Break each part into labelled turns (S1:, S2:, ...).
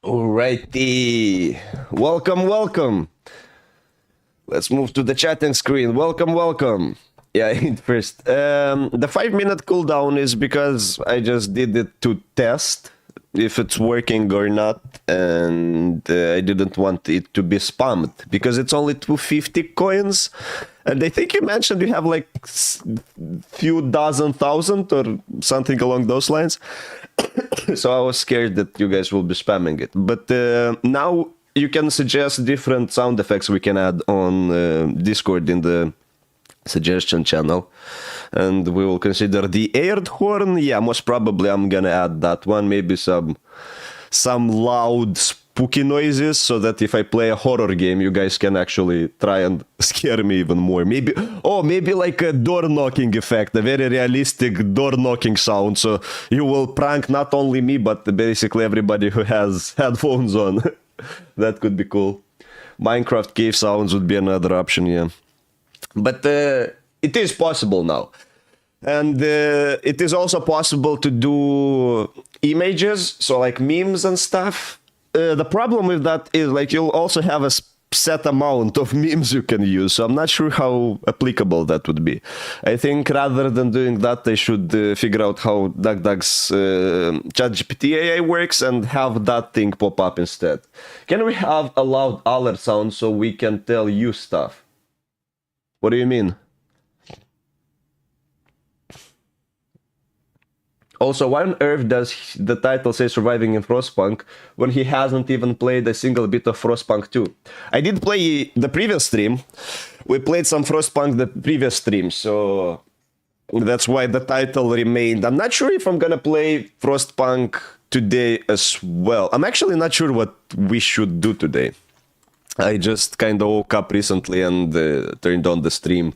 S1: Alrighty. Welcome, welcome. Let's move to the chatting screen. Welcome, welcome. Yeah, first. The 5-minute cooldown is because I just did it to test if it's working or not, and I didn't want it to be spammed because it's only 250 coins. And I think you mentioned you have like few dozen thousand or something along those lines. So I was scared that you guys will be spamming it. But now you can suggest different sound effects we can add on Discord in the suggestion channel. And we will consider the aired horn. Yeah, most probably I'm gonna add that one. Maybe some loud spooky noises so that if I play a horror game, you guys can actually try and scare me even more. Maybe like a door knocking effect, a very realistic door knocking sound. So you will prank not only me, but basically everybody who has headphones on. That could be cool. Minecraft cave sounds would be another option, yeah. But it is possible now. And it is also possible to do images, so like memes and stuff. The problem with that is like you'll also have a set amount of memes you can use, so I'm not sure how applicable that would be. I think rather than doing that, they should figure out how DuckDuck's ChatGPT AI works and have that thing pop up instead. Can we have a loud alert sound so we can tell you stuff? What do you mean? Also, why on earth does the title say Surviving in Frostpunk when he hasn't even played a single bit of Frostpunk 2? I did play the previous stream. We played some Frostpunk the previous stream, so that's why the title remained. I'm not sure if I'm gonna play Frostpunk today as well. I'm actually not sure what we should do today. I just kind of woke up recently and turned on the stream.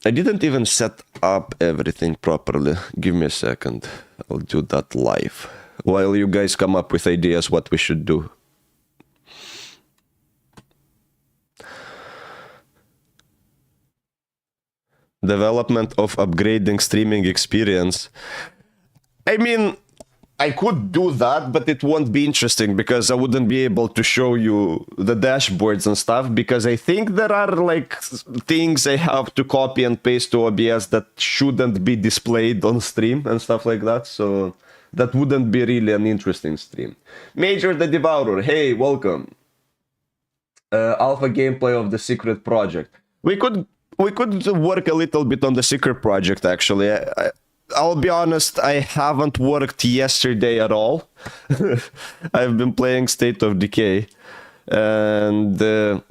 S1: I didn't even set up everything properly. Give me a second. I'll do that live. While you guys come up with ideas what we should do. Development of upgrading streaming experience. I mean, I could do that, but it won't be interesting because I wouldn't be able to show you the dashboards and stuff, because I think there are like things I have to copy and paste to OBS that shouldn't be displayed on stream and stuff like that, so that wouldn't be really an interesting stream. Major the Devourer, hey, welcome. Alpha gameplay of the secret project. We could work a little bit on the secret project, actually. I'll be honest, I haven't worked yesterday at all. I've been playing State of Decay. And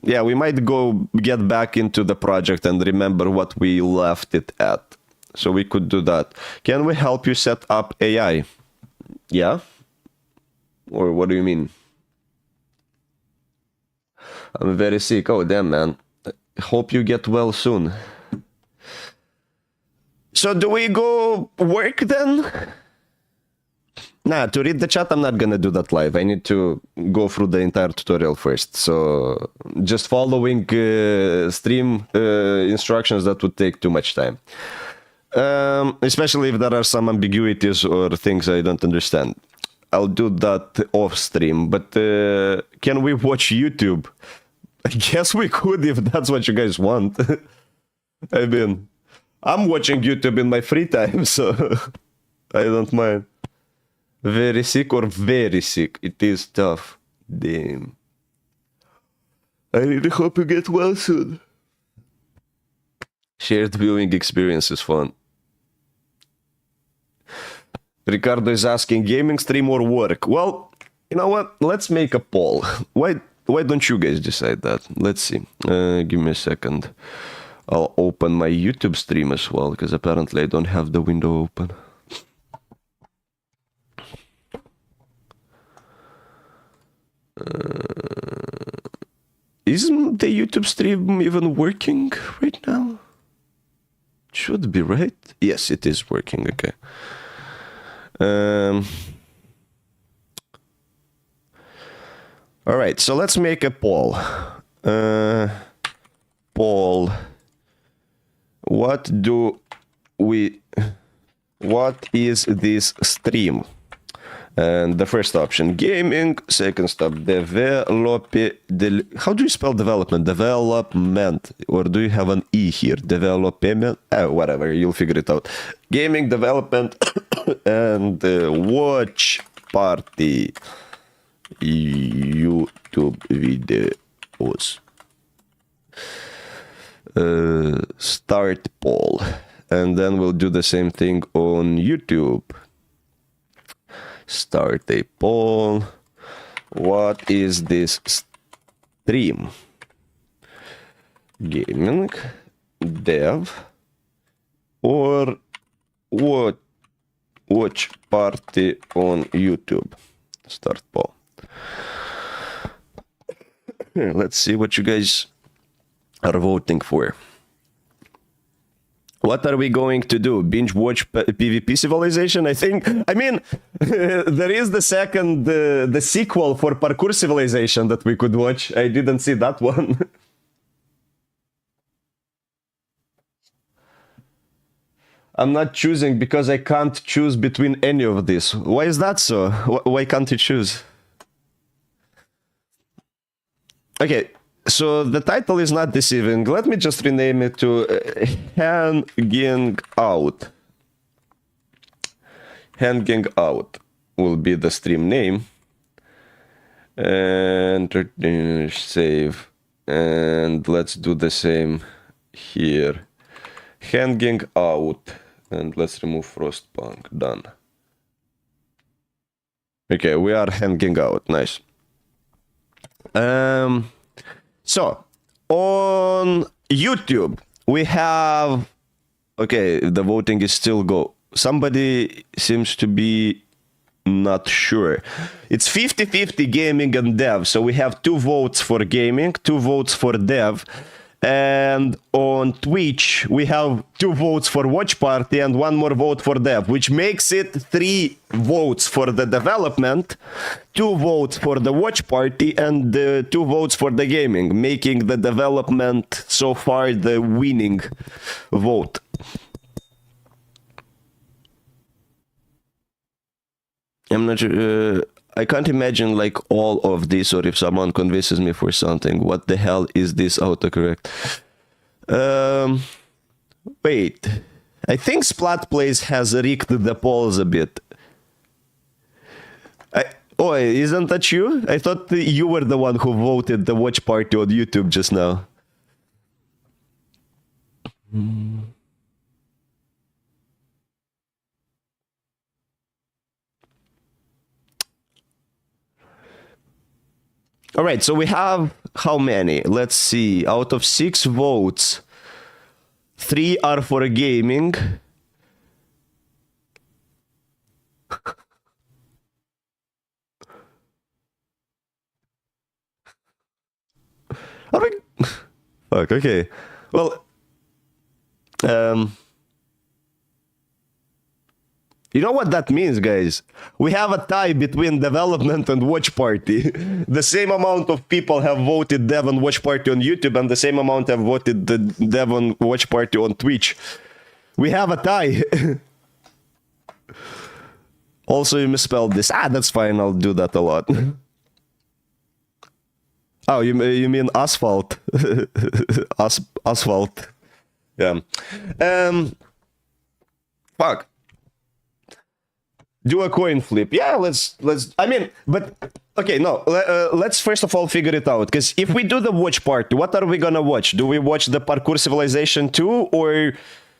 S1: yeah, we might go get back into the project and remember what we left it at. So we could do that. Can we help you set up AI? Yeah? Or what do you mean? I'm very sick. Oh, damn, man. Hope you get well soon. So do we go work then? Nah, to read the chat, I'm not gonna do that live. I need to go through the entire tutorial first. So just following stream instructions, that would take too much time. Especially if there are some ambiguities or things I don't understand. I'll do that off stream. But can we watch YouTube? I guess we could if that's what you guys want. I mean, I'm watching YouTube in my free time, so I don't mind. Very sick or very sick? It is tough. Damn. I really hope you get well soon. Shared viewing experience is fun. Ricardo is asking, gaming stream or work? Well, you know what? Let's make a poll. Why don't you guys decide that? Let's see. Give me a second. I'll open my YouTube stream as well, because apparently I don't have the window open. Isn't the YouTube stream even working right now? It should be, right? Yes, it is working. Okay. All right, so let's make a poll. Poll. What is this stream? And the first option, gaming. Second stop, how do you spell development? Development. Or do you have an E here? Development? Whatever, you'll figure it out. Gaming, development, and watch party. YouTube videos. Start poll. And then we'll do the same thing on YouTube. Start a poll. What is this stream? Gaming, dev, or watch party on YouTube? Start poll. Let's see what you guys are voting for. What are we going to do? Binge watch PvP Civilization? I mean, there is the second, the sequel for Parkour Civilization that we could watch. I didn't see that one. I'm not choosing because I can't choose between any of this. Why is that so? Why can't you choose? Okay. So the title is not deceiving. Let me just rename it to Hanging Out. Hanging Out will be the stream name. And save. And let's do the same here. Hanging Out. And let's remove Frostpunk. Done. Okay, we are hanging out. Nice. So, on YouTube, we have... Okay, the voting is still go. Somebody seems to be not sure. It's 50-50 gaming and dev. So we have 2 votes for gaming, 2 votes for dev. And on Twitch, we have 2 votes for watch party and 1 more vote for dev, which makes it 3 votes for the development, 2 votes for the watch party, and 2 votes for the gaming, making the development so far the winning vote. I'm not sure. I can't imagine like all of this, or if someone convinces me for something. What the hell is this autocorrect? Wait. I think Splatplays has rigged the polls a bit. Oh, isn't that you? I thought you were the one who voted the watch party on YouTube just now. All right, so we have how many? Let's see. Out of 6 votes, 3 are for gaming. Are we... Fuck, okay. Well, you know what that means, guys? We have a tie between development and watch party. The same amount of people have voted dev and watch party on YouTube, and the same amount have voted the dev and watch party on Twitch. We have a tie. Also, you misspelled this. That's fine. I'll do that a lot. Oh, you mean asphalt? Asphalt. Yeah. Fuck. Do a coin flip. Yeah, let's. I mean, but okay, no. Let's first of all figure it out. Because if we do the watch party, what are we gonna watch? Do we watch the Parkour Civilization 2, or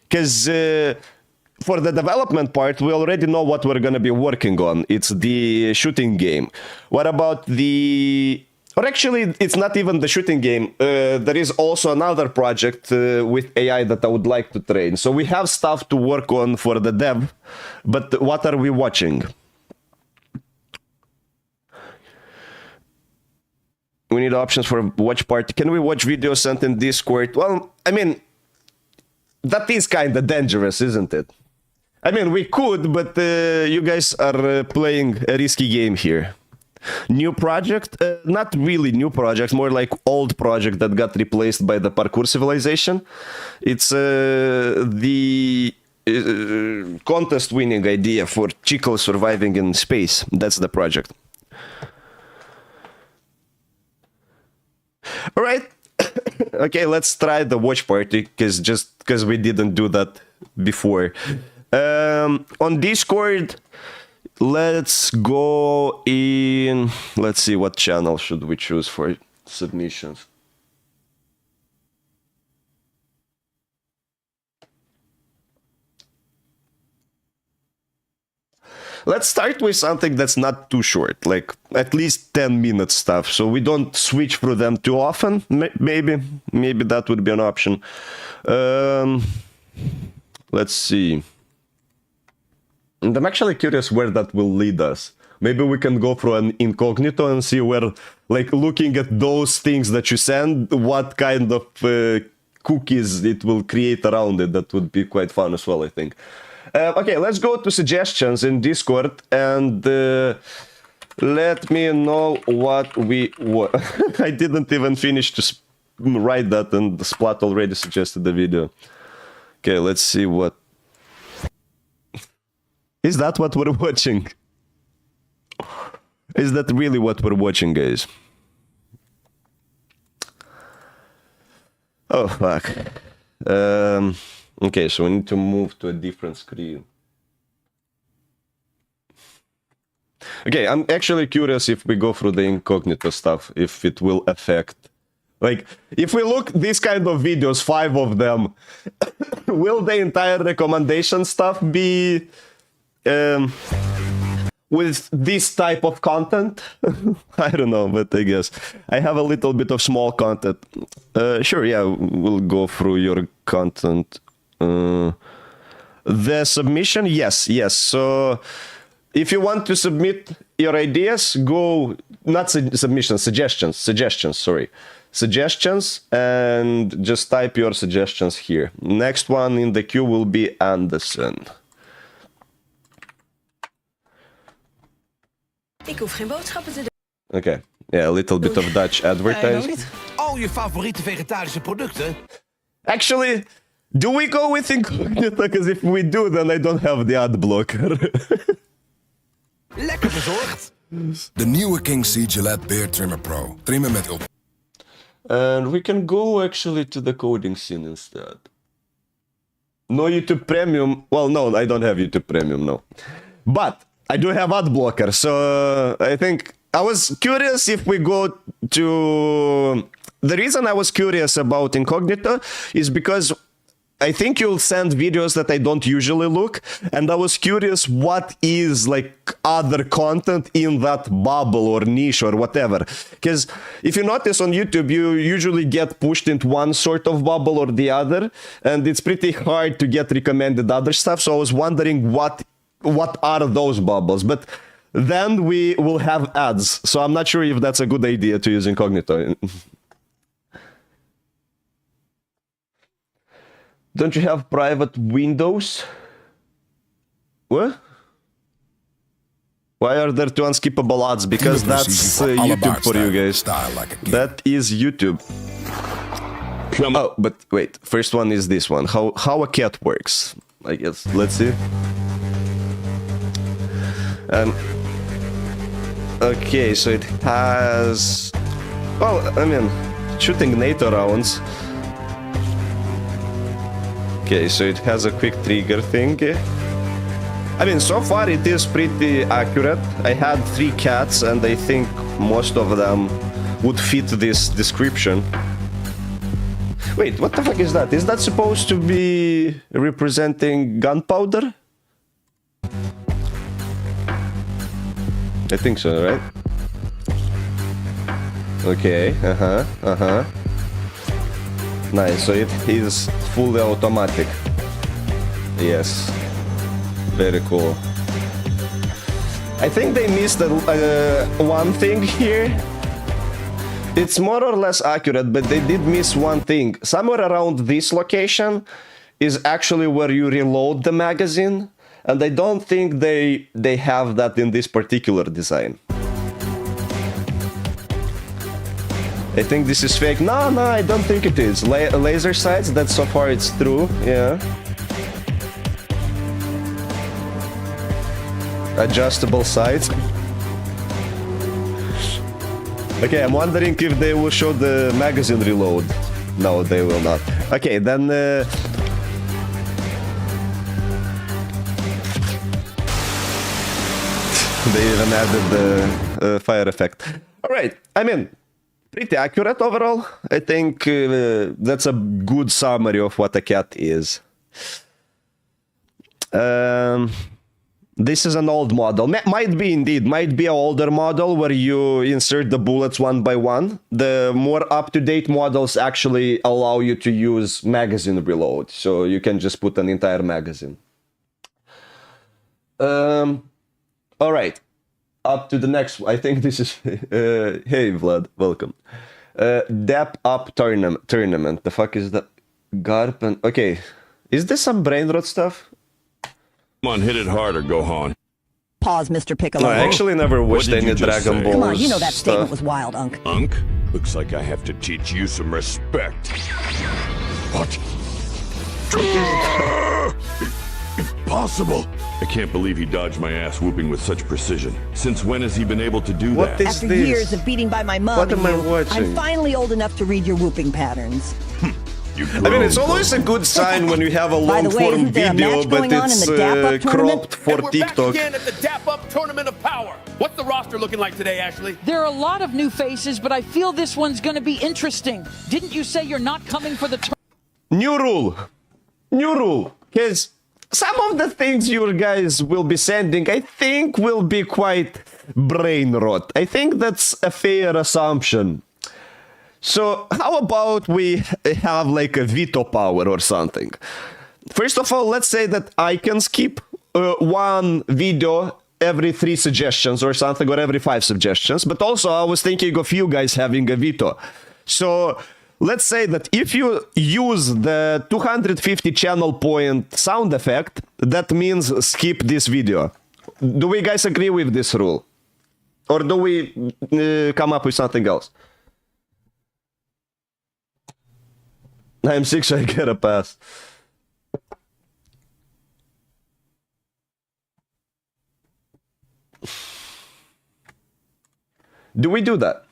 S1: because for the development part, we already know what we're gonna be working on. It's the shooting game. What about the... Or actually, it's not even the shooting game. There is also another project with AI that I would like to train. So we have stuff to work on for the dev, but what are we watching? We need options for a watch party. Can we watch videos sent in Discord? Well, I mean, that is kind of dangerous, isn't it? I mean, we could, but you guys are playing a risky game here. New project? Not really new project, more like old project that got replaced by the Parkour Civilization. It's the contest winning idea for Chico surviving in space. That's the project. All right. Okay, let's try the watch party because we didn't do that before. On Discord, let's go in. Let's see, what channel should we choose for submissions? Let's start with something that's not too short, like at least 10-minute stuff, so we don't switch through them too often. Maybe that would be an option. Let's see. And I'm actually curious where that will lead us. Maybe we can go through an incognito and see where, like, looking at those things that you send, what kind of cookies it will create around it. That would be quite fun as well, I think. Okay, let's go to suggestions in Discord and let me know what we want. I didn't even finish to write that, and the Splat already suggested the video. Okay, let's see what... Is that what we're watching? Is that really what we're watching, guys? Oh, fuck. Okay, so we need to move to a different screen. Okay, I'm actually curious if we go through the incognito stuff, if it will affect... Like, if we look these kind of videos, 5 of them, will the entire recommendation stuff be... with this type of content? I don't know, but I guess I have a little bit of small content. Sure, yeah, we'll go through your content. The submission, yes. So if you want to submit your ideas, go, not submissions, suggestions, sorry. Suggestions, and just type your suggestions here. Next one in the queue will be Anderson.
S2: Ik hoef geen boodschappen te doen.
S1: Okay, yeah, a little bit of Dutch advertising.
S3: Al je favoriete vegetarische producten.
S1: Actually, do we go with incognito? Because if we do, then I don't have the ad blocker.
S3: Lekker bezorgd.
S4: De nieuwe King C Gillette Beard Trimmer Pro. Trimmen met ultra.
S1: And we can go actually to the coding scene instead. No YouTube Premium. Well, no, I don't have YouTube Premium, no. But I do have ad blocker, so I think I was curious if we go to... The reason I was curious about incognito is because I think you'll send videos that I don't usually look, and I was curious what is like other content in that bubble or niche or whatever. Because if you notice on YouTube, you usually get pushed into one sort of bubble or the other, and it's pretty hard to get recommended other stuff. So I was wondering what are those bubbles, but then we will have ads. So I'm not sure if that's a good idea to use incognito. Don't you have private windows? What? Why are there two unskippable ads? Because that's YouTube for you guys. That is YouTube. Oh, but wait. First one is this one. How a cat works. I guess. Let's see. Okay, so it has... Well, I mean, shooting NATO rounds. Okay, so it has a quick trigger thing. I mean, so far it is pretty accurate. I had 3 cats, and I think most of them would fit this description. Wait, what the fuck is that? Is that supposed to be representing gunpowder? I think so, right? Okay, Nice, so it is fully automatic. Yes. Very cool. I think they missed one thing here. It's more or less accurate, but they did miss one thing. Somewhere around this location is actually where you reload the magazine, and I don't think they have that in this particular design. I think this is fake. No, I don't think it is. Laser sights, that so far it's true, yeah. Adjustable sights. Okay, I'm wondering if they will show the magazine reload. No, they will not. Okay, then... They even added the fire effect. Alright, I mean... pretty accurate overall. I think that's a good summary of what a cat is. This is an old model. Might be indeed. Might be an older model where you insert the bullets one by one. The more up-to-date models actually allow you to use magazine reload. So you can just put an entire magazine. All right. Up to the next one. I think this is... hey, Vlad. Welcome. Dap Up Tournament. The fuck is that? Garpen... Okay. Is this some brain rot stuff?
S5: Come on, hit it harder, Gohan.
S6: Pause, Mr. Piccolo.
S1: No, I actually never watched any Dragon Ball.
S6: Come on, you know that
S1: stuff.
S6: statement was wild, Unk.
S5: Unk? Looks like I have to teach you some respect. What? Impossible! I can't believe he dodged my ass whooping with such precision. Since when has he been able to do
S1: What
S5: that?
S1: is
S6: After
S1: this?
S6: years of beating by my mom
S1: What
S6: and
S1: am I
S6: you,
S1: watching?
S6: I'm finally old enough to read your whooping patterns.
S1: I mean, it's always a good sign when you have a
S6: By the way,
S1: long-form
S6: isn't there a
S1: video,
S6: match
S1: but
S6: going on in
S1: it's
S6: the Dap Up tournament?
S1: cropped for
S3: And we're back
S1: TikTok.
S3: again at the Dap Up Tournament of Power. What's the roster looking like today, Ashley?
S7: There are a lot of new faces, but I feel this one's going to be interesting. Didn't you say you're not coming for the
S1: New rule. Because some of the things you guys will be sending, I think, will be quite brain rot. I think that's a fair assumption. So how about we have like a veto power or something? First of all, let's say that I can skip one video every 3 suggestions or something, or every 5 suggestions. But also I was thinking of you guys having a veto. So let's say that if you use the 250 channel point sound effect, that means skip this video. Do we guys agree with this rule? Or do we come up with something else? I'm 6, I get a pass. Do we do that?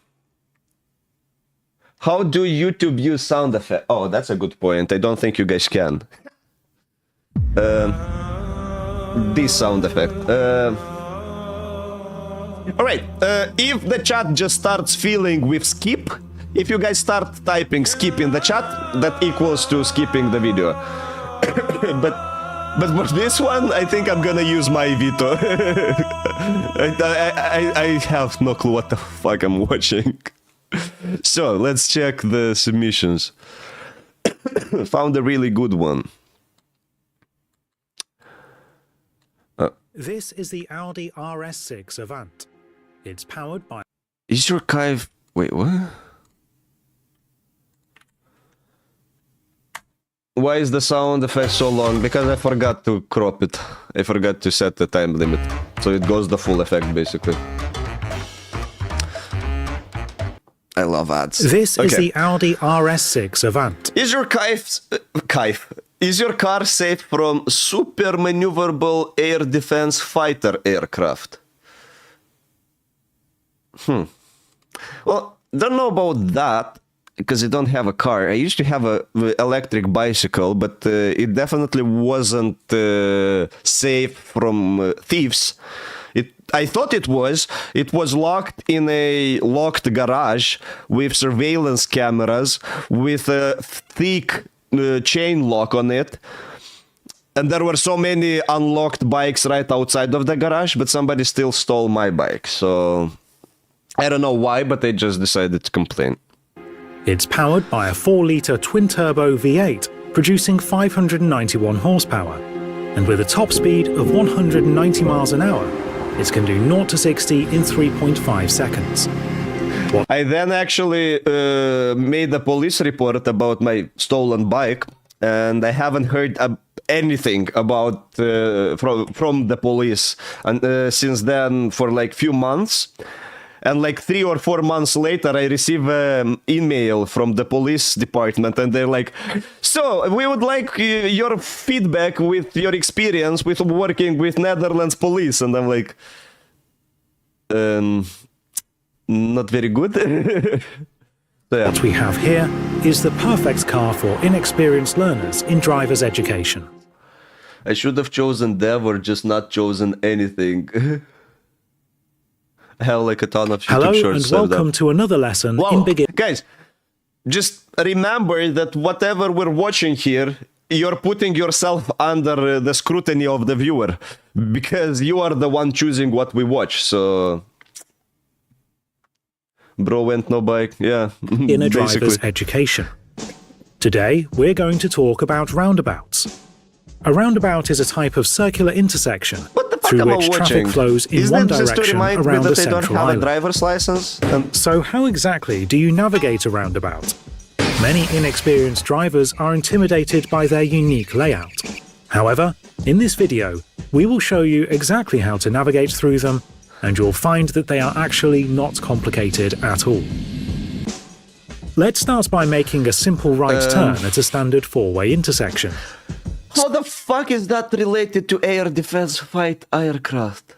S1: How do YouTube use sound effect? Oh, that's a good point. I don't think you guys can. This sound effect. Alright, if the chat just starts filling with skip, if you guys start typing skip in the chat, that equals to skipping the video. But for this one, I think I'm gonna use my veto. I have no clue what the fuck I'm watching. So let's check the submissions. Found a really good one.
S8: This is the Audi RS6 Avant. It's powered by...
S1: Is your Kive... Wait, what? Why is the sound effect so long? Because I forgot to crop it. I forgot to set the time limit. So it goes the full effect, basically. I love ads.
S8: This is the Audi RS6 Avant.
S1: Is your Is your car safe from super maneuverable air defense fighter aircraft? Well, don't know about that, because I don't have a car. I used to have a electric bicycle, but it definitely wasn't safe from thieves. I thought it was. It was locked in a locked garage with surveillance cameras, with a thick chain lock on it. And there were so many unlocked bikes right outside of the garage, but somebody still stole my bike. So I don't know why, but I just decided to complain.
S8: It's powered by a 4-litre twin-turbo V8, producing 591 horsepower. And with a top speed of 190 miles an hour, it can do 0 to 60 in 3.5 seconds.
S1: I then actually made a police report about my stolen bike, and I haven't heard anything about from the police since then for like few months. And like 3 or 4 months later, I receive an email from the police department, and they're like, "So we would like your feedback with your experience with working with Netherlands police." And I'm like, not very good. So, yeah.
S8: What we have here is the perfect car for inexperienced learners in driver's education.
S1: I should have chosen Dev or just not chosen anything. I have like a ton of YouTube
S8: Hello
S1: shorts.
S8: and welcome to another lesson in beginning.
S1: Guys, just remember that whatever we're watching here, you're putting yourself under the scrutiny of the viewer, because you are the one choosing what we watch. So, bro went no bike, yeah.
S8: In a driver's education. Today, we're going to talk about roundabouts. A roundabout is a type of circular intersection through which traffic flows in one direction around a central island.
S1: Driver's license?
S8: So how exactly do you navigate a roundabout? Many inexperienced drivers are intimidated by their unique layout. However, in this video, we will show you exactly how to navigate through them, and you'll find that they are actually not complicated at all. Let's start by making a simple right turn at a standard four-way intersection.
S1: How the fuck is that related to air defense fight aircraft?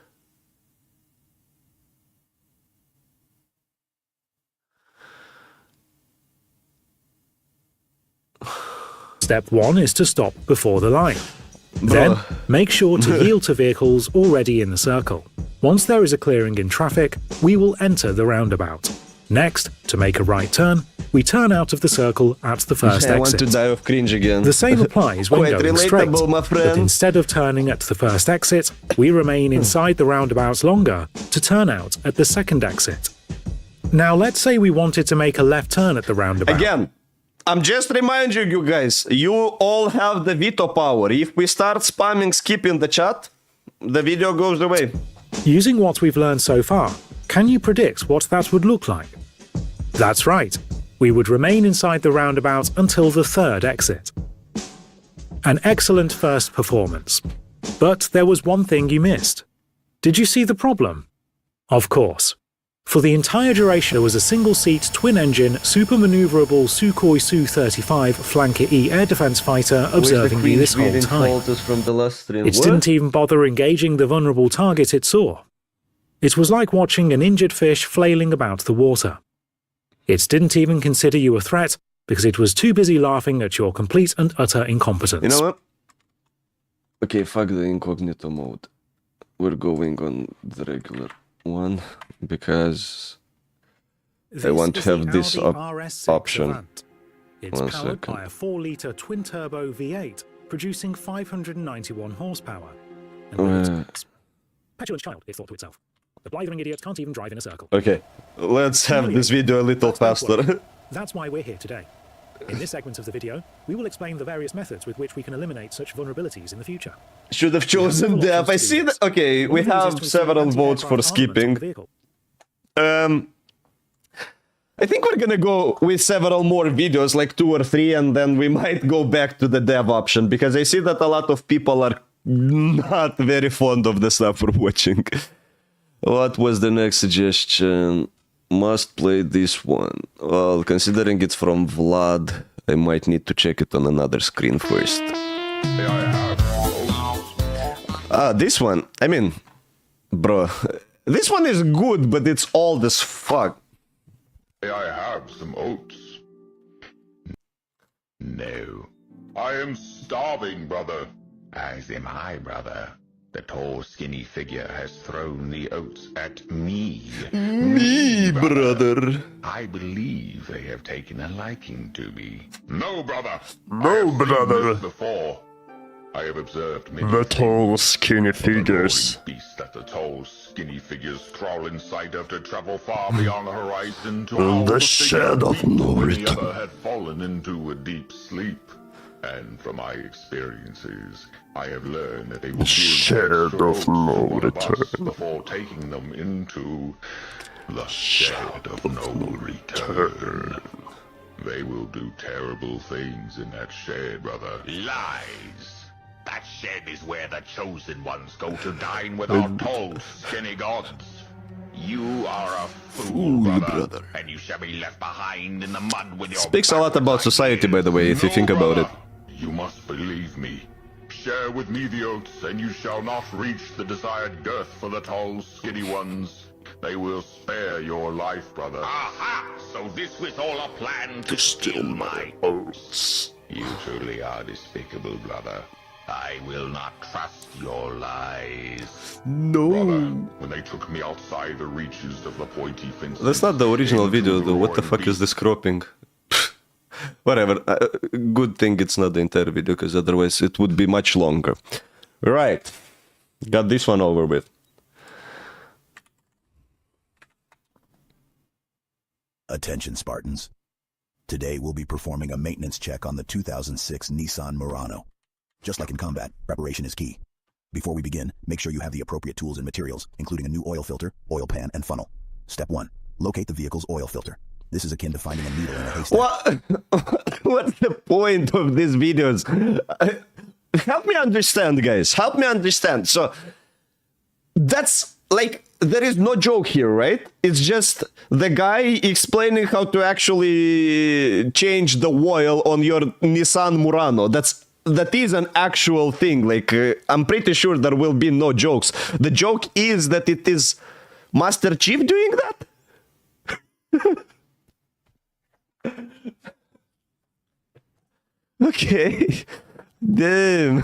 S8: Step 1 is to stop before the line. Then, make sure to yield to vehicles already in the circle. Once there is a clearing in traffic, we will enter the roundabout. Next, to make a right turn, we turn out of the circle at the first exit.
S1: I want to die of cringe again.
S8: The same applies when going straight,
S1: my friend.
S8: but instead of turning at the first exit, we remain inside the roundabout longer to turn out at the second exit. Now let's say we wanted to make a left turn at the roundabout.
S1: Again, I'm just reminding you guys, you all have the veto power. If we start spamming skip in the chat, the video goes away.
S8: Using what we've learned so far, can you predict what that would look like? That's right. We would remain inside the roundabout until the third exit. An excellent first performance. But there was one thing you missed. Did you see the problem? Of course. For the entire duration, there was a single-seat, twin-engine, super-maneuverable Sukhoi Su-35 Flanker E air defense fighter observing me this whole time. It didn't even bother engaging the vulnerable target it saw. It was like watching an injured fish flailing about the water. It didn't even consider you a threat because it was too busy laughing at your complete and utter incompetence.
S1: You know what? Okay, fuck the incognito mode. We're going on the regular one because I want to have this option.
S8: It's powered by a 4-litre twin-turbo V8 producing 591 horsepower. And petulant child, it thought to itself. The blithering idiot can't even drive in a circle.
S1: Okay, let's have this video a little faster.
S8: That's why we're here today. In this segment of the video, we will explain the various methods with which we can eliminate such vulnerabilities in the future.
S1: Should have chosen death. I see that. Okay, we have several votes for skipping. I think we're gonna go with several more videos, like 2 or 3, and then we might go back to the dev option, because I see that a lot of people are not very fond of the stuff we're watching. What was the next suggestion? Must play this one. Well, considering it's from Vlad, I might need to check it on another screen first. This one. I mean, bro, this one is good, but it's old as fuck.
S9: May I have some oats? No. I am starving, brother. As am I, brother. The tall, skinny figure has thrown the oats at me.
S1: Me, brother.
S9: I believe they have taken a liking to me. No, brother.
S1: No, brother.
S9: Before. I have observed many
S1: The tall, skinny
S9: figures. Beasts that the tall, skinny figures crawl in sight of to travel far beyond the horizon to
S1: the shed of no return.
S9: The other had fallen into a deep sleep. And from my experiences, I have learned that they will
S1: shed of no return
S9: before taking them into the shed of no return. They will do terrible things in that shed, brother. Lies. That shed is where the chosen ones go to dine with our tall, skinny gods. You are a fool, brother, and you shall be left behind in the mud with your...
S1: Speaks a lot about society, by the way, if you think about it.
S9: You must believe me. Share with me the oats, and you shall not reach the desired girth for the tall, skinny ones. They will spare your life, brother. Aha! So this was all a plan to steal my oats. You truly are despicable, brother. I will not trust your lies.
S1: No.
S9: Brother, when they took me outside the reaches of the pointy fences...
S1: That's not the original video, though. What the fuck is this cropping? Whatever. Good thing it's not the entire video, because otherwise it would be much longer. Right. Got this one over with.
S10: Attention, Spartans. Today we'll be performing a maintenance check on the 2006 Nissan Murano. Just like in combat, preparation is key. Before we begin, make sure you have the appropriate tools and materials, including a new oil filter, oil pan, and funnel. Step 1. Locate the vehicle's oil filter. This is akin to finding a needle in a haystack.
S1: What's the point of these videos? Help me understand, guys. Help me understand. So, that's like, there is no joke here, right? It's just the guy explaining how to actually change the oil on your Nissan Murano. That is an actual thing. Like, I'm pretty sure there will be no jokes. The joke is that it is Master Chief doing that? Okay. Damn.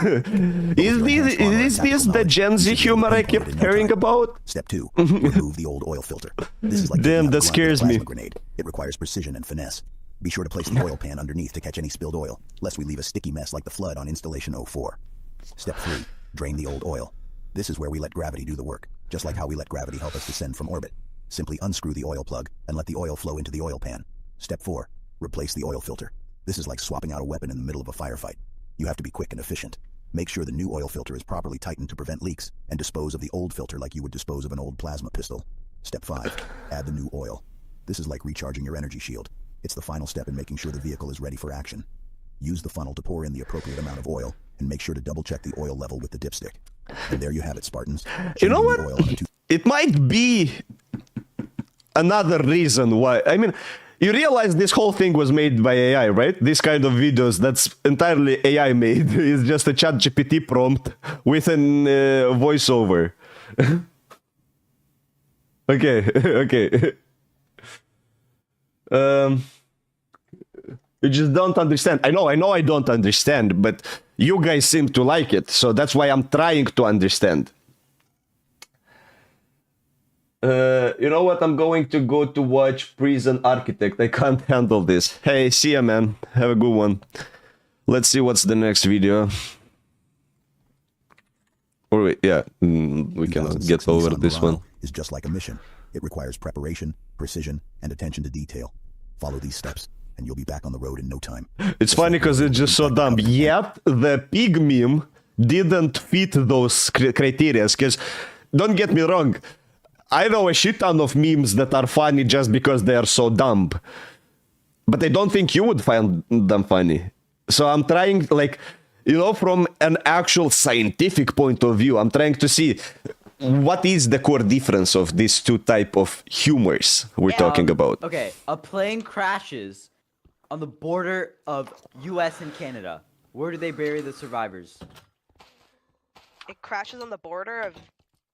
S1: Is this the Gen Z humor I kept hearing about?
S10: Step 2. Remove the old oil filter. This is like
S1: damn, that scares me.
S10: Grenade. It requires precision and finesse. Be sure to place the oil pan underneath to catch any spilled oil, lest we leave a sticky mess like the flood on Installation 04. Step 3. Drain the old oil. This is where we let gravity do the work, just like how we let gravity help us descend from orbit. Simply unscrew the oil plug and let the oil flow into the oil pan. Step 4. Replace the oil filter. This is like swapping out a weapon in the middle of a firefight. You have to be quick and efficient. Make sure the new oil filter is properly tightened to prevent leaks, and dispose of the old filter like you would dispose of an old plasma pistol. Step 5. Add the new oil. This is like recharging your energy shield. It's the final step in making sure the vehicle is ready for action. Use the funnel to pour in the appropriate amount of oil, and make sure to double-check the oil level with the dipstick. And there you have it, Spartans.
S1: You know what? It might be another reason why. I mean, you realize this whole thing was made by AI, right? This kind of videos, that's entirely AI made. It's just a ChatGPT prompt with an voiceover. Okay, okay. You just don't understand. I know I don't understand, but you guys seem to like it, so that's why I'm trying to understand. You know what? I'm going to go to watch Prison Architect. I can't handle this. Hey, see ya, man. Have a good one. Let's see what's the next video. Or wait, yeah, we can
S10: 2006
S1: get over
S10: Nissan
S1: this one.
S10: Murano is just like a mission. It requires preparation, precision, and attention to detail. Follow these steps, and you'll be back on the road in no time.
S1: It's funny because it's just so dumb. Yet the pig meme didn't fit those criteria. Because don't get me wrong, I know a shit ton of memes that are funny just because they are so dumb. But I don't think you would find them funny. So I'm trying, like, you know, from an actual scientific point of view, I'm trying to see what is the core difference of these two type of humors we're talking about.
S11: Okay, a plane crashes on the border of U.S. and Canada. Where do they bury the survivors?
S12: It crashes on the border of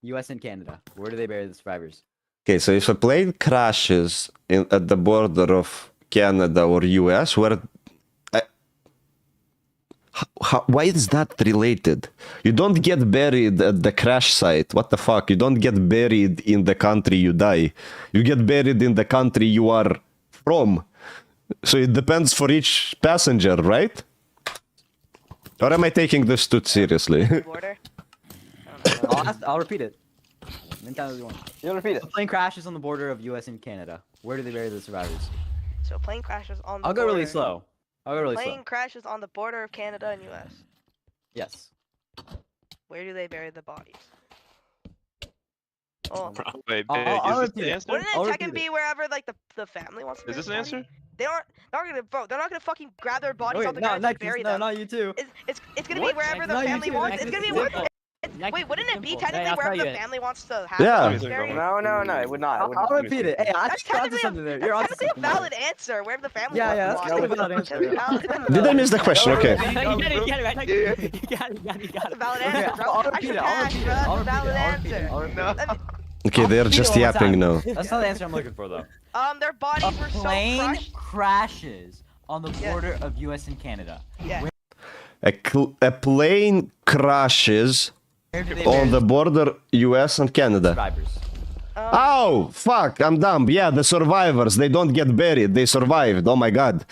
S11: U.S. and Canada. Where do they bury the survivors?
S1: Okay, so if a plane crashes at the border of Canada or US, where... why is that related? You don't get buried at the crash site. What the fuck? You don't get buried in the country you die. You get buried in the country you are from. So it depends for each passenger, right? Or am I taking this too seriously?
S12: border.
S11: I'll repeat it. You'll repeat it. A plane crashes on the border of U.S. and Canada. Where do they bury the survivors?
S12: So a plane crashes on the
S11: I'll go
S12: border.
S11: really slow. I'll go really
S12: Plane
S11: slow.
S12: crashes on the border of Canada and U.S.
S11: Yes.
S12: Where do they bury the bodies? Oh.
S13: Wait,
S11: I'll
S13: is this
S11: repeat
S13: the
S11: it.
S13: answer?
S12: Wouldn't
S11: I'll
S12: it
S11: repeat
S12: technically be wherever like the family wants to
S13: Is
S12: bury
S13: this an
S12: the
S13: answer?
S12: body? They're not gonna vote. They're not gonna fucking grab their bodies
S11: Okay,
S12: off the
S11: no,
S12: ground
S11: not
S12: and bury
S11: you,
S12: them.
S11: no, not you too.
S12: It's gonna
S11: What?
S12: be wherever the
S11: No, you
S12: family
S11: too.
S12: wants.
S11: Next
S12: It's
S11: is
S12: gonna be
S11: simple.
S12: wherever.
S11: Next
S12: Wait,
S11: is
S12: wouldn't it be
S11: simple.
S12: technically
S11: Hey, I'll
S12: wherever
S11: tell
S12: the
S11: you.
S12: family wants to have?
S1: Yeah.
S12: the bodies buried?
S13: No, it would not.
S11: I'll repeat it. Hey, I
S12: That's
S11: just got
S12: technically
S11: something there. You're
S12: that's
S11: onto
S12: technically a
S11: something.
S12: valid answer. Wherever the family
S11: Yeah, yeah,
S12: wants.
S11: that's a valid answer.
S1: Did I miss the question? Okay.
S11: You got it.
S12: a valid
S11: Okay,
S12: answer, bro.
S11: I'll repeat it. I'll repeat it. I'll repeat
S12: Valid
S11: it.
S12: answer.
S11: I'll repeat it.
S1: Okay, they're just
S11: Repeat it one
S1: yapping
S11: more
S1: now.
S11: time. That's not the answer I'm looking for, though.
S12: Their bodies were so
S11: Plane
S12: crushed.
S11: crashes on the
S12: Yeah.
S11: border of U.S. and Canada.
S12: Yeah.
S1: A plane crashes
S11: Where do they
S1: on
S11: bury
S1: the border US and Canada.
S11: survivors?
S1: Oh, fuck, I'm dumb. Yeah, the survivors, they don't get buried. They survived. Oh my god.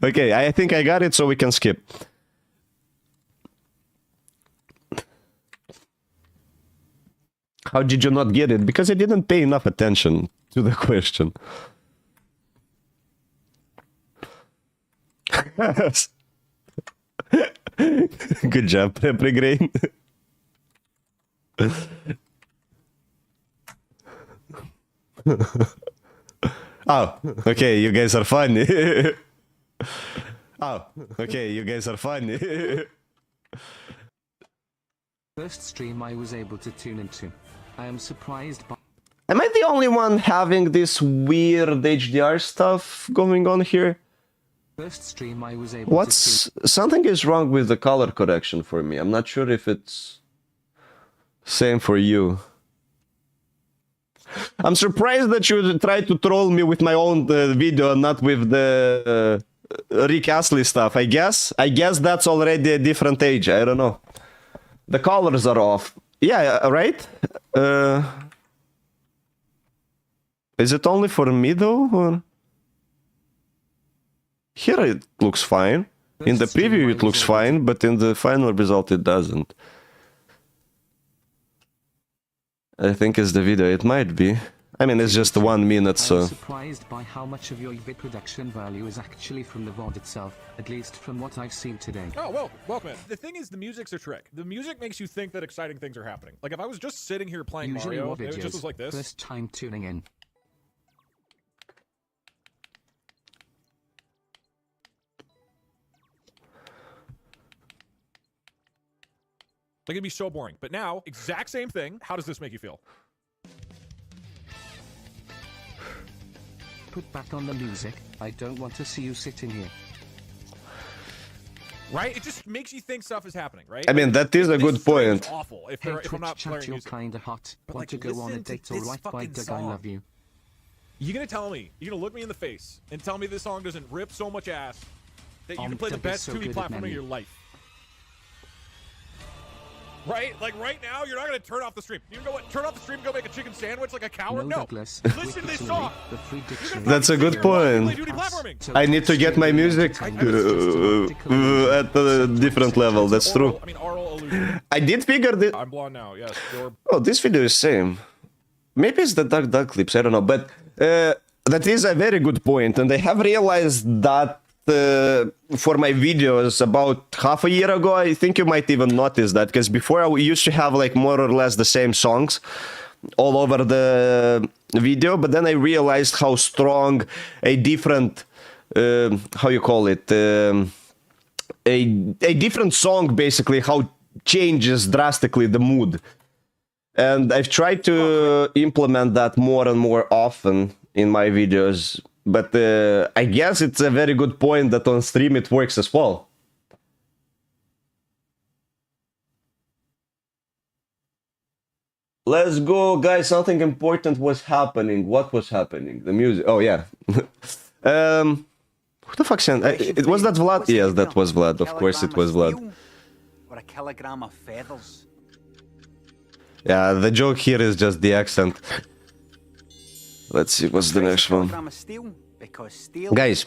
S1: Okay, I think I got it, so we can skip. How did you not get it? Because I didn't pay enough attention to the question. Good job, Pregrain. Oh, okay, you guys are funny. Oh, okay, you guys are funny.
S14: First stream I was able to tune into. I am surprised by...
S1: Am I the only one having this weird HDR stuff going on here?
S14: First stream I was able
S1: What's... Something is wrong with the color correction for me. I'm not sure if it's... Same for you. I'm surprised that you tried to troll me with my own video and not with the Rick Astley stuff. I guess that's already a different age. I don't know. The colors are off. Yeah, right? Is it only for me though? Or... Here it looks fine. In the preview it looks fine, but in the final result it doesn't. I think it's the video. It might be. I mean, it's just 1 minute, so...
S14: I'm surprised by how much of your vid production value is actually from the VOD itself, at least from what I've seen today.
S15: Oh, well, welcome in. The thing is, the music's a trick. The music makes you think that exciting things are happening. Like, if I was just sitting here playing
S14: Usually
S15: Mario,
S14: more
S15: and it
S14: videos,
S15: just was like this.
S14: First time tuning in.
S15: Like, it'd be so boring. But now, exact same thing. How does this make you feel?
S14: Put back on the music. I don't want to see you sitting here.
S15: Right? It just makes you think stuff is happening, right?
S1: I mean, that is a good point.
S15: Awful if,
S14: Hey,
S15: if I'm not
S14: Twitch chat,
S15: playing
S14: you're
S15: music.
S14: kinda hot.
S15: But,
S14: Want
S15: like,
S14: to go on a
S15: listen to
S14: date,
S15: this
S14: alright, by
S15: fucking
S14: Doug, I
S15: song.
S14: love you.
S15: You're gonna tell me, you're gonna look me in the face and tell me this song doesn't rip so much ass that you can play the
S14: Doug is
S15: best
S14: so
S15: 2D
S14: good at
S15: platform of
S14: menu.
S15: your life. Right? Like right now, you're not gonna turn off the stream. You can go turn off the stream and go make a chicken sandwich like a coward. No.
S14: Douglas,
S15: Listen to this song.
S1: That's a good point. I need to get my music at a different level. That's true. I did figure that.
S15: I'm blonde now. Yes.
S1: Oh, this video is same. Maybe it's the Duck clips. I don't know, but that is a very good point, and I have realized that. For my videos about half a year ago, I think you might even notice that, because before I used to have like more or less the same songs all over the video, but then I realized how strong a different how you call it a different song basically how changes drastically the mood, and I've tried to implement that more and more often in my videos. But I guess it's a very good point that on stream it works as well. Let's go, guys. Something important was happening. What was happening? The music. Oh, yeah. Who the fuck sent? It was that Vlad? Yes, that was Vlad. Of course it was Vlad.
S13: Or a kilogram of feathers.
S1: Yeah, the joke here is just the accent. Let's see, what's the next one? Guys,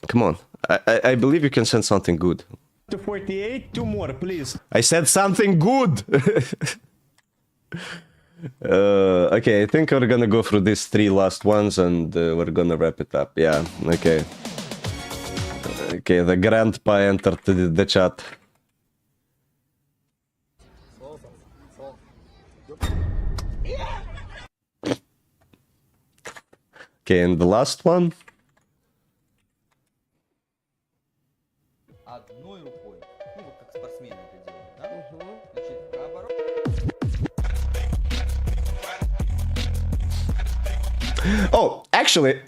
S1: come on. I believe you can send something good.
S16: To 48, 2 more, please.
S1: I said something good! Okay, I think we're gonna go through these 3 last ones and we're gonna wrap it up. Yeah, okay. Okay, the grandpa entered the chat. Okay, and the last one. Oh, actually,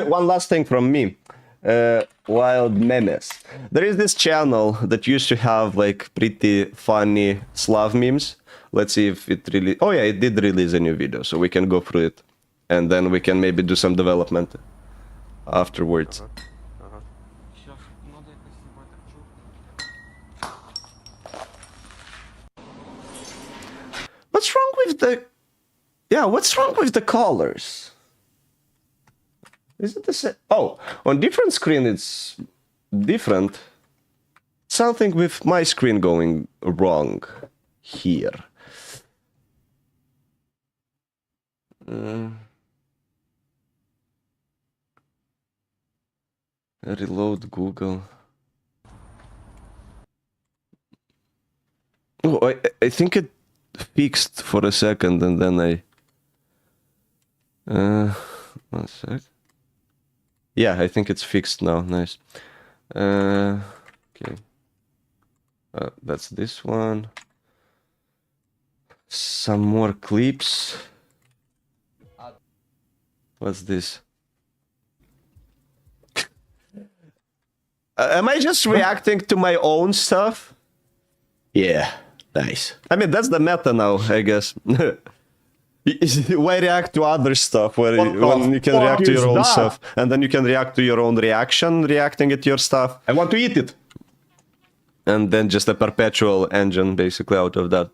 S1: one last thing from me. Wild Memes. There is this channel that used to have like pretty funny Slav memes. Let's see if it really... Oh yeah, it did release a new video, so we can go through it. And then we can maybe do some development afterwards. What's wrong with the... Yeah, what's wrong with the colors? Is it the same? Oh, on different screen it's different. Something with my screen going wrong here. Reload Google. Oh, I think it fixed for a second and then I... one sec. Yeah, I think it's fixed now. Nice. Okay. That's this one. Some more clips. What's this? Am I just reacting to my own stuff? Yeah, nice. I mean, that's the meta now, I guess. Why react to other stuff when you can react to your own stuff? And then you can react to your own reaction, reacting at your stuff.
S16: I want to eat it.
S1: And then just a perpetual engine, basically, out of that.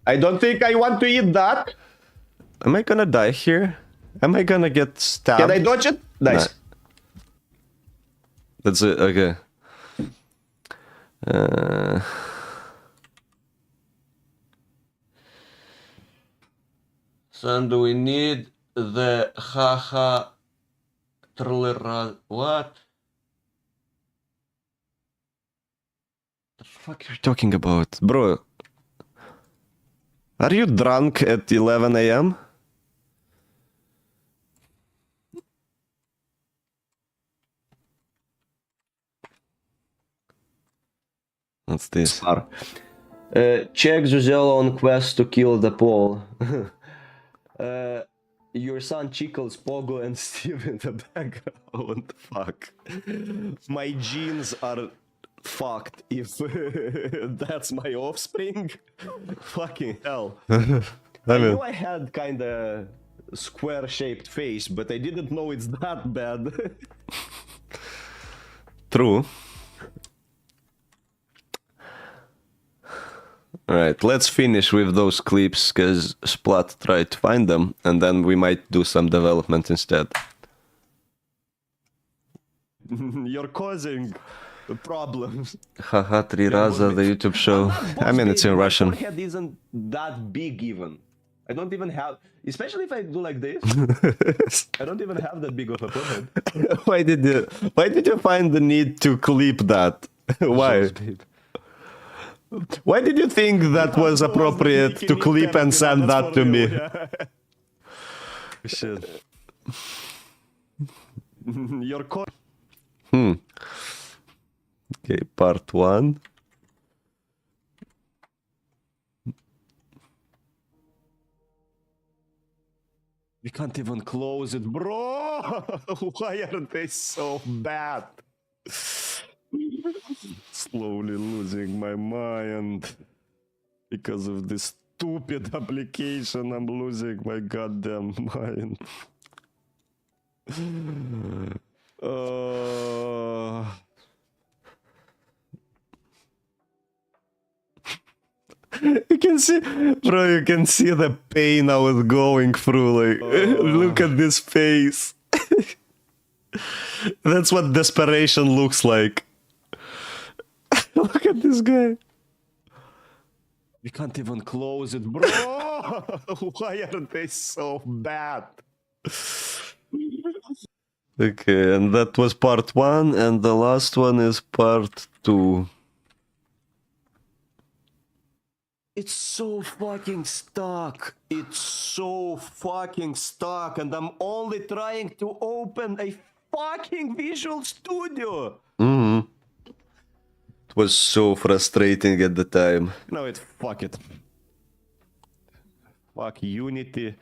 S16: I don't think I want to eat that.
S1: Am I gonna die here? Am I gonna get stabbed?
S16: Can I dodge it? Nice.
S1: Nah. That's it, okay. So do we need the haha trillera? What? The fuck are you talking about? Bro, are you drunk at 11 AM? What's this? Check Zuzelo on quest to kill the Pole. Your son Chickles, Pogo, and Steve in the background. Fuck. My genes are fucked if that's my offspring. Fucking hell. I knew I had kinda square-shaped face, but I didn't know it's that bad. True. Alright, let's finish with those clips, because Splat tried to find them, and then we might do some development instead. You're causing problems. Haha, 3 Raza, the YouTube show. I mean, it's in Russian.
S16: My forehead isn't that big even. I don't even have, especially if I do like this, I don't even have that big of a forehead.
S1: Why did you find the need to clip that? Why? Why did you think that was appropriate to clip and send that to me? Shit.
S16: Your core.
S1: Okay, part 1.
S16: We can't even close it, bro. Why are they so bad?
S1: Slowly losing my mind. Because of this stupid application, I'm losing my goddamn mind. You can see, bro, you can see the pain I was going through, like, look at this face. That's what desperation looks like. Look at this guy.
S16: We can't even close it, bro. Why are they so bad?
S1: Okay, and that was part 1, and the last one is part 2.
S16: It's so fucking stuck. It's so fucking stuck, and I'm only trying to open a fucking Visual Studio.
S1: It was so frustrating at the time.
S16: No, fuck it. Fuck Unity.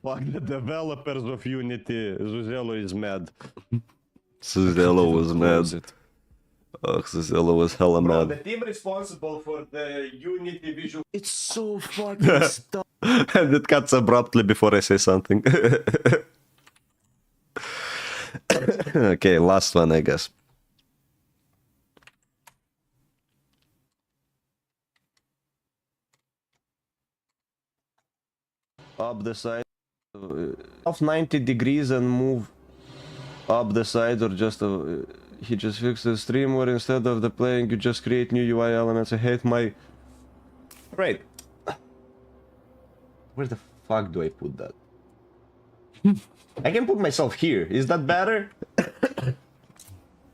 S16: Fuck the developers of Unity. Zuzelo is mad.
S1: Zuzelo was mad. Oh, Zuzelo was hella mad.
S16: The team responsible for the Unity Visual. It's so fucking stuck.
S1: And it cuts abruptly before I say something. Okay, last one, I guess.
S16: Up the side. Off 90 degrees and move up the side, or just he just fixed the stream where instead of the playing you just create new UI elements. I hate my...
S1: Right. Where the fuck do I put that?
S16: I can put myself here. Is that better?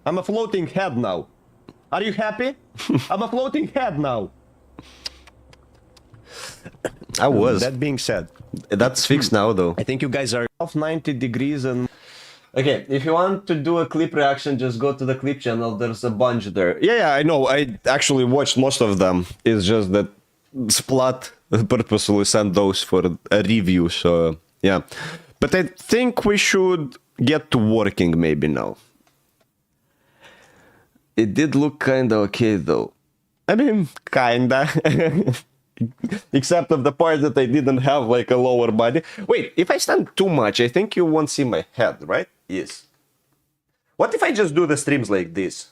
S16: I'm a floating head now. Are you happy? I'm a floating head now.
S1: I was.
S16: That being said,
S1: that's fixed now, though.
S16: I think you guys are off 90 degrees and...
S1: Okay, if you want to do a clip reaction, just go to the clip channel. There's a bunch there.
S16: Yeah, I know. I actually watched most of them. It's just that Splat purposely sent those for a review, so yeah. But I think we should get to working maybe now.
S1: It did look kinda okay, though.
S16: I mean, kinda. Except of the part that I didn't have like a lower body. Wait, if I stand too much, I think you won't see my head, right?
S1: Yes.
S16: What if I just do the streams like this?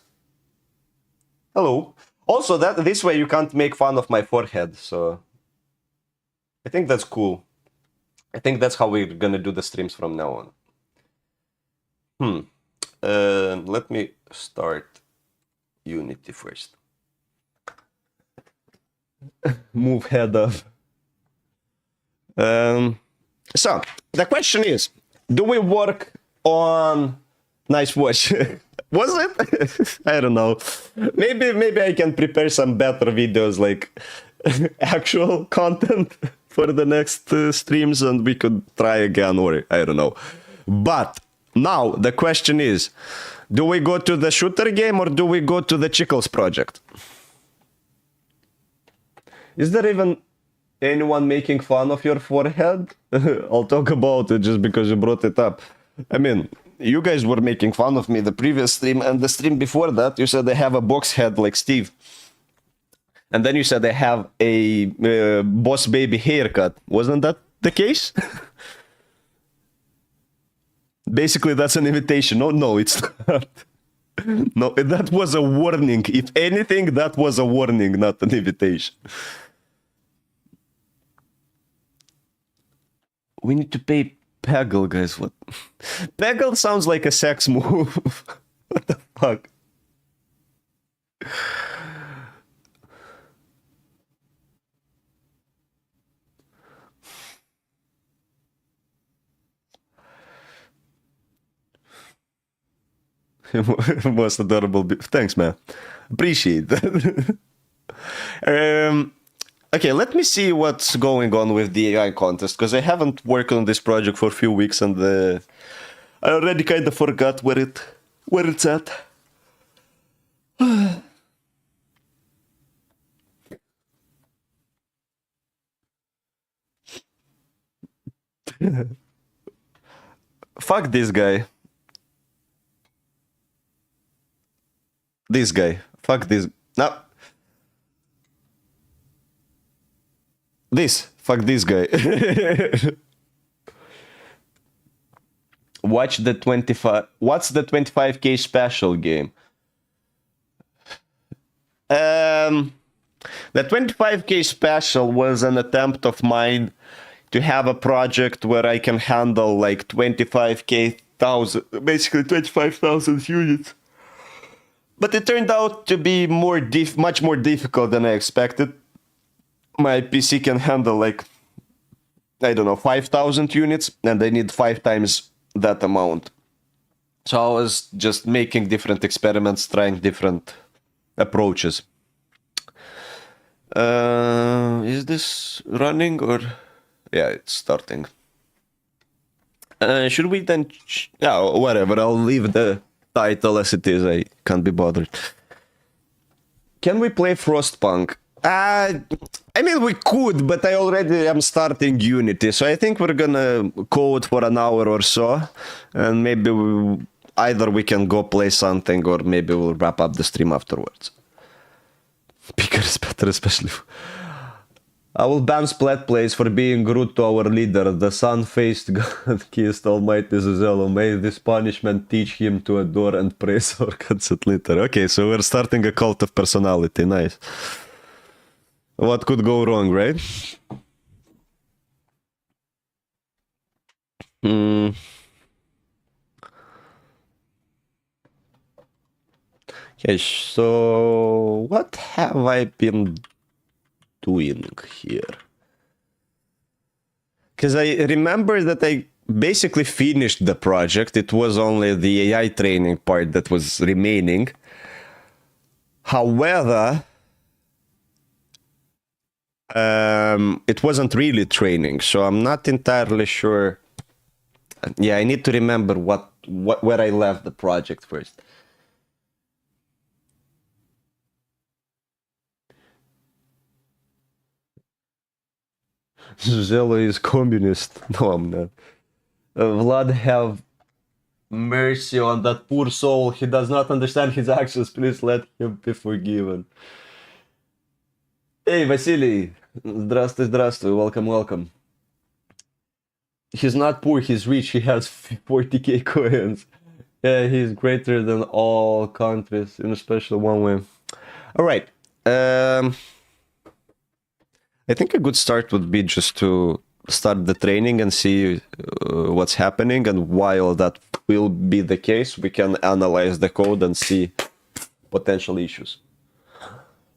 S16: Hello. Also, this way you can't make fun of my forehead, so... I think that's cool. I think that's how we're gonna do the streams from now on. Let me start Unity first. Move head up. So, the question is, do we work on... Nice watch. Was it? I don't know. Maybe I can prepare some better videos, like actual content for the next streams, and we could try again, or I don't know. But now the question is, do we go to the shooter game or do we go to the Chickles project? Is there even anyone making fun of your forehead? I'll talk about it just because you brought it up. I mean, you guys were making fun of me the previous stream, and the stream before that, you said I have a box head like Steve. And then you said I have a Boss Baby haircut. Wasn't that the case? Basically, that's an invitation. No, it's not. No, that was a warning. If anything, that was a warning, not an invitation.
S1: We need to pay Peggle, guys. What? Peggle sounds like a sex move. What the fuck? Most adorable. Thanks, man. Appreciate that. Okay, let me see what's going on with the AI contest, because I haven't worked on this project for a few weeks, and I already kind of forgot where it's at. Fuck this guy. This guy. Fuck this. No. Fuck this guy. Watch the 25. What's the 25k special game? The 25k special was an attempt of mine to have a project where I can handle like 25,000, basically 25,000 units. But it turned out to be much more difficult than I expected. My PC can handle like, I don't know, 5,000 units, and I need 5 times that amount. So I was just making different experiments, trying different approaches. Is this running or? Yeah, it's starting. Should we then? Yeah, whatever. I'll leave the title as it is. I can't be bothered. Can we play Frostpunk? I mean, we could, but I already am starting Unity, so I think we're gonna code for an hour or so, and maybe either we can go play something, or maybe we'll wrap up the stream afterwards. Bigger is better, especially. I will ban Splat Plays for being rude to our leader, the sun-faced God-kissed Almighty Zuzello. May this punishment teach him to adore and praise our gods at litter. Okay, so we're starting a cult of personality. Nice. What could go wrong, right? Okay, so what have I been doing here? Because I remember that I basically finished the project. It was only the AI training part that was remaining. However, it wasn't really training, so I'm not entirely sure. Yeah, I need to remember where I left the project first. Zuzello is communist. No, I'm not. Vlad, have mercy on that poor soul. He does not understand his actions. Please let him be forgiven. Hey, Vasily. Здравствуй, здравствуй. Welcome, welcome. He's not poor, he's rich. He has 40k coins. Yeah, he's greater than all countries, in a special one way. Alright. I think a good start would be just to start the training and see what's happening, and while that will be the case, we can analyze the code and see potential issues.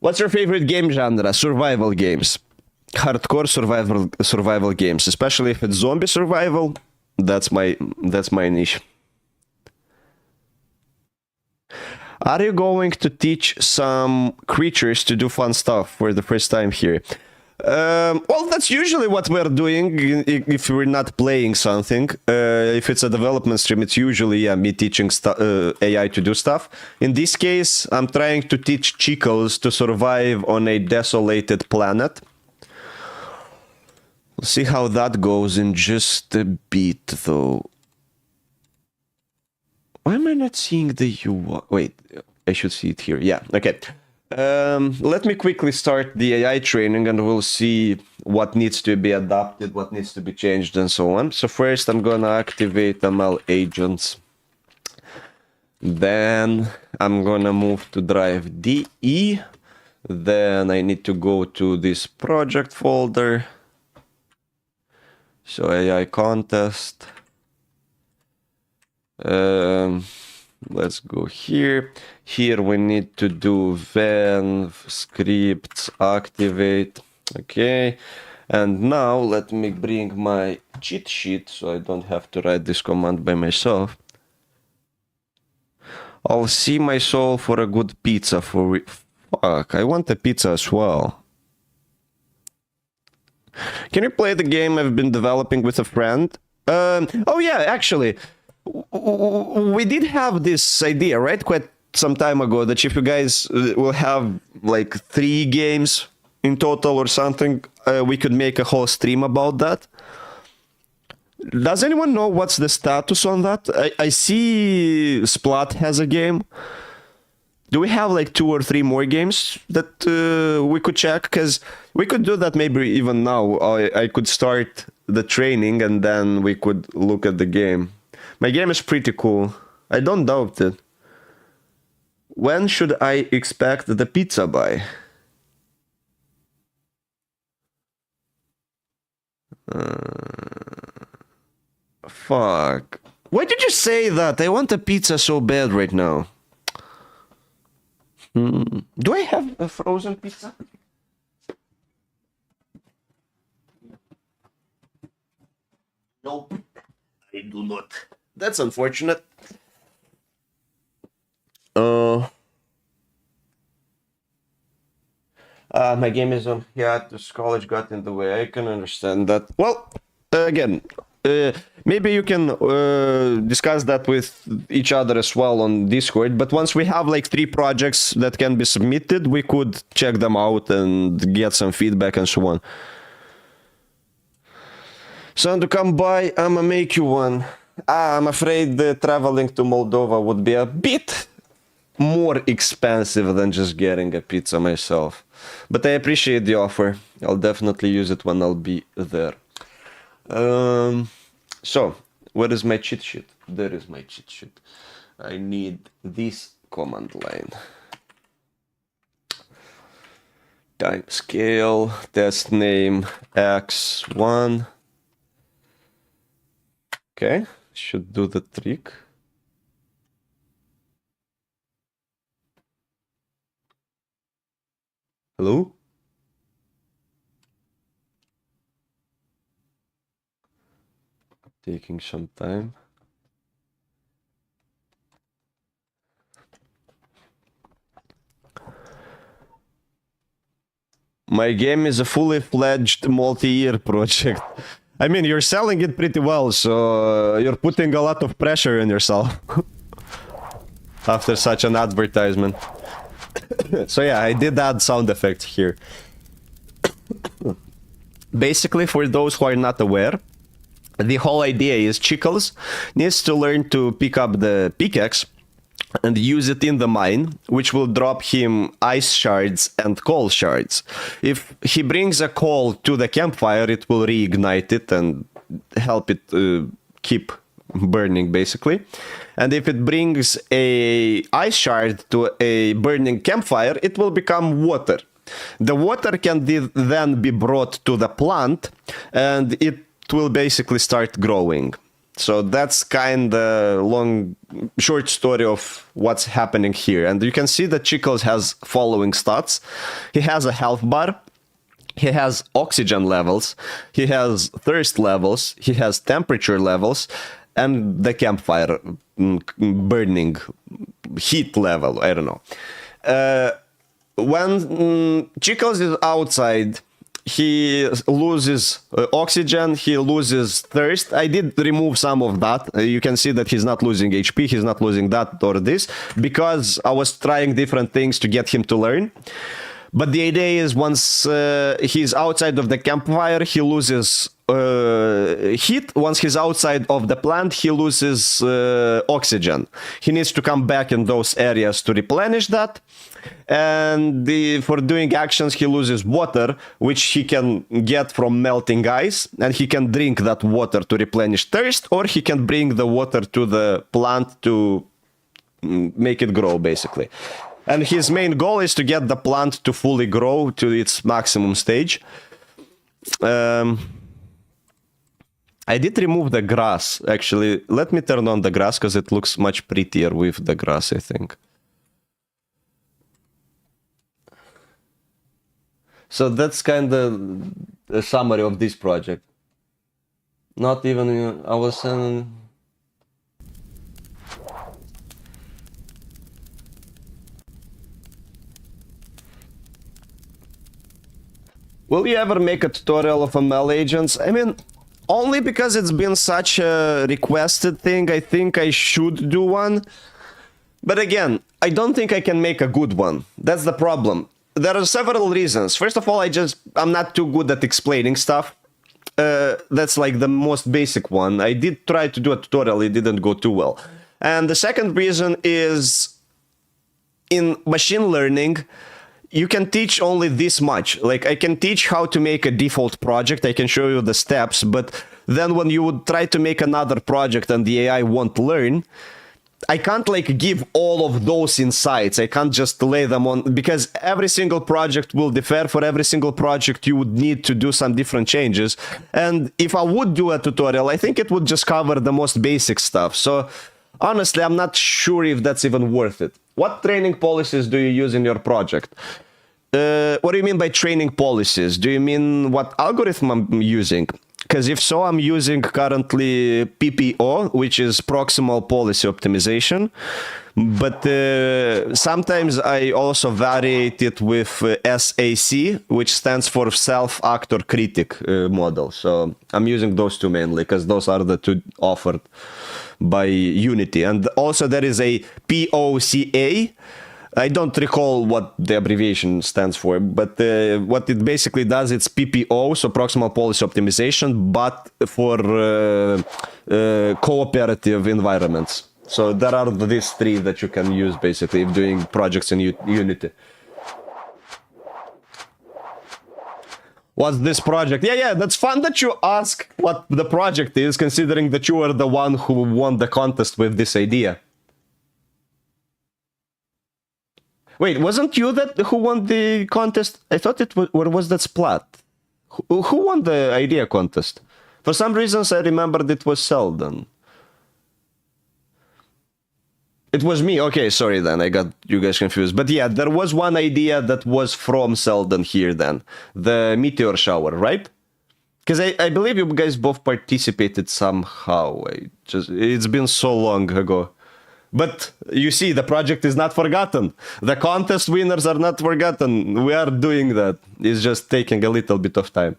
S1: What's your favorite game genre? Survival games. Hardcore survival games, especially if it's zombie survival. That's my niche. Are you going to teach some creatures to do fun stuff for the first time here? Well, that's usually what we're doing if we're not playing something. If it's a development stream, it's usually me teaching AI to do stuff. In this case, I'm trying to teach Chicos to survive on a desolated planet. We'll see how that goes in just a bit, though. Why am I not seeing the UI? Wait, I should see it here. Yeah, okay. Let me quickly start the AI training and we'll see what needs to be adapted, what needs to be changed, and so on. So first I'm gonna activate ML agents. Then I'm gonna move to drive DE. Then I need to go to this project folder. So AI contest. Let's go here. Here we need to do venv scripts activate. Okay. And now let me bring my cheat sheet so I don't have to write this command by myself. I'll see my soul for a good pizza for... Fuck, I want a pizza as well. Can you play the game I've been developing with a friend? Oh yeah, actually, we did have this idea, right? Quite some time ago, that if you guys will have like 3 games in total or something, we could make a whole stream about that. Does anyone know what's the status on that? I see Splat has a game. Do we have like 2 or 3 more games that we could check? Because we could do that maybe even now. I could start the training and then we could look at the game. My game is pretty cool. I don't doubt it. When should I expect the pizza by? Fuck. Why did you say that? I want a pizza so bad right now. Do I have a frozen pizza? Nope, I do not. That's unfortunate. My game is on hiatus. College got in the way. I can understand that. Well, again, maybe you can discuss that with each other as well on Discord. But once we have like 3 projects that can be submitted, we could check them out and get some feedback and so on. Son, to come by, I'ma make you one. I'm afraid traveling to Moldova would be a bit more expensive than just getting a pizza myself. But I appreciate the offer. I'll definitely use it when I'll be there. So, where is my cheat sheet? There is my cheat sheet. I need this command line. Time scale, test name, x1. Okay, should do the trick. Hello? Taking some time. My game is a fully fledged multi-year project. I mean, you're selling it pretty well, so you're putting a lot of pressure on yourself after such an advertisement. So yeah, I did add sound effects here. Basically, for those who are not aware, the whole idea is Chickles needs to learn to pick up the pickaxe and use it in the mine, which will drop him ice shards and coal shards. If he brings a coal to the campfire, it will reignite it and help it keep burning, basically. And if it brings a ice shard to a burning campfire, it will become water. The water can then be brought to the plant, and it will basically start growing. So that's kind of short story of what's happening here. And you can see that Chickles has following stats. He has a health bar. He has oxygen levels. He has thirst levels. He has temperature levels. And the campfire burning heat level. I don't know. When Chickles is outside, he loses oxygen, he loses thirst. I did remove some of that. You can see that he's not losing HP, he's not losing that or this, because I was trying different things to get him to learn. But the idea is once he's outside of the campfire, he loses heat. Once he's outside of the plant, he loses oxygen. He needs to come back in those areas to replenish that. And for doing actions, he loses water, which he can get from melting ice. And he can drink that water to replenish thirst, or he can bring the water to the plant to make it grow, basically. And his main goal is to get the plant to fully grow to its maximum stage.
S16: I did remove the grass, actually. Let me turn on the grass, because it looks much prettier with the grass, I think. So that's kind of a summary of this project. Not even, I was saying... Will you ever make a tutorial of ML agents? I mean, only because it's been such a requested thing, I think I should do one. But again, I don't think I can make a good one. That's the problem. There are several reasons. First of all, I'm not too good at explaining stuff. That's like the most basic one. I did try to do a tutorial, it didn't go too well. And the second reason is, in machine learning, you can teach only this much. Like, I can teach how to make a default project, I can show you the steps, but then when you would try to make another project and the AI won't learn, I can't like give all of those insights. I can't just lay them on, because every single project will differ. For every single project you would need to do some different changes. And if I would do a tutorial, I think it would just cover the most basic stuff. So honestly, I'm not sure if that's even worth it. What training policies do you use in your project? What do you mean by training policies? Do you mean what algorithm I'm using? Because if so, I'm using currently PPO, which is Proximal Policy Optimization. But sometimes I also variate it with SAC, which stands for Self-Actor Critic model. So I'm using those two mainly, because those are the two offered by Unity. And also there is a POCA. I don't recall what the abbreviation stands for, but what it basically does, it's PPO, so Proximal Policy Optimization, but for cooperative environments. So there are these three that you can use basically if doing projects in Unity. What's this project? Yeah, that's fun that you ask what the project is, considering that you are the one who won the contest with this idea. Wait, wasn't you who won the contest? I thought it was, or was that Splat? Who won the idea contest? For some reasons I remembered it was Sheldon. It was me. Okay, sorry then, I got you guys confused. But yeah, there was one idea that was from Sheldon here then. The meteor shower, right? Because I believe you guys both participated somehow. It's been so long ago. But you see, the project is not forgotten. The contest winners are not forgotten. We are doing that. It's just taking a little bit of time.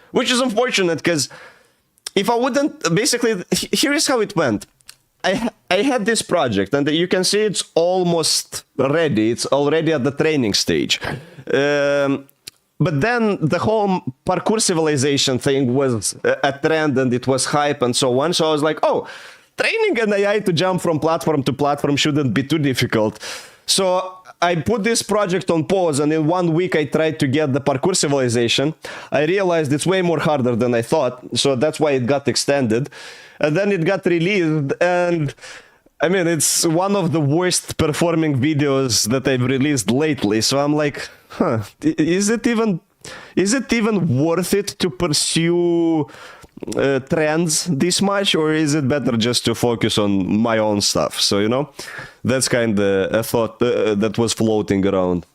S16: Which is unfortunate, because if I wouldn't... Basically, here is how it went. I had this project, and you can see it's almost ready. It's already at the training stage. But then the whole parkour civilization thing was a trend, and it was hype and so on. So I was like, oh... Training an AI to jump from platform to platform shouldn't be too difficult. So I put this project on pause, and in 1 week I tried to get the parkour civilization. I realized it's way more harder than I thought, so that's why it got extended. And then it got released, and I mean, it's one of the worst performing videos that I've released lately. So I'm like, is it even worth it to pursue trends this much, or is it better just to focus on my own stuff? So, you know, that's kind of a thought that was floating around.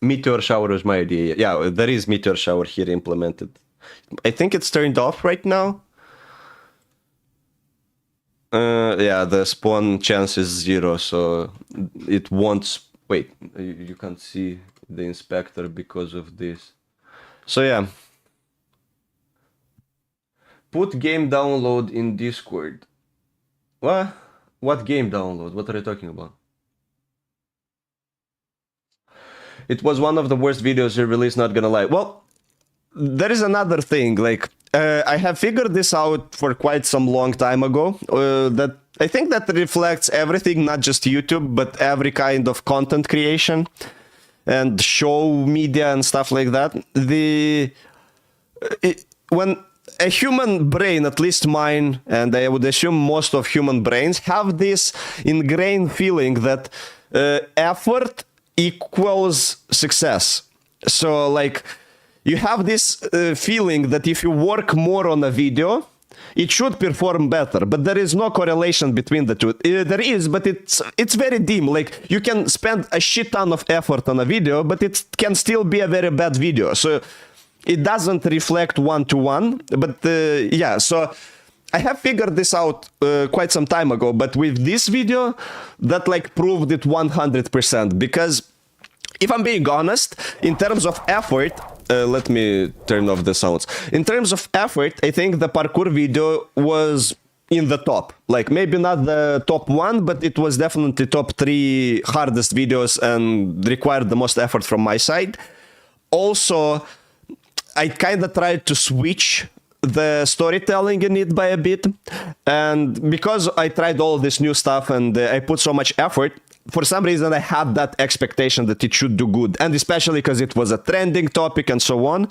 S16: Meteor shower is my idea. Yeah, there is meteor shower here implemented. I think it's turned off right now. Yeah, the spawn chance is 0, so it won't... Wait, you can't see the inspector because of this. So yeah. Put game download in Discord. What? What game download? What are you talking about? It was one of the worst videos you released, not gonna lie. Well, there is another thing, like, I have figured this out for quite some long time ago, that I think that reflects everything, not just YouTube, but every kind of content creation and show media and stuff like that. When a human brain, at least mine, and I would assume most of human brains, have this ingrained feeling that effort equals success.
S1: So like you have this feeling that if you work more on a video, it should perform better, but there is no correlation between the two. There is, but it's very dim. Like you can spend a shit ton of effort on a video, but it can still be a very bad video. So it doesn't reflect one-to-one. But yeah, so I have figured this out quite some time ago, but with this video, that like proved it 100%. Because if I'm being honest, in terms of effort, let me turn off the sounds. In terms of effort, I think the parkour video was in the top. Like maybe not the top 1, but it was definitely top 3 hardest videos and required the most effort from my side. Also, I kind of tried to switch the storytelling in it by a bit. And because I tried all this new stuff and I put so much effort, for some reason I had that expectation that it should do good, and especially because it was a trending topic and so on.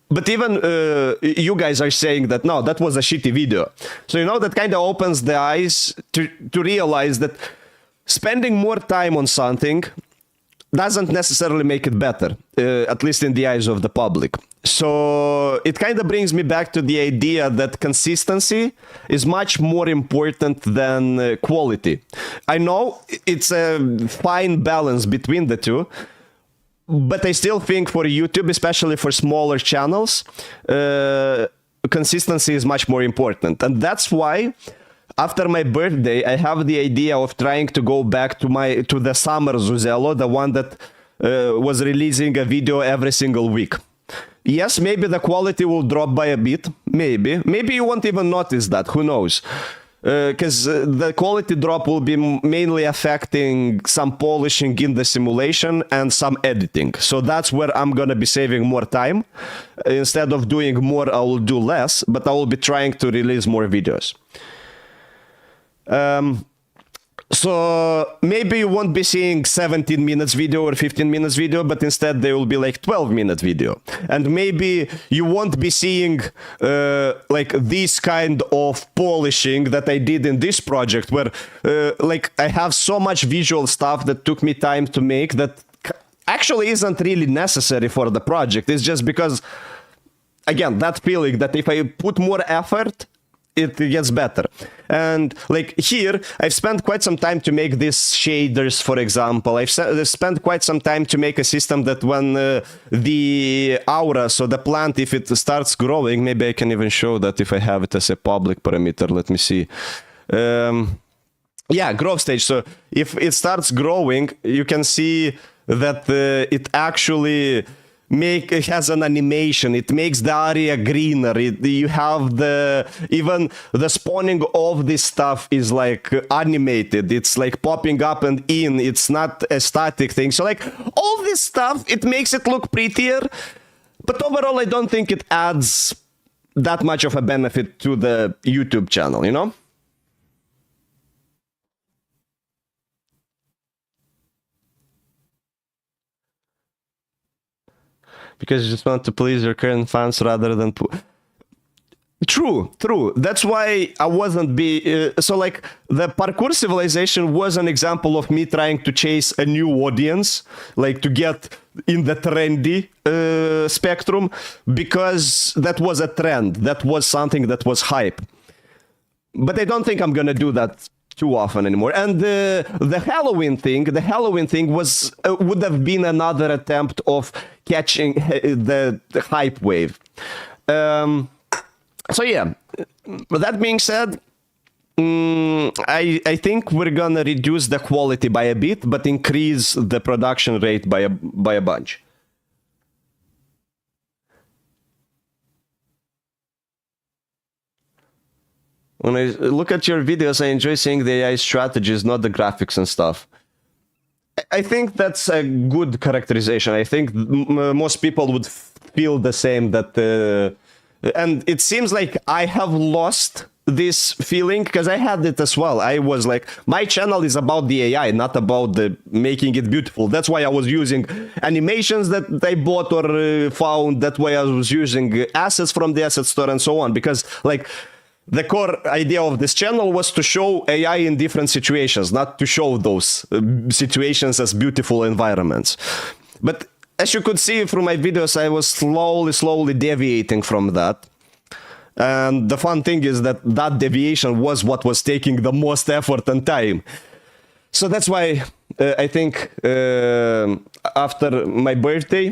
S1: But even you guys are saying that no, that was a shitty video. So you know, that kind of opens the eyes to realize that spending more time on something doesn't necessarily make it better, at least in the eyes of the public. So it kind of brings me back to the idea that consistency is much more important than quality. I know it's a fine balance between the two, but I still think for YouTube, especially for smaller channels, consistency is much more important. And that's why after my birthday, I have the idea of trying to go back to the summer Zuzello, the one that was releasing a video every single week. Yes, maybe the quality will drop by a bit. Maybe you won't even notice that. Who knows? Because the quality drop will be mainly affecting some polishing in the simulation and some editing. So that's where I'm going to be saving more time. Instead of doing more, I will do less, but I will be trying to release more videos. So maybe you won't be seeing 17 minutes video or 15 minutes video, but instead they will be like 12-minute video. And maybe you won't be seeing like this kind of polishing that I did in this project, where like I have so much visual stuff that took me time to make that actually isn't really necessary for the project. It's just because, again, that feeling that if I put more effort, it gets better. And like here, I've spent quite some time to make these shaders, for example. I've spent quite some time to make a system that when the aura, so the plant, if it starts growing, maybe I can even show that if I have it as a public parameter. Let me see. Yeah, growth stage. So if it starts growing, you can see that it actually it has an animation. It makes the area greener. You have even the spawning of this stuff is like animated. It's like popping up and in. It's not a static thing. So like all this stuff, it makes it look prettier. But overall, I don't think it adds that much of a benefit to the YouTube channel, you know? Because you just want to please your current fans rather than... True. That's why I wasn't so like the parkour civilization was an example of me trying to chase a new audience, like to get in the trendy spectrum, because that was a trend. That was something that was hype. But I don't think I'm gonna do that too often anymore. And the Halloween thing was would have been another attempt of catching the hype wave. So yeah, that being said, I think we're gonna reduce the quality by a bit, but increase the production rate by a bunch. When I look at your videos, I enjoy seeing the AI strategies, not the graphics and stuff. I think that's a good characterization. I think most people would feel the same, that and it seems like I have lost this feeling, because I had it as well. I was like, my channel is about the AI, not about making it beautiful. That's why I was using animations that I bought or found. That way I was using assets from the asset store and so on, because like the core idea of this channel was to show AI in different situations, not to show those situations as beautiful environments. But
S16: as you could see through my videos, I was slowly deviating from that. And the fun thing is that that deviation was what was taking the most effort and time. So that's why I think after my birthday,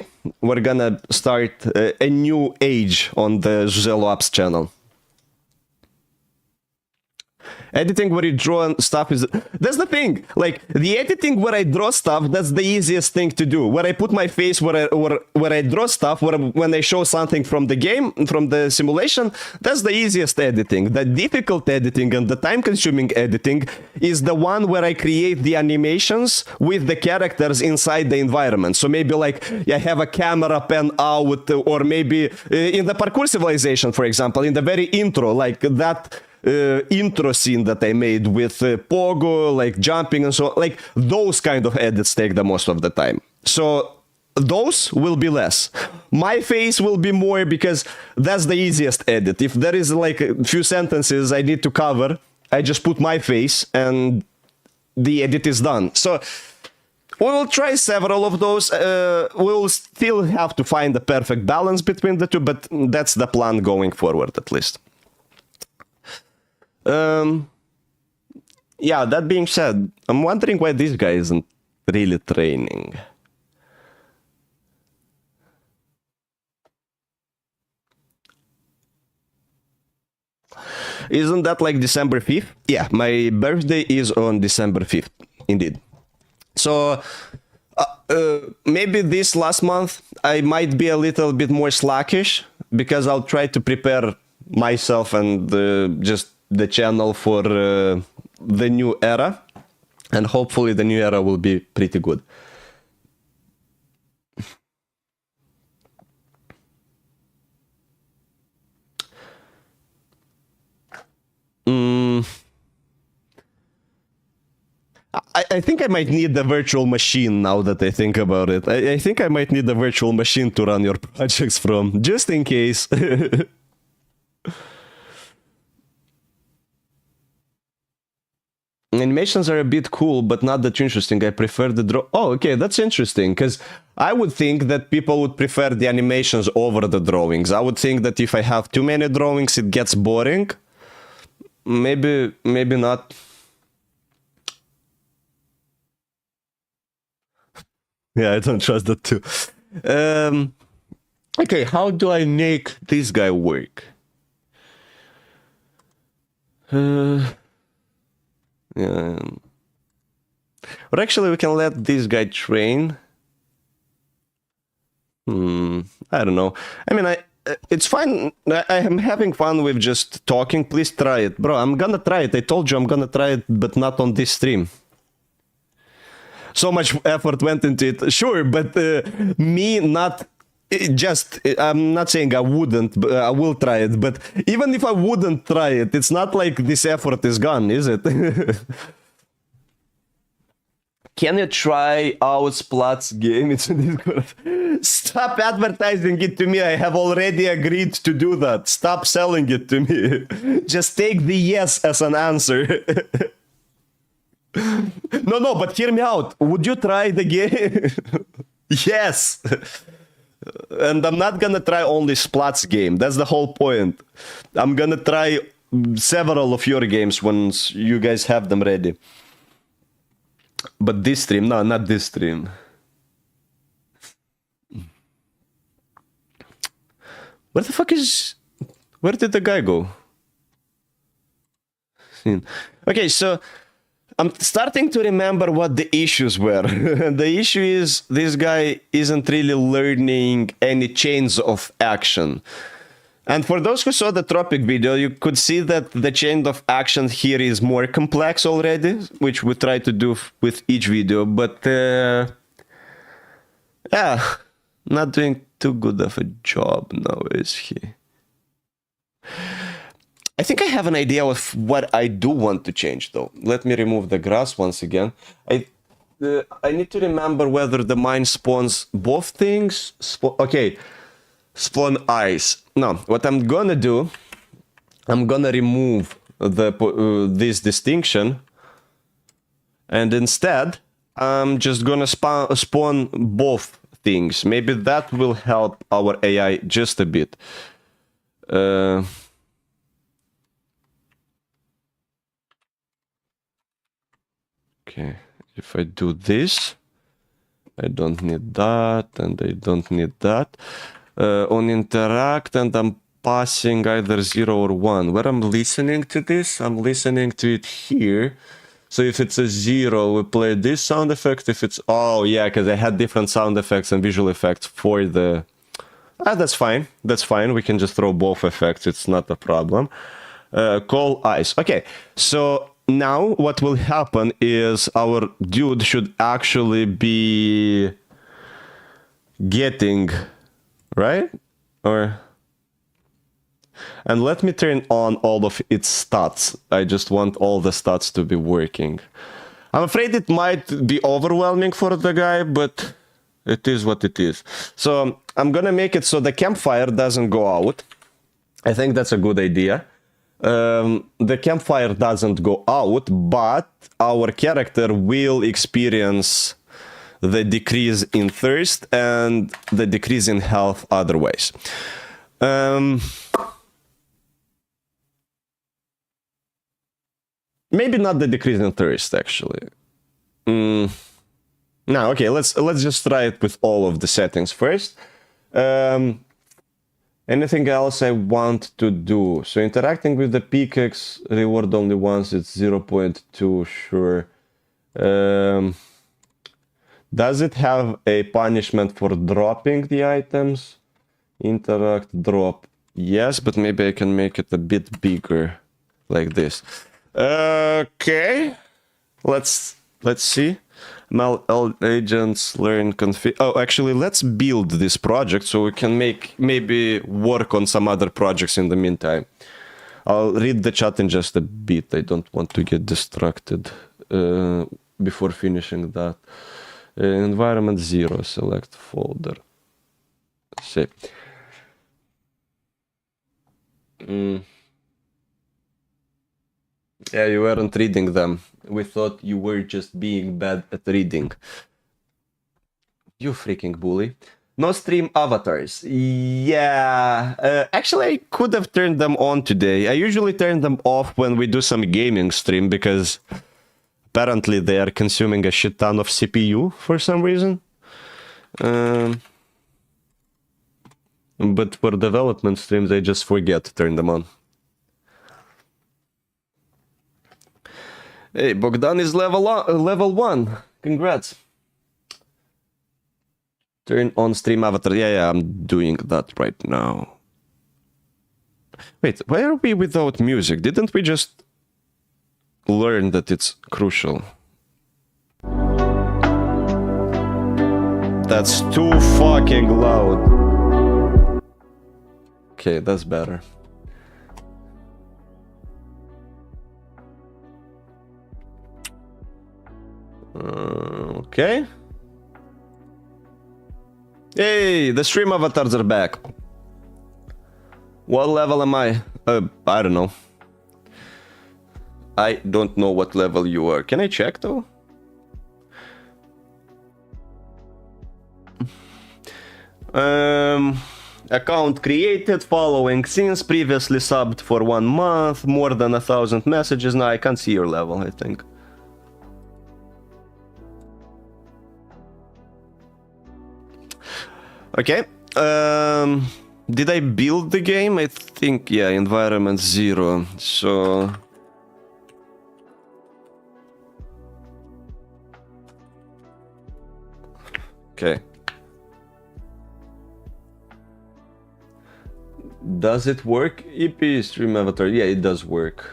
S16: we're gonna start a new age on the Zuzelo Apps channel. Editing where you draw stuff is... That's the thing. Like, the editing where I draw stuff, that's the easiest thing to do. Where I put my face, where I draw stuff, when I show something from the game, from the simulation, that's the easiest editing. The difficult editing and the time-consuming editing is the one where I create the animations with the characters inside the environment. So maybe, like, I have a camera pan out, or maybe in the Parkour Civilization, for example, in the very intro, like that... intro scene that I made with Pogo, like jumping and so on, like those kind of edits take the most of the time. So those will be less. My face will be more because that's the easiest edit. If there is like a few sentences I need to cover, I just put my face and the edit is done. So we will try several of those. We'll still have to find the perfect balance between the two, but that's the plan going forward at least. Yeah, that being said, I'm wondering why this guy isn't really training. Isn't that like December 5th? Yeah, my birthday is on December 5th, indeed. So, maybe this last month I might be a little bit more slackish, because I'll try to prepare myself and just the channel for the new era, and hopefully the new era will be pretty good. I think I might need the virtual machine now that I think about it. I think I might need the virtual machine to run your projects from, just in case. Animations are a bit cool, but not that interesting. I prefer the draw. Oh, okay, that's interesting, because I would think that people would prefer the animations over the drawings. I would think that if I have too many drawings, it gets boring. Maybe not. Yeah, I don't trust that too. Okay, how do I make this guy work? Yeah. Or actually, we can let this guy train. I don't know. I mean, it's fine. I am having fun with just talking. Please try it. Bro, I'm gonna try it. I told you I'm gonna try it, but not on this stream. So much effort went into it. Sure, but me not... I'm not saying I wouldn't, but I will try it, but even if I wouldn't try it, it's not like this effort is gone, is it? Can you try out Splat's game? It's in Discord. Stop advertising it to me. I have already agreed to do that. Stop selling it to me. Just take the yes as an answer. No, but hear me out. Would you try the game? Yes. And I'm not gonna try only Splat's game. That's the whole point. I'm gonna try several of your games once you guys have them ready. But this stream, no, not this stream. Where the fuck is... Where did the guy go? Okay, so... I'm starting to remember what the issues were. The issue is this guy isn't really learning any chains of action. And for those who saw the Tropic video, you could see that the chain of action here is more complex already, which we try to do with each video, but yeah, not doing too good of a job now, is he? I think I have an idea of what I do want to change, though. Let me remove the grass once again. I need to remember whether the mine spawns both things. Okay, spawn ice. No, what I'm gonna do, I'm gonna remove this distinction, and instead, I'm just gonna spawn both
S1: things. Maybe that will help our AI just a bit. Okay, if I do this, I don't need that, and I don't need that. On interact, and I'm passing either 0 or 1. Where I'm listening to this, I'm listening to it here. So if it's a 0, we play this sound effect. If it's... Oh, yeah, because I had different sound effects and visual effects for the... that's fine. That's fine. We can just throw both effects. It's not a problem. Call ice. Okay, so now what will happen is our dude should actually be getting... Right? Or... And let me turn on all of its stats. I just want all the stats to be working. I'm afraid it might be overwhelming for the guy, but it is what it is. So I'm gonna make it so the campfire doesn't go out. I think that's a good idea. The campfire doesn't go out, but our character will experience the decrease in thirst and the decrease in health otherwise. Maybe not the decrease in thirst, actually. No, okay, let's just try it with all of the settings first. Anything else I want to do? So interacting with the pickaxe, reward only once, it's 0.2, sure. Does it have a punishment for dropping the items? Interact, drop. Yes, but maybe I can make it a bit bigger, like this. Okay, let's see. ML agents learn config. Oh, actually, let's build this project so we can maybe work on some other projects in the meantime. I'll read the chat in just a bit. I don't want to get distracted before finishing that. Environment 0, select folder. See. Yeah, you weren't reading them. We thought you were just being bad at reading. You freaking bully. No stream avatars. Yeah, actually I could have turned them on today. I usually turn them off when we do some gaming stream because apparently they are consuming a shit ton of CPU for some reason. But for development streams I just forget to turn them on. Hey, Bogdan is level 1. Congrats. Turn on stream avatar. Yeah, I'm doing that right now. Wait, why are we without music? Didn't we just learn that it's crucial? That's too fucking loud. Okay, that's better. Okay. Hey, the stream avatars are back. What level am I? I don't know. I don't know what level you are. Can I check though? Account created, following since, previously subbed for 1 month, more than 1,000 messages. Now I can't see your level, I think. Okay. Did I build the game? I think, yeah, environment 0. So... Okay. Does it work? EP stream avatar. Yeah, it does work.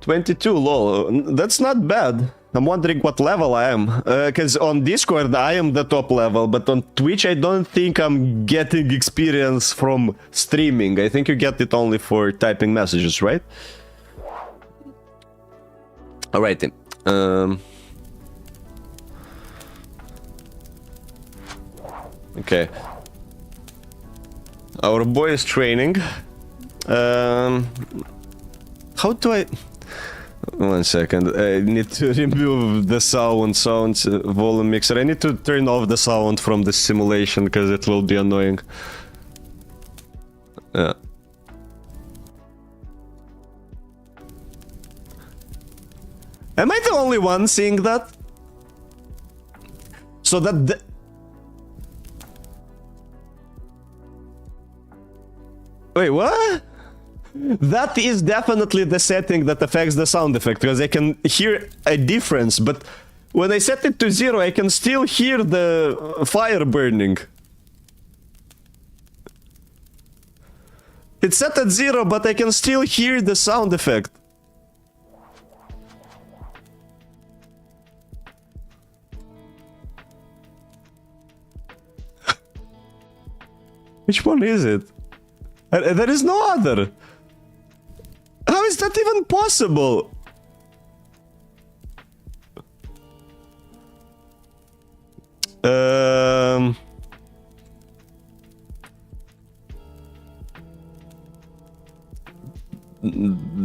S1: 22, lol. That's not bad. I'm wondering what level I am. Because on Discord I am the top level, but on Twitch I don't think I'm getting experience from streaming. I think you get it only for typing messages, right? Alrighty. Okay. Our boy is training. How do I... 1 second. I need to remove the sounds volume mixer. I need to turn off the sound from the simulation because it will be annoying. Yeah. Am I the only one seeing that? So that wait, what? That is definitely the setting that affects the sound effect, because I can hear a difference, but when I set it to 0, I can still hear the fire burning. It's set at 0, but I can still hear the sound effect. Which one is it? There is no other. How is that even possible?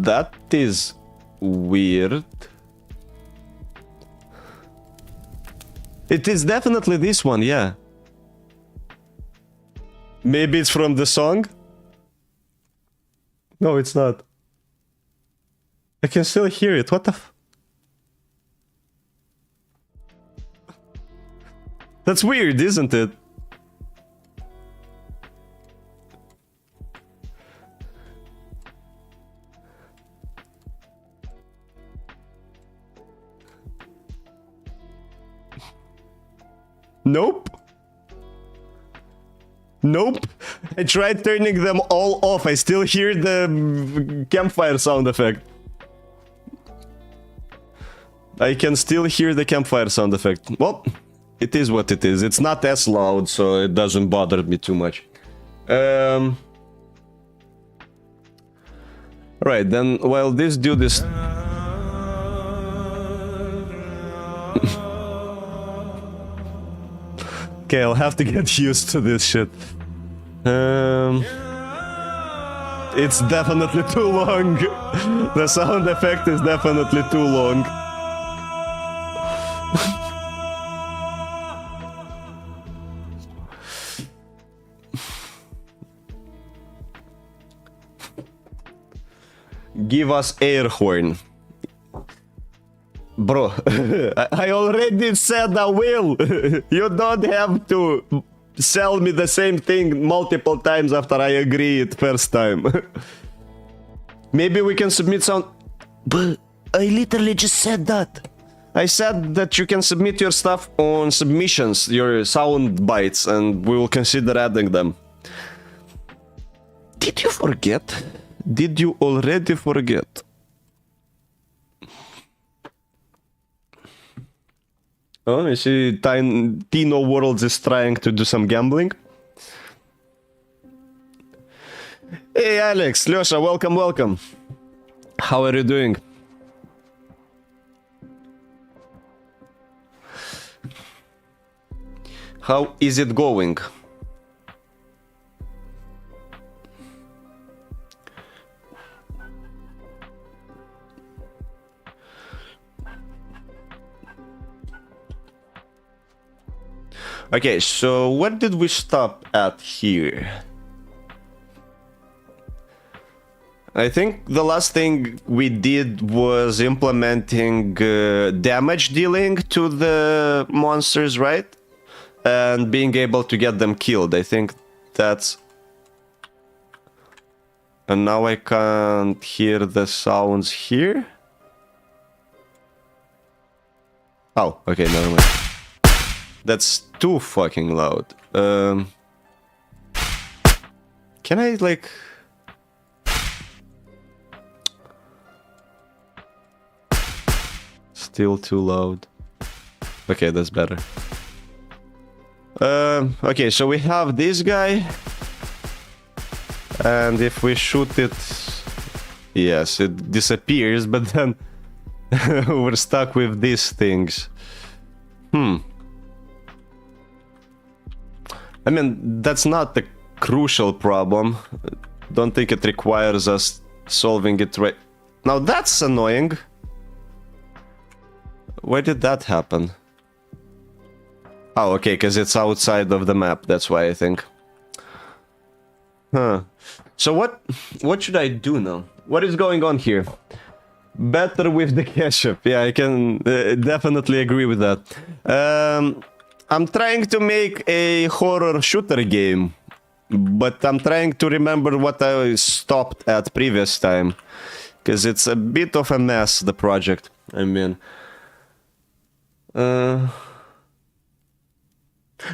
S1: That is weird. It is definitely this one, yeah. Maybe it's from the song? No, it's not. I can still hear it. What the f... That's weird, isn't it? Nope. Nope. I tried turning them all off. I still hear the campfire sound effect. I can still hear the campfire sound effect. Well, it is what it is. It's not as loud, so it doesn't bother me too much. Right, then while this dude is... Okay, I'll have to get used to this shit. It's definitely too long. The sound effect is definitely too long. Give us air horn. Bro, I already said I will. You don't have to sell me the same thing multiple times after I agree it first time. Maybe we can submit sound... But I literally just said that. I said that you can submit your stuff on submissions, your sound bites, and we will consider adding them. Did you forget? Did you already forget? Oh, I see Tino Worlds is trying to do some gambling. Hey Alex, Lёша, welcome, welcome. How are you doing? How is it going? Okay, so where did we stop at here? I think the last thing we did was implementing damage dealing to the monsters, right? And being able to get them killed. I think that's... And now I can't hear the sounds here? Oh, okay, never mind. That's too fucking loud. Can I, like... Still too loud. Okay, that's better. Okay, so we have this guy. And if we shoot it... Yes, it disappears, but then... we're stuck with these things. I mean, that's not the crucial problem. Don't think it requires us solving it right... Now that's annoying. Why did that happen? Oh, okay, because it's outside of the map. That's why I think. Huh. So what should I do now? What is going on here? Better with the ketchup. Yeah, I can definitely agree with that. I'm trying to make a horror shooter game, but I'm trying to remember what I stopped at previous time, because it's a bit of a mess, the project. I mean,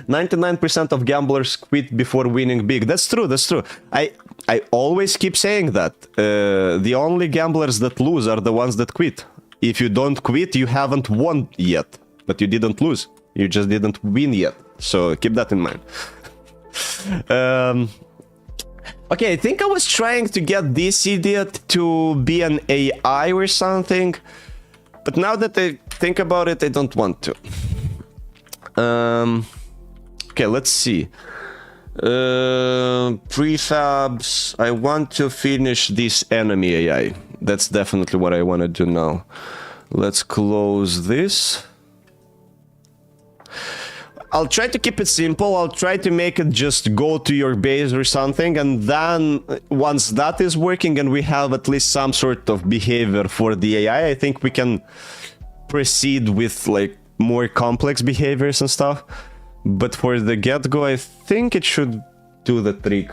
S1: 99% of gamblers quit before winning big. That's true, that's true. I always keep saying that. The only gamblers that lose are the ones that quit. If you don't quit, you haven't won yet. But you didn't lose. You just didn't win yet. So keep that in mind. Okay, I think I was trying to get this idiot to be an AI or something. But now that I think about it, I don't want to. Okay, let's see. Prefabs. I want to finish this enemy AI. That's definitely what I want to do now. Let's close this. I'll try to keep it simple. I'll try to make it just go to your base or something, and then once that is working and we have at least some sort of behavior for the AI, I think we can proceed with like more complex behaviors and stuff. But for the get-go, I think it should do the trick.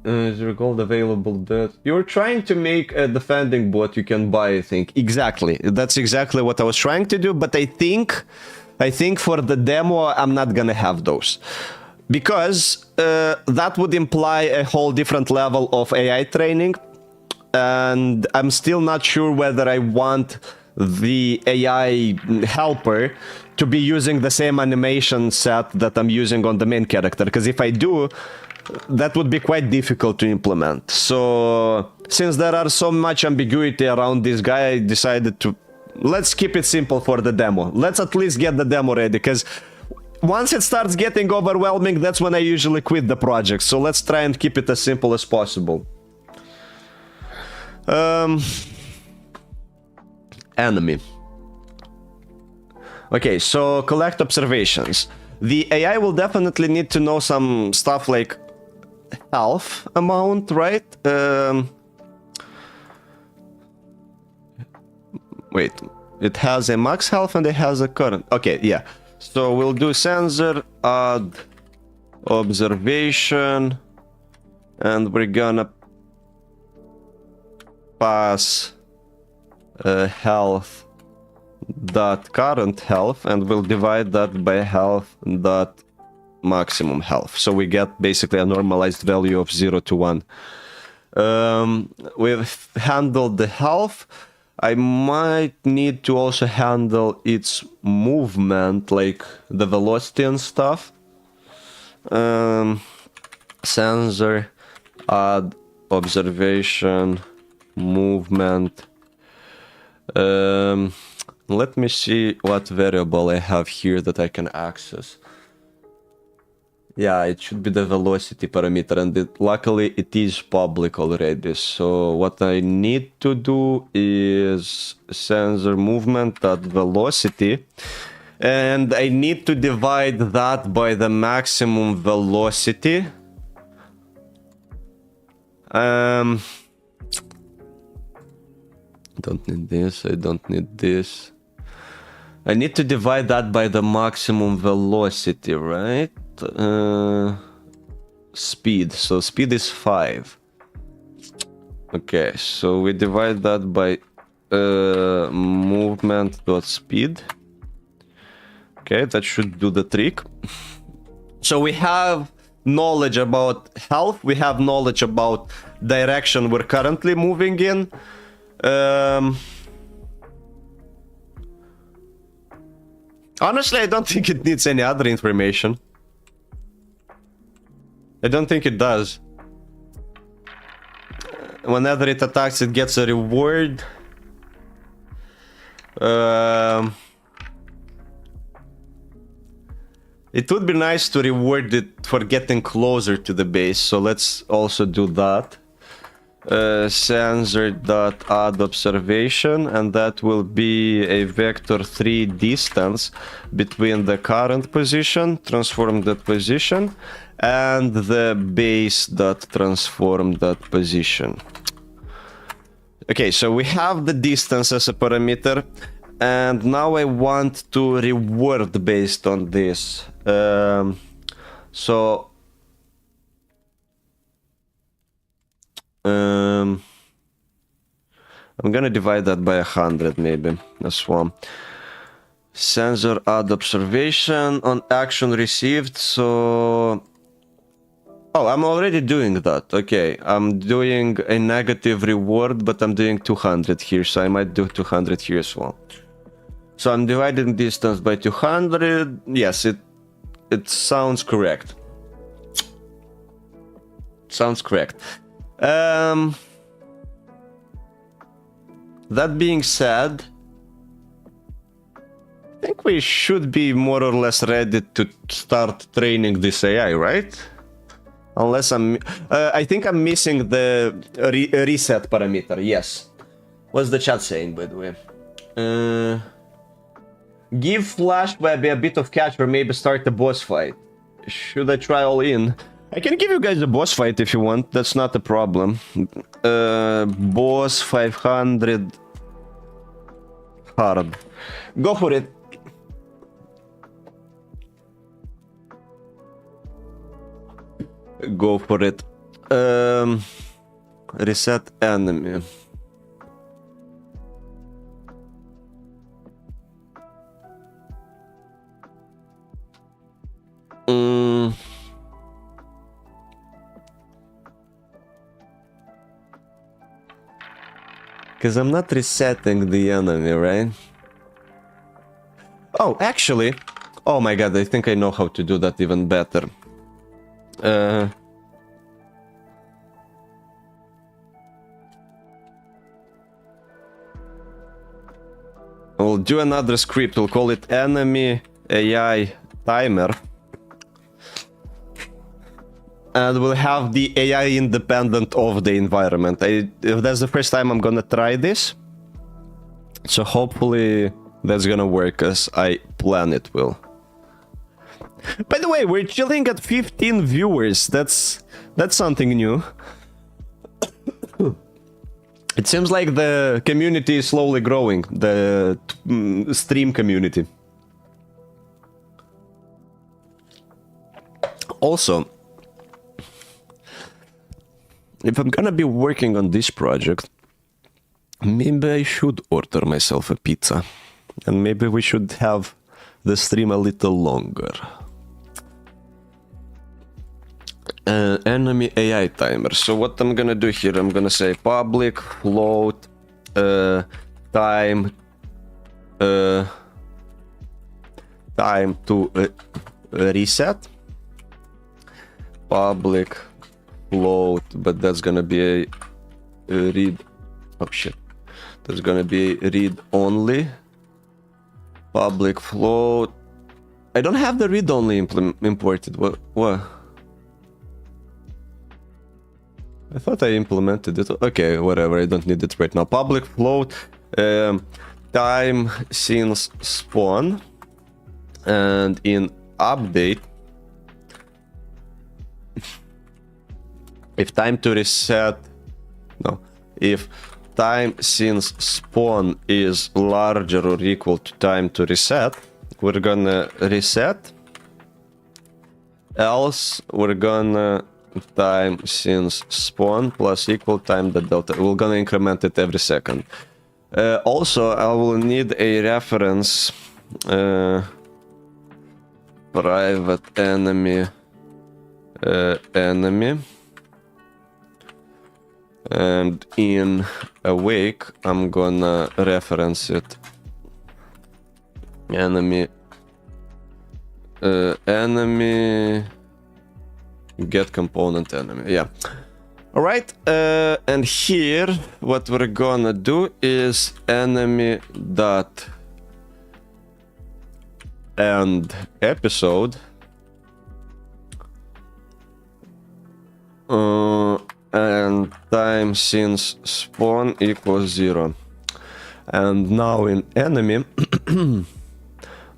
S1: Is your gold available? That you're trying to make a defending bot you can buy, I think. Exactly. That's exactly what I was trying to do, but I think for the demo I'm not gonna have those. Because that would imply a whole different level of AI training. And I'm still not sure whether I want the AI helper to be using the same animation set that I'm using on the main character. Because if I do, that would be quite difficult to implement. So since there are so much ambiguity around this guy, I decided to let's keep it simple for the demo. Let's at least get the demo ready, because once it starts getting overwhelming, that's when I usually quit the project. So let's try and keep it as simple as possible. Enemy. Okay, so collect observations. The AI will definitely need to know some stuff like health amount, right? Wait, it has a max health and it has a current. Okay, yeah. So we'll do sensor, add observation, and we're gonna pass health dot current health, and we'll divide that by health dot maximum health. So we get basically a normalized value of 0 to 1. We've handled the health. I might need to also handle its movement, like the velocity and stuff. Sensor, add observation, movement. Let me see what variable I have here that I can access. Yeah, it should be the velocity parameter, and luckily it is public already. So what I need to do is sensor movement at velocity, and I need to divide that by the maximum velocity. Don't need this, I don't need this. I need to divide that by the maximum velocity, right? Speed. So speed is 5. Okay, so we divide that by movement.speed. Okay, that should do the trick. So we have knowledge about health, we have knowledge about direction we're currently moving in. Honestly, I don't think it needs any other information. I don't think it does. Whenever it attacks, it gets a reward. It would be nice to reward it for getting closer to the base, so let's also do that. sensor.add observation, and that will be a vector 3 distance between the current position, transform that position, and the base.transform that position. Okay, so we have the distance as a parameter, and now I want to reward based on this. I'm gonna divide that by 100 maybe as well. Sensor add observation on action received, so... Oh, I'm already doing that. Okay, I'm doing a negative reward, but I'm doing 200 here, so I might do 200 here as well. So I'm dividing distance by 200. Yes, it sounds correct. Sounds correct. That being said, I think we should be more or less ready to start training this AI, right? Unless I think I'm missing the reset parameter. Yes. What's the chat saying, by the way? Give Flash maybe a bit of catch or maybe start the boss fight. Should I try all in? I can give you guys a boss fight if you want. That's not a problem. Boss 500 hard. Go for it. Go for it. Reset enemy. Because I'm not resetting the enemy, right? Oh, actually... Oh my god, I think I know how to do that even better. We'll do another script. We'll call it enemy AI timer. And we'll have the AI independent of the environment. That's the first time I'm gonna try this. So hopefully that's gonna work as I plan it will. By the way, we're chilling at 15 viewers. That's something new. It seems like the community is slowly growing. The stream community. Also, if I'm gonna be working on this project, maybe I should order myself a pizza. And maybe we should have the stream a little longer. Enemy AI timer. So what I'm gonna do here, I'm gonna say public float time to reset. Public float, but that's gonna be a read. Oh shit. That's gonna be read only. Public float. I don't have the read only imported. What? I thought I implemented it. Okay, whatever. I don't need it right now. Public float time since spawn, and in update, if time to reset, no, if time since spawn is larger or equal to time to reset, we're gonna reset. Else, we're gonna time since spawn plus equal time the delta. We're gonna increment it every second. Also, I will need a reference. Private enemy. Enemy. And in awake, I'm gonna reference it. Enemy. Enemy. Get component enemy. Yeah. All right. And here, what we're gonna do is enemy dot end episode.
S16: and time since spawn equals 0. And now in enemy,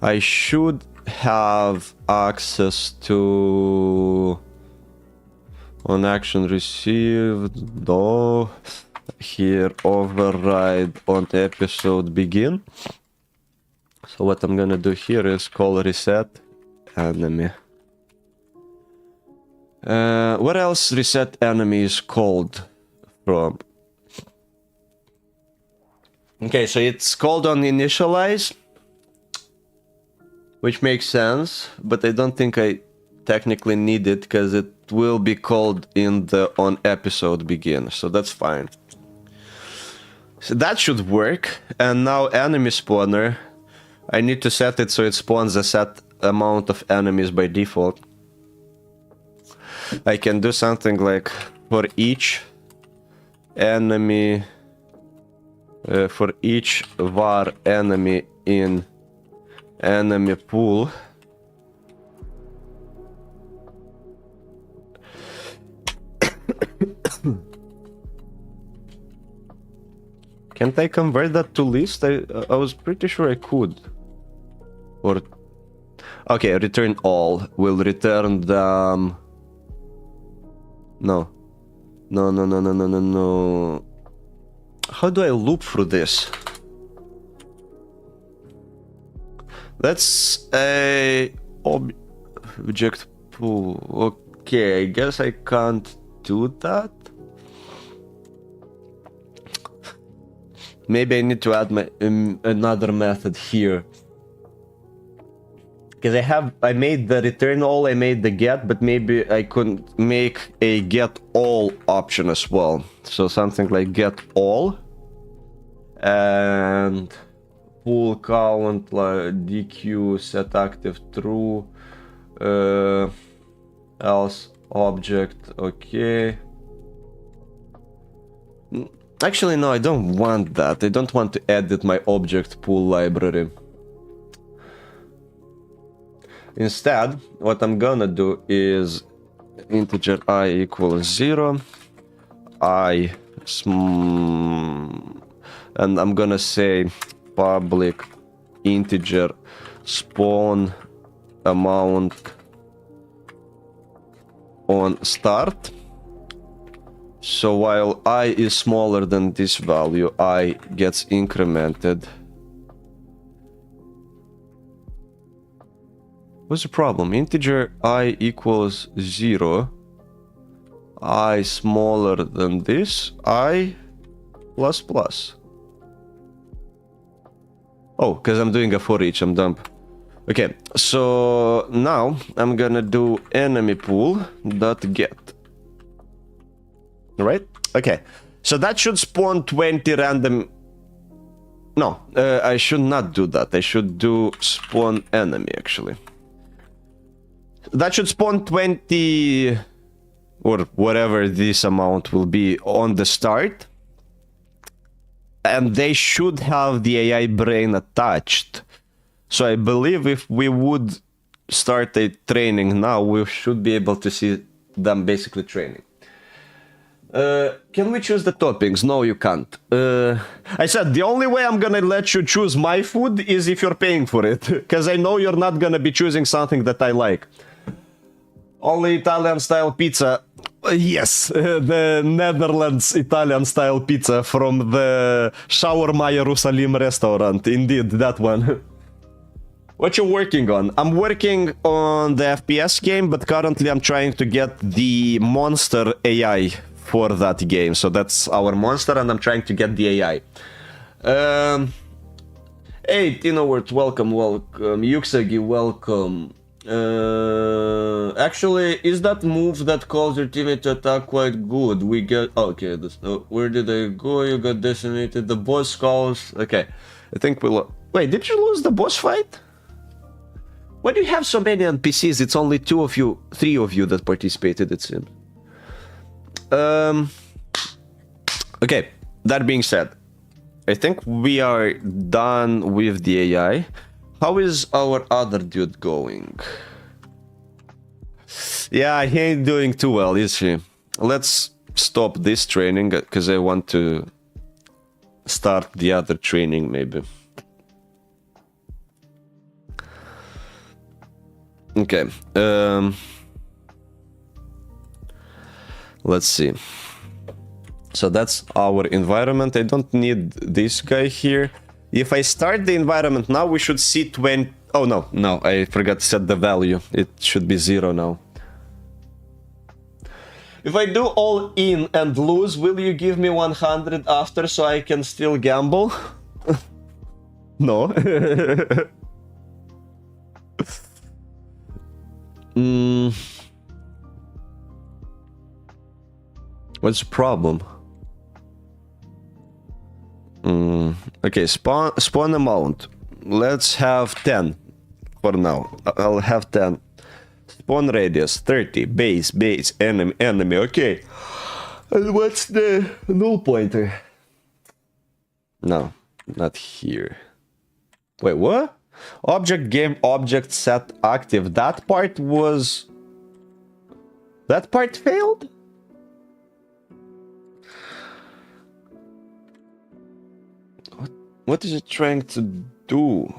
S16: I should have access to on action received, though here override on episode begin. So what I'm gonna do here is call reset enemy. What else reset enemy is called from? Okay, so it's called on initialize, which makes sense, but I don't think I technically need it because it will be called in the on episode begin, so that's fine. So that should work. And now enemy spawner, I need to set it so it spawns a set amount of enemies by default. I can do something like for each enemy, for each var enemy in enemy pool, can't I convert that to list? I was pretty sure I could. Or okay, return all. Will return the no. How do I loop through this? That's a object pool. Okay, I guess I can't do that. Maybe I need to add my another method here. Because I made the return all, I made the get, but maybe I couldn't make a get all option as well. So something like get all and pool count like DQ set active true, else object. Okay. Actually, no, I don't want that. I don't want to edit my object pool library. Instead, what I'm gonna do is integer I equals 0, and I'm gonna say public integer spawn amount on start. So while I is smaller than this value, I gets incremented. What's the problem? Integer I equals 0. I smaller than this. I plus plus. Oh, because I'm doing a for each. I'm dumb. Okay, so now I'm gonna do enemy pool dot get. Right? Okay. So that should spawn 20 random. No, I should not do that. I should do spawn enemy actually. That should spawn 20 or whatever this amount will be on the start. And they should have the AI brain attached. So I believe if we would start a training now, we should be able to see them basically training. Can we choose the toppings? No, you can't. I said the only way I'm gonna let you choose my food is if you're paying for it. Because I know you're not gonna be choosing something that I like. Only Italian style pizza. Yes, the Netherlands Italian style pizza from the Shawarma Jerusalem restaurant. Indeed, that one. What you working on? I'm working on the FPS game, but currently I'm trying to get the monster AI for that game. So that's our monster, and I'm trying to get the AI. Hey, Tinowert, welcome. Yuksagi, welcome. Actually, is that move that calls your teammate to attack quite good? We get... Okay, where did I go? You got decimated. The boss calls... Okay, I think we'll... Wait, did you lose the boss fight? Why do you have so many NPCs? It's only 3 of you that participated, it seems. Okay, that being said, I think we are done with the AI. How is our other dude going? Yeah, he ain't doing too well, is he? Let's
S1: stop this training because I want to start the other training maybe. Okay. Let's see. So that's our environment. I don't need this guy here. If I start the environment now, we should see 20. Oh, no, I forgot to set the value. It should be 0 now. If I do all in and lose, will you give me 100 after so I can still gamble? No. What's the problem? Okay, spawn amount. Let's have 10 for now. I'll have 10. Spawn radius 30. Base, enemy. Okay. And what's the null pointer? No, not here. Wait, what? Object game object set active. That part failed? What is it trying to do?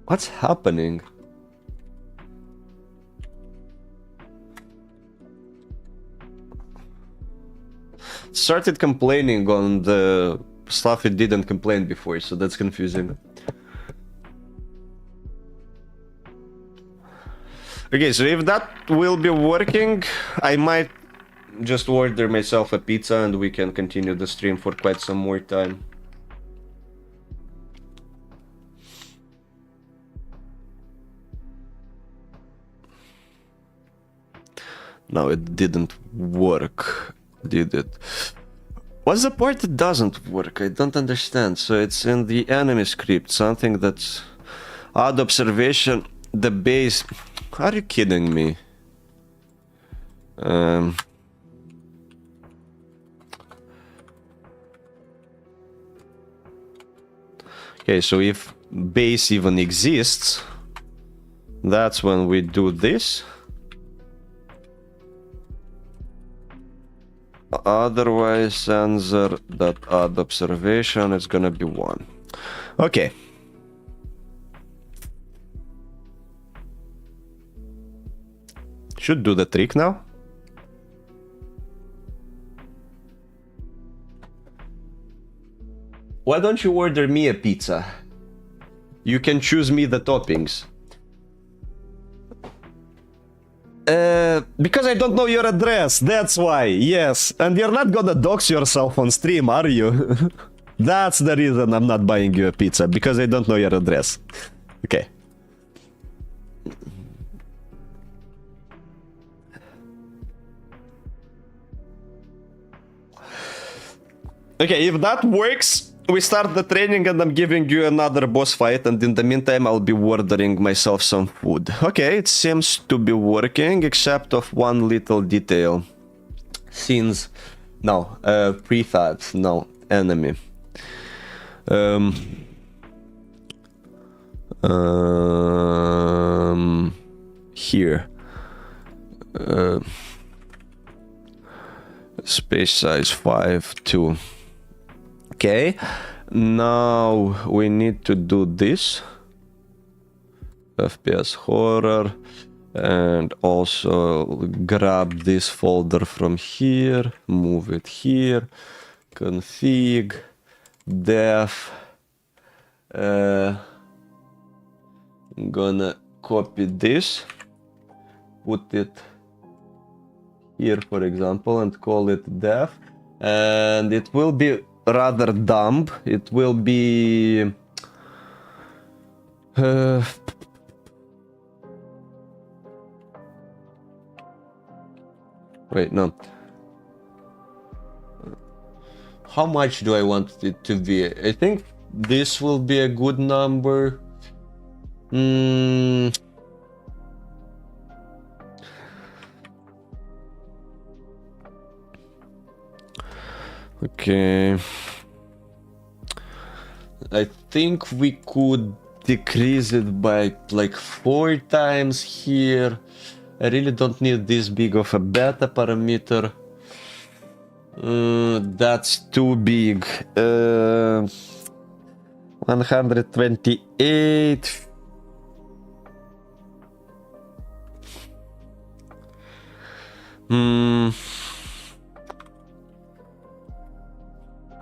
S1: What's happening? Started complaining on the stuff it didn't complain before, so that's confusing. Okay, so if that will be working, I might just order myself a pizza and we can continue the stream for quite some more time. No, it didn't work, did it? What's the part that doesn't work? I don't understand. So it's in the enemy script, something that's odd observation, the base. Are you kidding me? Okay, so if base even exists, that's when we do this. Otherwise, sensor that add observation is gonna be 1. Okay. Should do the trick now. Why don't you order me a pizza? You can choose me the toppings. Because I don't know your address, that's why, yes. And you're not gonna dox yourself on stream, are you? That's the reason I'm not buying you a pizza, because I don't know your address. Okay. Okay, if that works, we start the training and I'm giving you another boss fight, and in the meantime I'll be ordering myself some food. Okay, it seems to be working, except of one little detail. Scenes, no. Prefabs, no. Enemy. Here. Space size 5, 2. Okay, now we need to do this. FPS horror, and also grab this folder from here, move it here, config, def. I'm gonna copy this, put it here, for example, and call it def, and it will be rather dumb. It will be wait, no. How much do I want it to be? I think this will be a good number. Okay. I think we could decrease it by like 4 times here. I really don't need this big of a beta parameter. That's too big. 128. Hmm.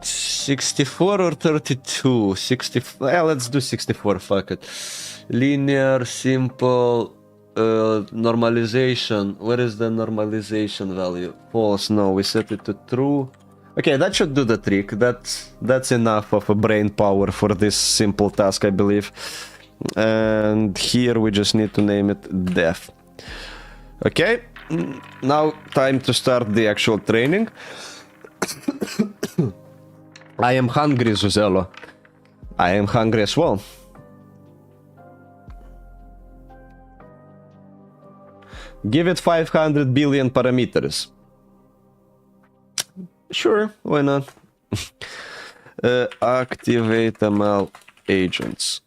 S1: 64 or 32? 64. Yeah, let's do 64. Fuck it. Linear, simple, normalization. Where is the normalization value? False. No, we set it to true. Okay, that should do the trick. That's enough of a brain power for this simple task, I believe. And here we just need to name it def. Okay, now time to start the actual training. I am hungry, Zuzello. I am hungry as well. Give it 500 billion parameters. Sure, why not? Activate ML agents.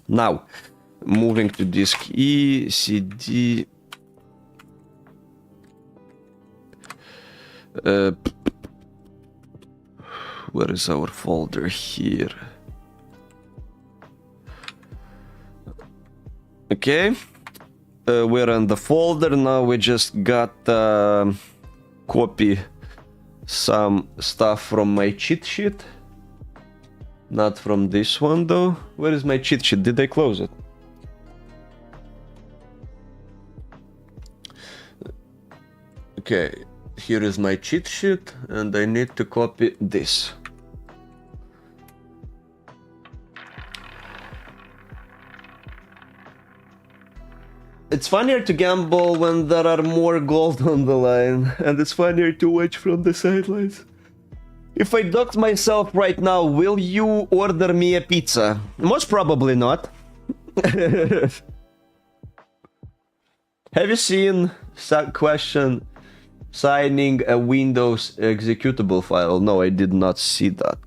S1: Now, moving to disk E, CD. Where is our folder here? Okay, we're in the folder now. We just got copy some stuff from my cheat sheet. Not from this one though. Where is my cheat sheet? Did I close it? Okay, here is my cheat sheet, and I need to copy this. It's funnier to gamble when there are more gold on the line, and it's funnier to watch from the sidelines. If I dox myself right now, will you order me a pizza? Most probably not. Have you seen question signing a Windows executable file? No, I did not see that.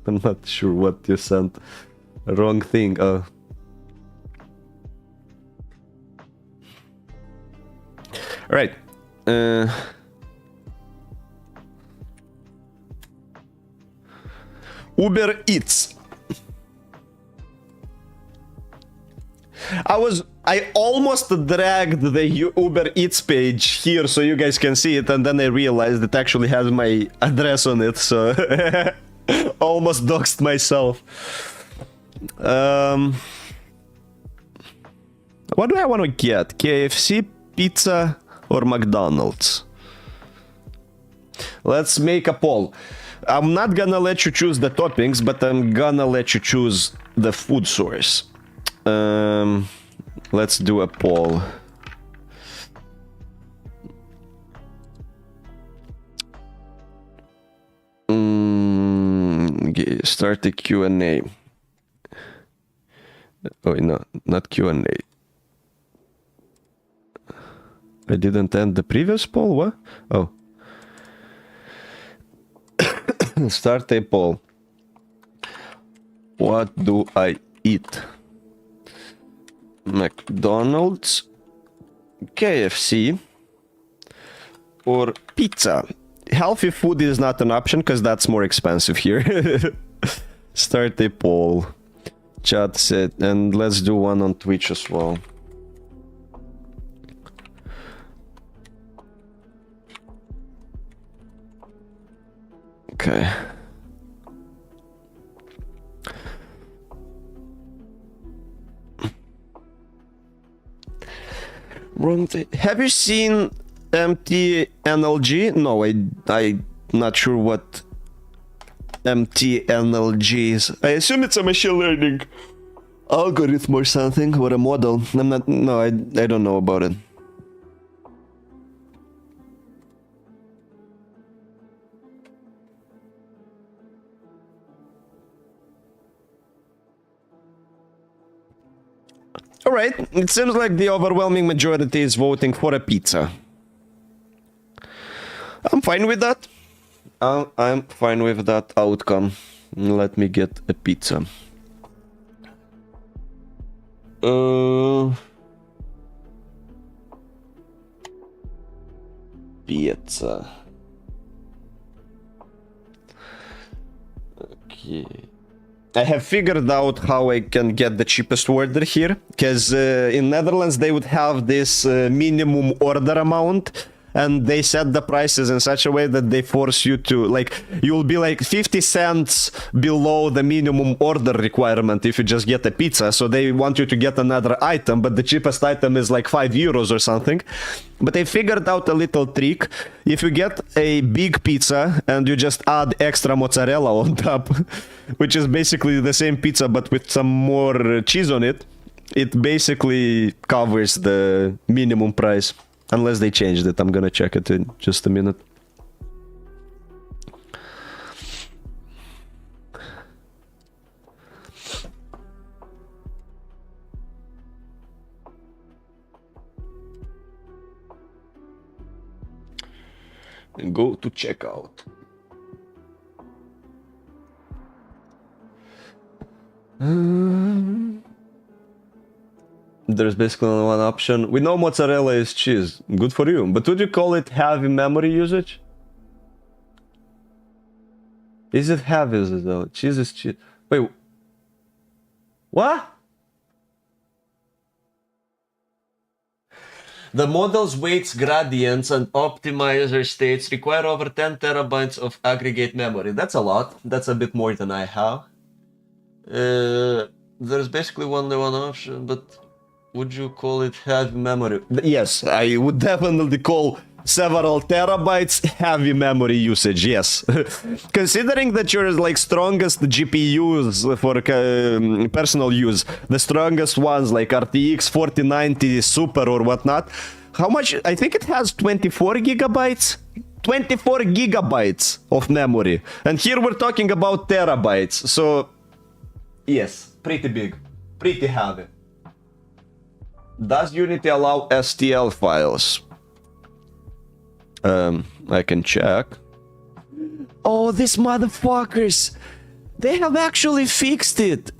S1: I'm not sure what you sent. Wrong thing. Right. Uber Eats. I almost dragged the Uber Eats page here so you guys can see it, and then I realized it actually has my address on it, so almost doxed myself. What do I want to get? KFC, pizza, or McDonald's? Let's make a poll. I'm not gonna let you choose the toppings, but I'm gonna let you choose the food source. Let's do a poll. Start the Q&A. Oh, no, not Q&A. I didn't end the previous poll, what? Oh. Start a poll. What do I eat? McDonald's, KFC, or pizza? Healthy food is not an option because that's more expensive here. Start a poll. Chat said, and let's do one on Twitch as well. Okay. Wrong thing. Have you seen MTNLG? No, I'm not sure what MTNLG is. I assume it's a machine learning algorithm or something, or a model. I don't know about it. Alright, it seems like the overwhelming majority is voting for a pizza. I'm fine with that. I'm fine with that outcome. Let me get a pizza. Pizza. Okay. I have figured out how I can get the cheapest order here, because in Netherlands they would have this minimum order amount, and they set the prices in such a way that they force you to, like, you'll be like 50 cents below the minimum order requirement if you just get a pizza, so they want you to get another item, but the cheapest item is like 5 euros or something. But I figured out a little trick. If you get a big pizza and you just add extra mozzarella on top, which is basically the same pizza but with some more cheese on it, it basically covers the minimum price. Unless they changed it. I'm gonna check it in just a minute. And go to checkout. There's basically only one option. We know mozzarella is cheese. Good for you. But would you call it heavy memory usage? Is it heavy though? Cheese is cheese. Wait. What? The model's weights, gradients, and optimizer states require over 10 terabytes of aggregate memory. That's a lot. That's a bit more than I have. There's basically only one option, but would you call it heavy memory? Yes, I would definitely call several terabytes heavy memory usage, yes. Considering that your like strongest GPUs for personal use, the strongest ones like RTX 4090 Super or whatnot, how much? I think it has 24 gigabytes? 24 gigabytes of memory. And here we're talking about terabytes, so yes, pretty big, pretty heavy. Does Unity allow STL files? I can check. Oh, these motherfuckers! They have actually fixed it!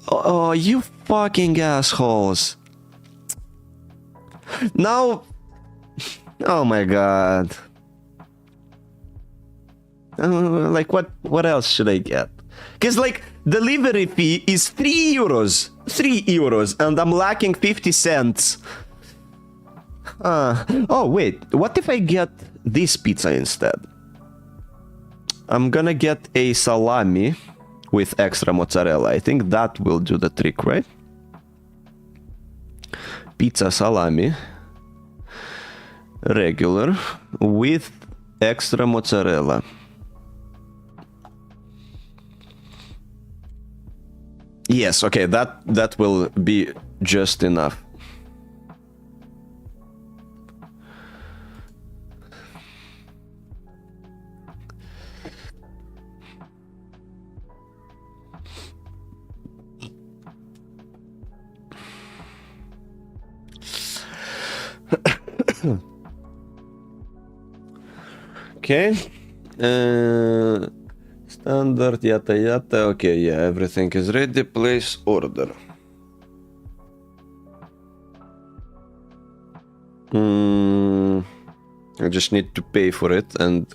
S1: Oh, you fucking assholes. Now... Oh my god. Like, what else should I get? Because, like, delivery fee is 3 euros. 3 euros, and I'm lacking 50 cents. Oh, wait. What if I get this pizza instead? I'm gonna get a salami with extra mozzarella. I think that will do the trick, right? Pizza salami. Regular. With extra mozzarella. Yes, okay, that will be just enough. Okay. Standard, yata yata. Okay, yeah, everything is ready. Place order. I just need to pay for it, and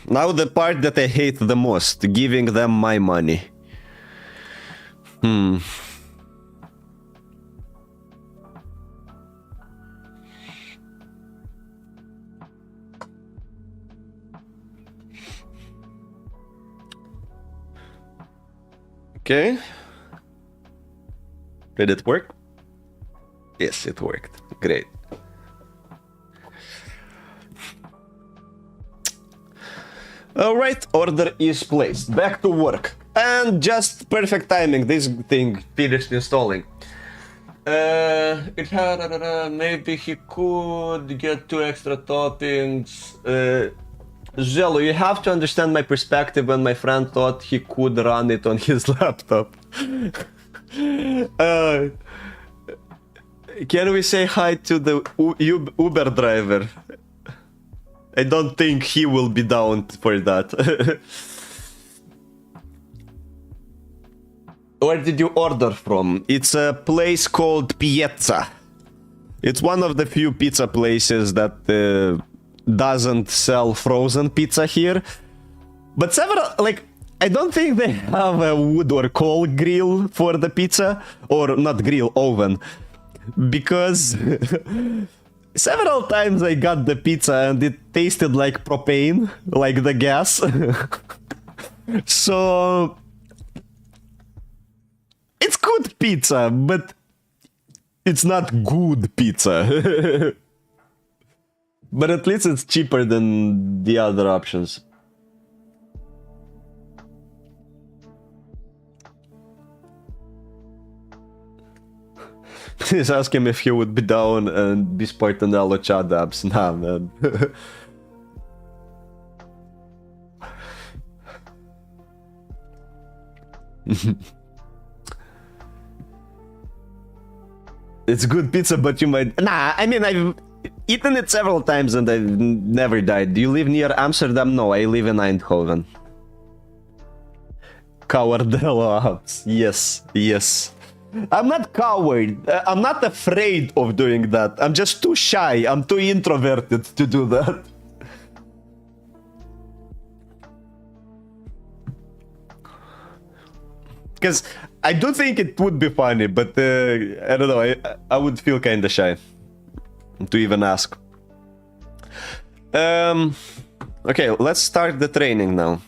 S1: now the part that I hate the most, giving them my money. Okay. Did it work? Yes, it worked. Great. Alright, order is placed. Back to work. And just perfect timing, this thing finished installing. It had, maybe he could get 2 extra toppings. Zello, you have to understand my perspective when my friend thought he could run it on his laptop.
S16: Can we say hi to the Uber driver? I don't think he will be down for that. Where did you order from? It's a place called Piazza. It's one of the few pizza places that doesn't sell frozen pizza here. But several, like, I don't think they have a wood or coal grill for the pizza. Or not grill, oven. Because several times I got the pizza and it tasted like propane, like the gas. So it's good pizza, but it's not good pizza. But at least it's cheaper than the other options. Please ask him if he would be down and be Spartanello chat apps. Nah, man. It's good pizza, but you might... Nah, I mean, I've eaten it several times and I've never died. Do you live near Amsterdam? No, I live in Eindhoven. Cowardello apps. Yes, yes. I'm not coward. I'm not afraid of doing that. I'm just too shy. I'm too introverted to do that. Because I do think it would be funny, but I don't know. I would feel kind of shy to even ask. Okay, let's start the training now.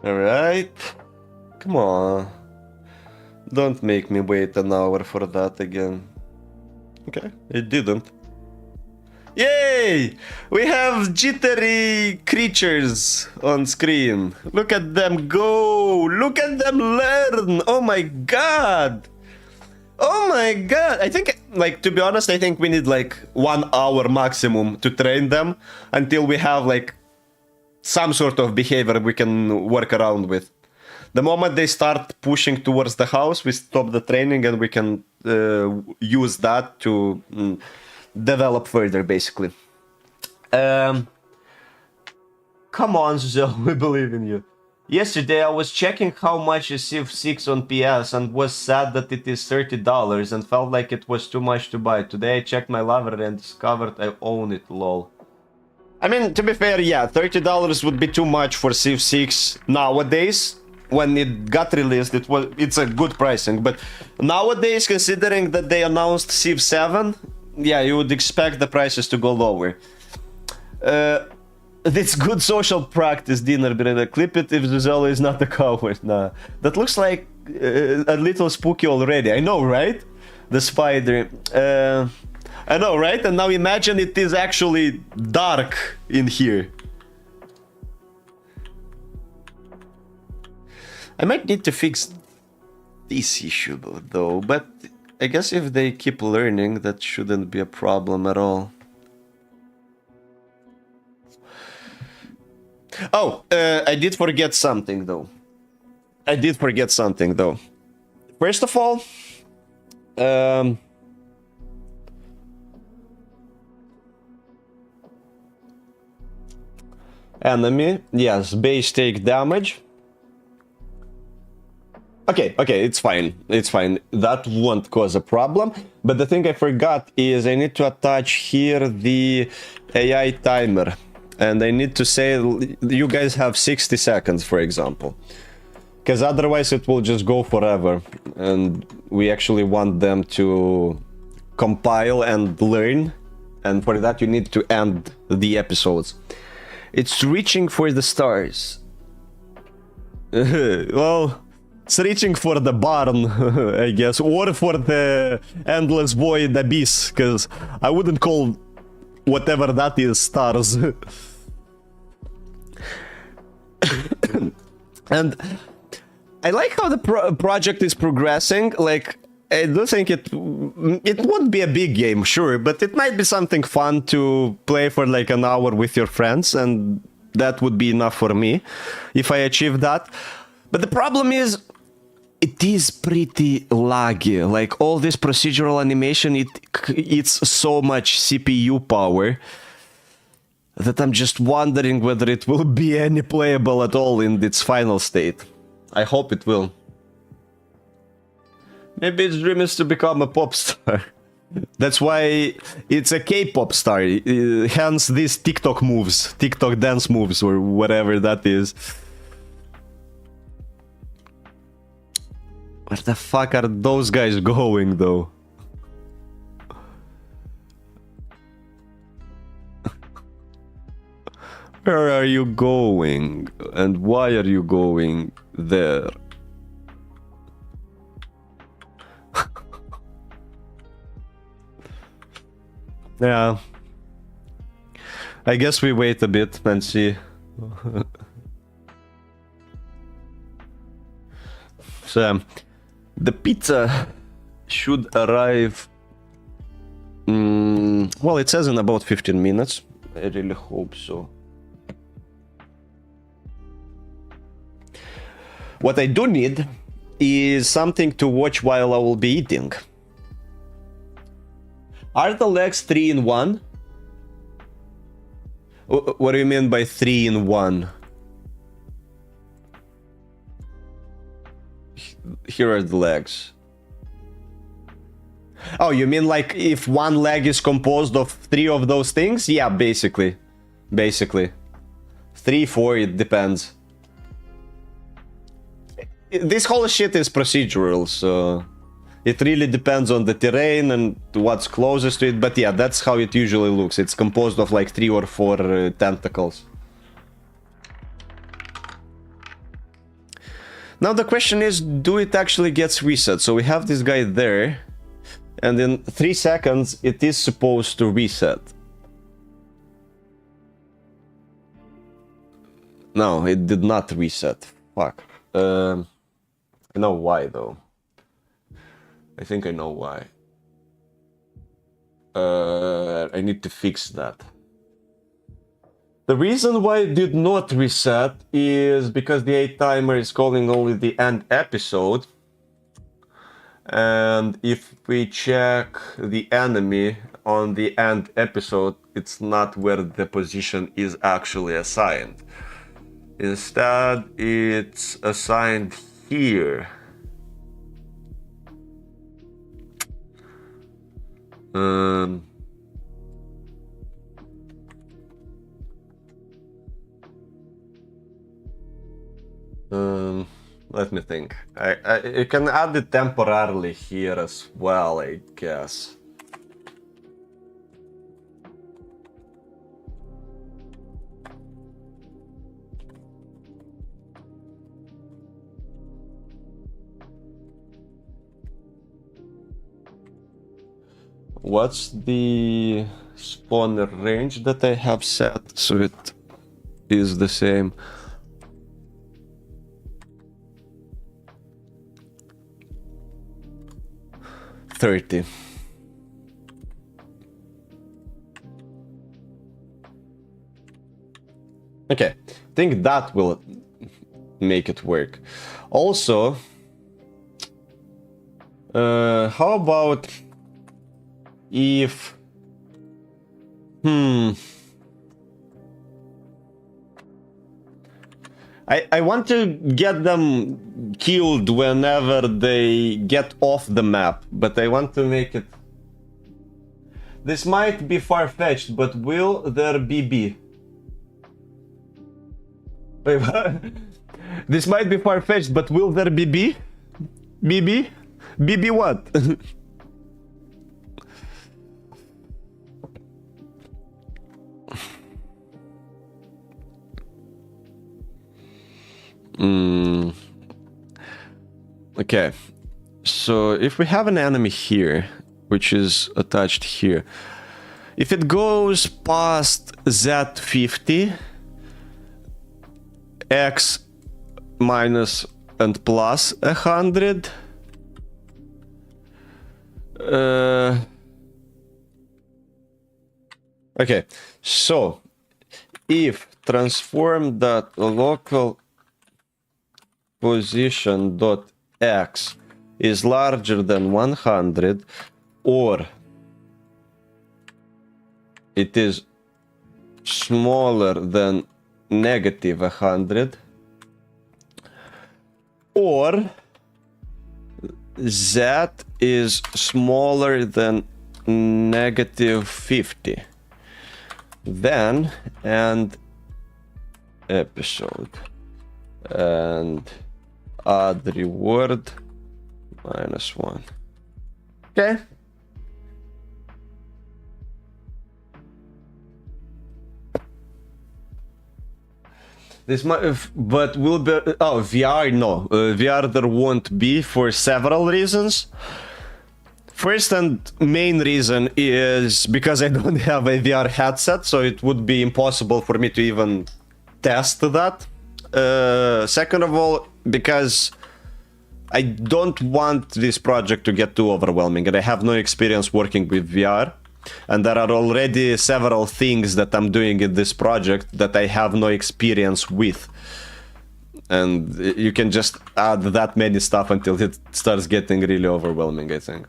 S16: Alright. Come on. Don't make me wait an hour for that again. Okay, it didn't. Yay! We have jittery creatures on screen. Look at them go! Look at them learn! Oh my god! Oh my god! I think, like, to be honest, I think we need like 1 hour maximum to train them until we have like some sort of behavior we can work around with. The moment they start pushing towards the house, we stop the training and we can use that to develop further, basically. Come on, Zuzel, we believe in you. Yesterday I was checking how much is Civ 6 on PS and was sad that it is $30 and felt like it was too much to buy. Today I checked my library and discovered I own it, lol. I mean, to be fair, yeah, $30 would be too much for Civ 6 nowadays. When it got released, it's a good pricing. But nowadays, considering that they announced Civ 7, yeah, you would expect the prices to go lower. It's good social practice, Dinner Brother. Clip it if Zuzello is not a coward. Nah, that looks like a little spooky already. I know, right? The spider. I know, right? And now imagine it is actually dark in here. I might need to fix this issue though, but I guess if they keep learning, that shouldn't be a problem at all. Oh, I did forget something though. First of all, enemy, yes, base take damage. Okay, it's fine. That won't cause a problem. But the thing I forgot is I need to attach here the AI timer. And I need to say you guys have 60 seconds, for example. Because otherwise it will just go forever. And we actually want them to compile and learn
S1: And for that you need to end the episodes. It's reaching for the stars. Well, it's reaching for the barn, I guess, or for the endless void abyss, because I wouldn't call whatever that is stars. And I like how the project is progressing. Like, I do think it won't be a big game, sure, but it might be something fun to play for like an hour with your friends, and that would be enough for me if I achieve that. But the problem is, it is pretty laggy. Like, all this procedural animation, it's so much CPU power that I'm just wondering whether it will be any playable at all in its final state. I hope it will. Maybe its dream is to become a pop star. That's why it's a K-pop star. Hence these TikTok moves, TikTok dance moves, or whatever that is. Where the fuck are those guys going, though? Where are you going? And why are you going there? Yeah. I guess we wait a bit and see. So, the pizza should arrive... well, it says in about 15 minutes. I really hope so. What I do need is something to watch while I will be eating. Are the legs 3-in-1? What do you mean by 3-in-1? Here are the legs. Oh, you mean like if one leg is composed of 3 of those things? Yeah, basically. Basically. 3, 4, it depends. This whole shit is procedural, so... it really depends on the terrain and what's closest to it, but yeah, that's how it usually looks. It's composed of like 3 or 4 tentacles. Now the question is, do it actually gets reset? So we have this guy there, and in 3 seconds it is supposed to reset. No, it did not reset. Fuck. I know why though. I think I know why. I need to fix that. The reason why it did not reset is because the 8 timer is calling only the end episode. And if we check the enemy on the end episode, it's not where the position is actually assigned. Instead, it's assigned here. Let me think. You can add it temporarily here as well, I guess. What's the spawner range that I have set so it is the same? $30. Okay, I think that will make it work. Also, how about if I want to get them killed whenever they get off the map, but I want to make it... This might be far-fetched, but will there be B? Wait, what? This might be far-fetched, but will there be B? BB? BB what? Okay. So if we have an enemy here, which is attached here, if it goes past Z50, X minus and plus 100, okay, so if transform that local position dot x is larger than 100, or it is smaller than negative 100, or z is smaller than negative 50, then and episode and add reward -1. Okay. This might, but will be. Oh, VR, no. VR there won't be for several reasons. First and main reason is because I don't have a VR headset, so it would be impossible for me to even test that. Second of all, because I don't want this project to get too overwhelming, and I have no experience working with VR. And there are already several things that I'm doing in this project that I have no experience with. And you can just add that many stuff until it starts getting really overwhelming, I think.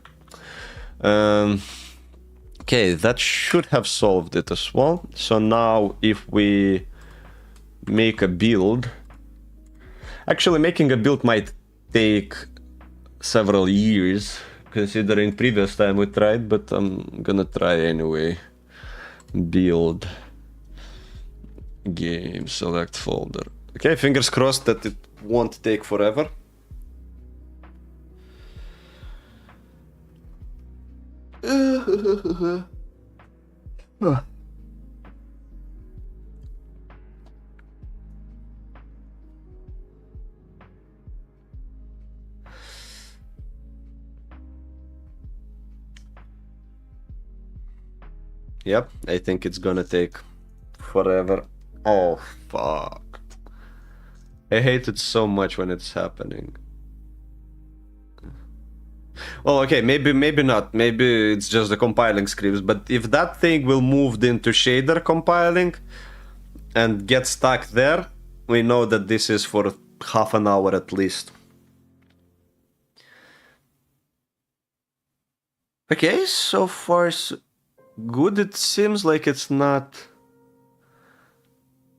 S1: Okay, that should have solved it as well. So now if we make a build... Actually, making a build might take several years, considering previous time we tried, but I'm gonna try anyway. Build. Game, select folder. Okay, fingers crossed that it won't take forever. Yep, I think it's gonna take forever. Oh, fuck. I hate it so much when it's happening. Well, okay, maybe not. Maybe it's just the compiling scripts, but if that thing will move into shader compiling and get stuck there, we know that this is for half an hour at least. Okay, so far so good. It seems like it's not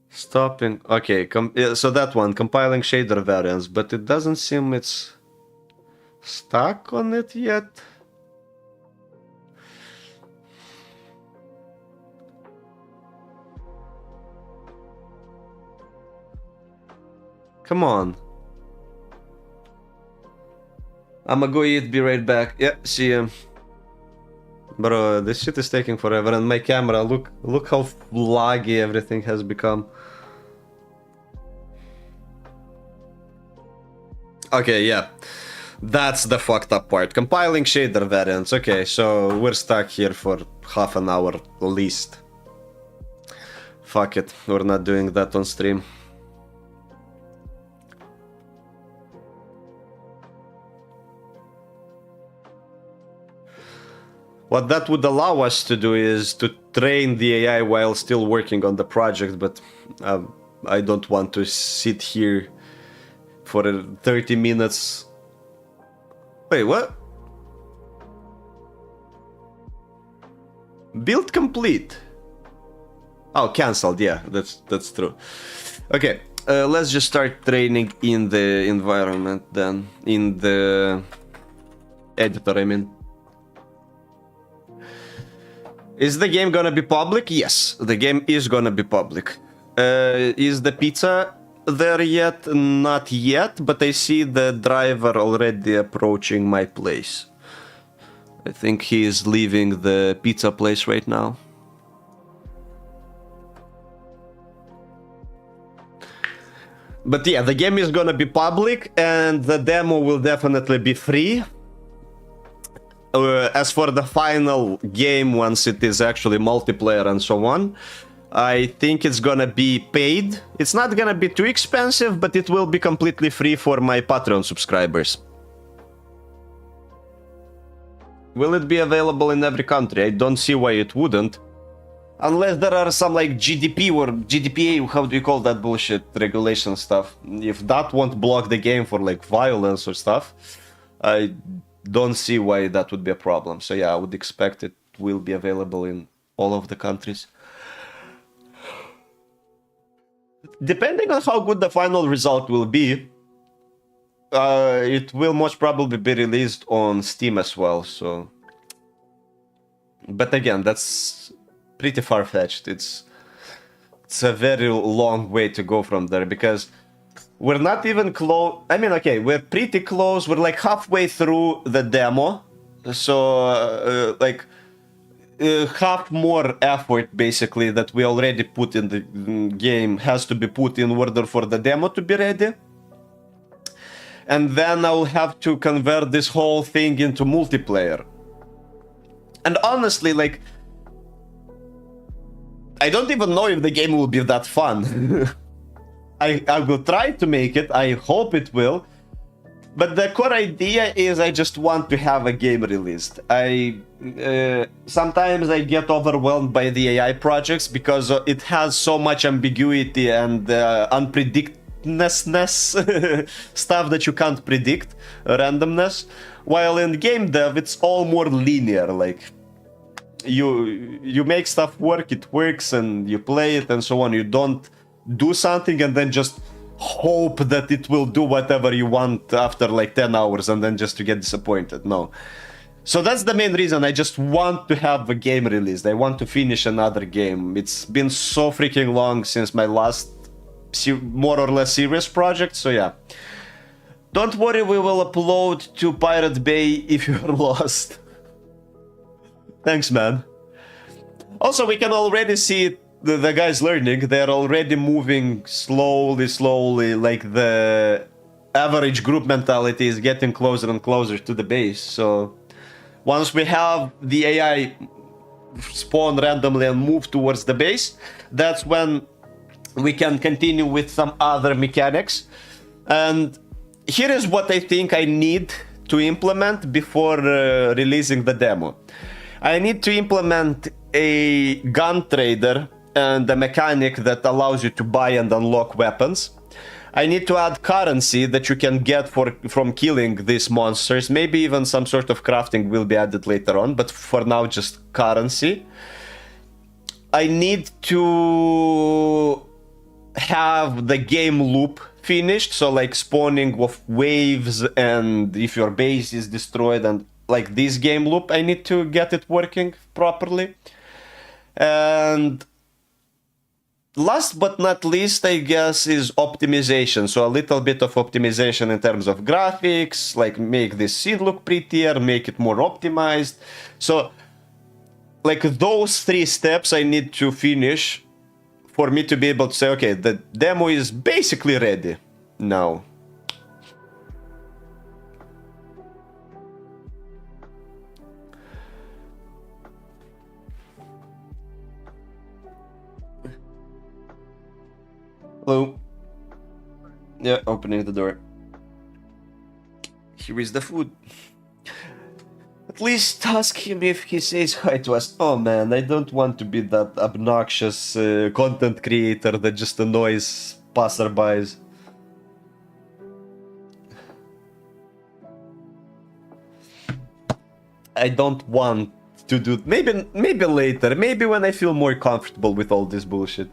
S1: stopping. Okay, so that one, compiling shader variants, but it doesn't seem it's stuck on it yet. Come on. I'ma go eat, be right back. Yeah, see you. Bro, this shit is taking forever, and my camera, look how laggy everything has become. Okay, yeah. That's the fucked up part. Compiling shader variants. Okay, so we're stuck here for half an hour at least. Fuck it, we're not doing that on stream. What that would allow us to do is to train the AI while still working on the project, but I don't want to sit here for 30 minutes. Wait, what? Build complete. Oh, cancelled. Yeah, that's true. Okay, let's just start training in the environment then, in the editor, I mean. Is the game gonna be public? Yes, the game is gonna be public. Is the pizza there yet? Not yet, but I see the driver already approaching my place. I think he is leaving the pizza place right now. But yeah, the game is gonna be public and the demo will definitely be free. As for the final game, once it is actually multiplayer and so on, I think it's gonna be paid. It's not gonna be too expensive, but it will be completely free for my Patreon subscribers. Will it be available in every country? I don't see why it wouldn't. Unless there are some like GDP or GDPA, how do you call that bullshit, regulation stuff. If that won't block the game for like violence or stuff, I don't see why that would be a problem. So yeah, I would expect it will be available in all of the countries. Depending on how good the final result will be, it will most probably be released on Steam as well, so... But again, that's pretty far-fetched. It's a very long way to go from there, because we're not even close... I mean, okay, we're pretty close. We're like halfway through the demo, so half more effort, basically, that we already put in the game has to be put in order for the demo to be ready. And then I'll have to convert this whole thing into multiplayer. And honestly, like, I don't even know if the game will be that fun. I will try to make it, I hope it will. But the core idea is I just want to have a game released. Sometimes I get overwhelmed by the AI projects because it has so much ambiguity and unpredictability. Stuff that you can't predict, randomness, while in game dev it's all more linear. Like you make stuff work, it works, and you play it and so on. You don't do something and then just hope that it will do whatever you want after like 10 hours and then just to get disappointed. No. So that's the main reason. I just want to have a game released. I want to finish another game. It's been so freaking long since my last more or less serious project, so yeah. Don't worry, we will upload to Pirate Bay if you're lost. Thanks, man. Also, we can already see the guys learning. They're already moving slowly, like the average group mentality is getting closer and closer to the base. So once we have the AI spawn randomly and move towards the base, that's when we can continue with some other mechanics. And here is what I think I need to implement before releasing the demo. I need to implement a gun trader and a mechanic that allows you to buy and unlock weapons. I need to add currency that you can get from killing these monsters. Maybe even some sort of crafting will be added later on, but for now just currency. I need to have the game loop finished, so like spawning of waves, and if your base is destroyed, and like this game loop, I need to get it working properly. And last but not least, I guess, is optimization. So a little bit of optimization in terms of graphics, like make this scene look prettier, make it more optimized. So like those 3 steps I need to finish for me to be able to say, okay, the demo is basically ready now. Hello. Yeah, opening the door. Here is the food. At least ask him if he says hi to us. Oh man, I don't want to be that obnoxious content creator that just annoys passerbys. I don't want to do... Maybe later. Maybe when I feel more comfortable with all this bullshit.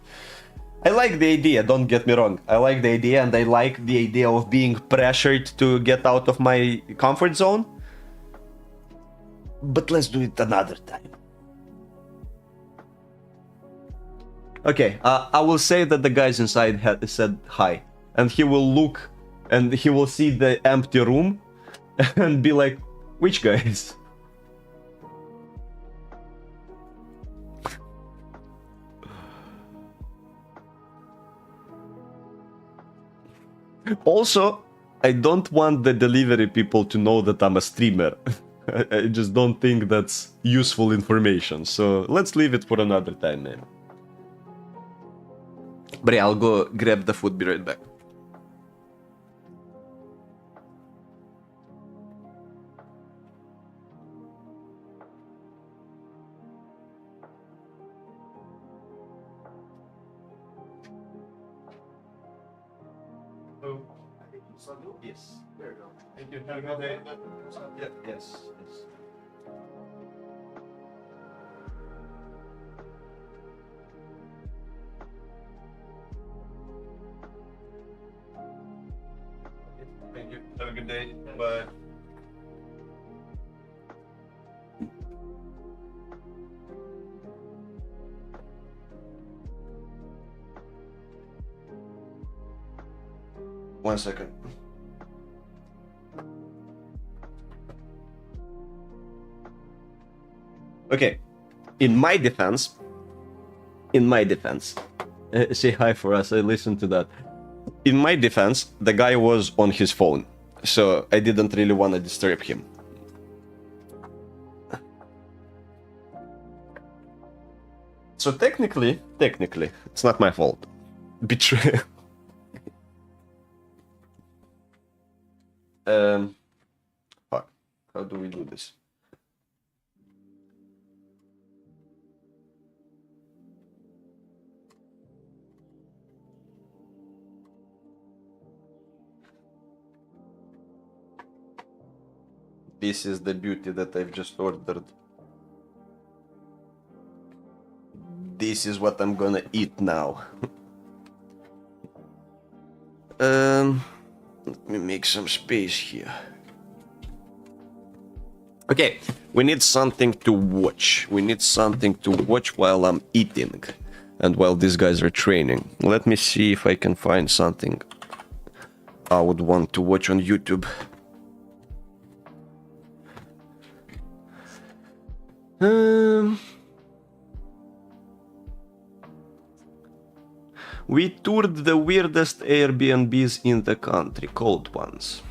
S1: I like the idea, don't get me wrong. I like the idea, and I like the idea of being pressured to get out of my comfort zone. But let's do it another time. Okay, I will say that the guys inside said hi. And he will look and he will see the empty room and be like, which guys?
S16: Also, I don't want the delivery people to know that I'm a streamer. I just don't think that's useful information. So let's leave it for another time, man. But yeah, I'll go grab the food, be right back. Yes, there you go. Thank you. Have a good day. Yeah, yes, yes. Thank you. Have a good day. Bye. One second. Okay, in my defense, say hi for us, I listened to that. In my defense, the guy was on his phone, so I didn't really want to disturb him. So technically, it's not my fault. Betrayal. Fuck, how do we do this? This is the beauty that I've just ordered. This is what I'm gonna eat now. Let me make some space here. Okay, we need something to watch. We need something to watch while I'm eating and while these guys are training. Let me see if I can find something I would want to watch on YouTube. We toured the weirdest Airbnbs in the country, cold ones.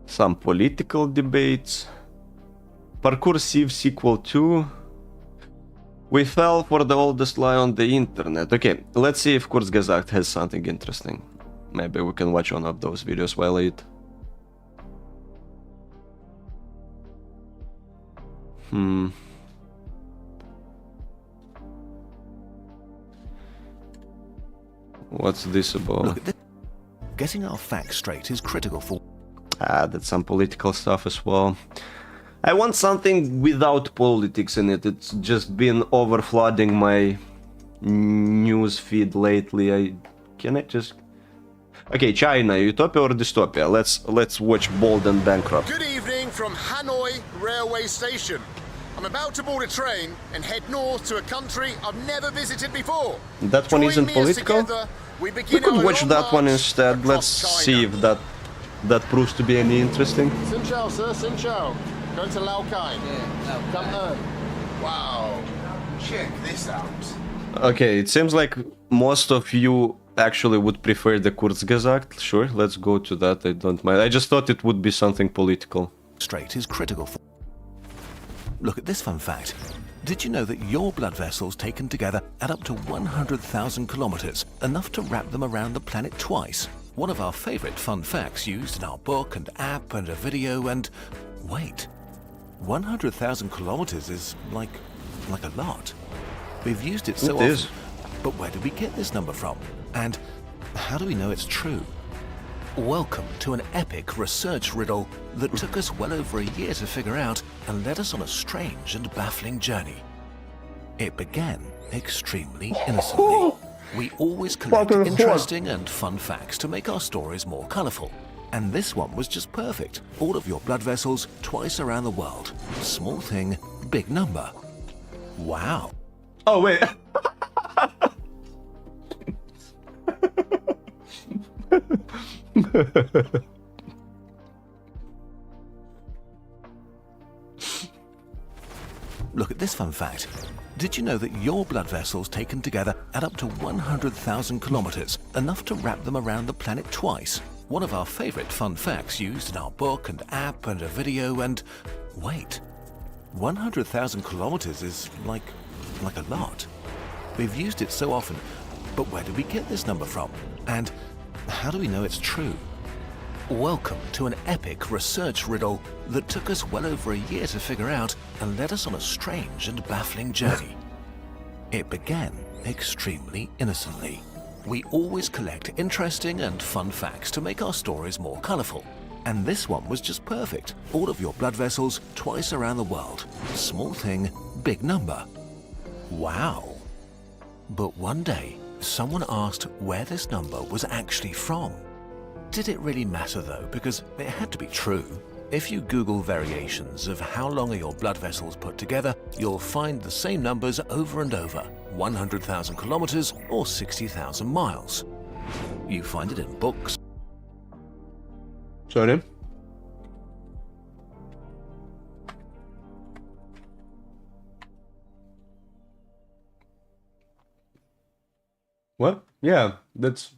S16: Some political debates. Parkour Civ sequel 2. We fell for the oldest lie on the internet. Okay, let's see if Kurzgesagt has something interesting. Maybe we can watch one of those videos while I eat. What's this about?
S17: Look at this. Getting our facts straight is critical for...
S16: That's some political stuff as well. I want something without politics in it. It's just been overflooding my news feed lately. Can I just... Okay, China, utopia or dystopia? Let's watch Bold and Bankrupt.
S18: Good evening from Hanoi Railway Station. I'm about to board a train and head north to a country I've never visited before.
S16: That one isn't political? We could watch that one instead. Let's see if that proves to be any interesting.
S18: Xin chào, sir. Xin chào. Going to Lao Cai. Yeah, come on. Wow. Check this out.
S16: Okay, it seems like most of you actually would prefer the Kurzgesagt. Sure, let's go to that. I don't mind. I just thought it would be something political.
S17: Straight is critical for... Look at this fun fact. Did you know that your blood vessels taken together add up to 100,000 kilometers, enough to wrap them around the planet twice? One of our favorite fun facts used in our book and app and a video and... Wait. 100,000 kilometers is like a lot. We've used it so often. It is. But where did we get this number from? And how do we know it's true? Welcome to an epic research riddle that took us well over a year to figure out and led us on a strange and baffling journey. It began extremely innocently. We always collect interesting and fun facts to make our stories more colorful. And this one was just perfect. All of your blood vessels twice around the world. Small thing, big number. Wow.
S16: Oh, wait.
S17: Look at this fun fact. Did you know that your blood vessels taken together add up to 100,000 kilometers, enough to wrap them around the planet twice? One of our favorite fun facts used in our book and app and a video and... wait. 100,000 kilometers is like a lot. We've used it so often, but where did we get this number from? And how do we know it's true? Welcome to an epic research riddle that took us well over a year to figure out and led us on a strange and baffling journey. It began extremely innocently. We always collect interesting and fun facts to make our stories more colorful. And this one was just perfect. All of your blood vessels twice around the world. Small thing, big number. Wow. But one day, someone asked where this number was actually from. Did it really matter though? Because it had to be true. If you Google variations of how long are your blood vessels put together, you'll find the same numbers over and over. 100,000 kilometers or 60,000 miles. You find it in books.
S16: Sorry. What? Yeah, that's...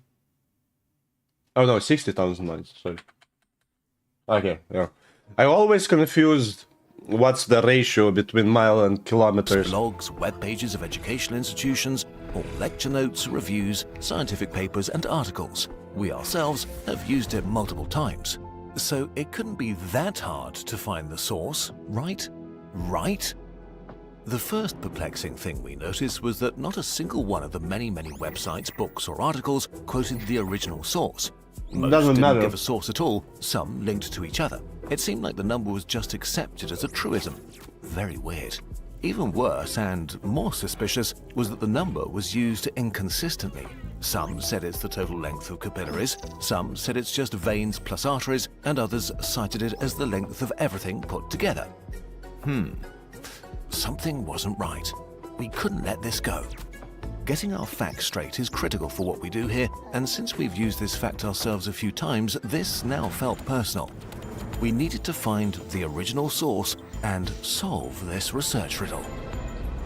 S16: Oh no, 60,000 miles, sorry. Okay, yeah. I always confused what's the ratio between mile and kilometers.
S17: Blogs, web pages of educational institutions, or lecture notes, reviews, scientific papers and articles. We ourselves have used it multiple times. So it couldn't be that hard to find the source, right? Right? The first perplexing thing we noticed was that not a single one of the many websites, books or articles quoted the original source. Most didn't give a source at all, some linked to each other. It seemed like the number was just accepted as a truism. Very weird. Even worse and more suspicious was that the number was used inconsistently. Some said it's the total length of capillaries, some said it's just veins plus arteries, and others cited it as the length of everything put together. Something wasn't right. We couldn't let this go. Getting our facts straight is critical for what we do here, and since we've used this fact ourselves a few times, this now felt personal. We needed to find the original source and solve this research riddle.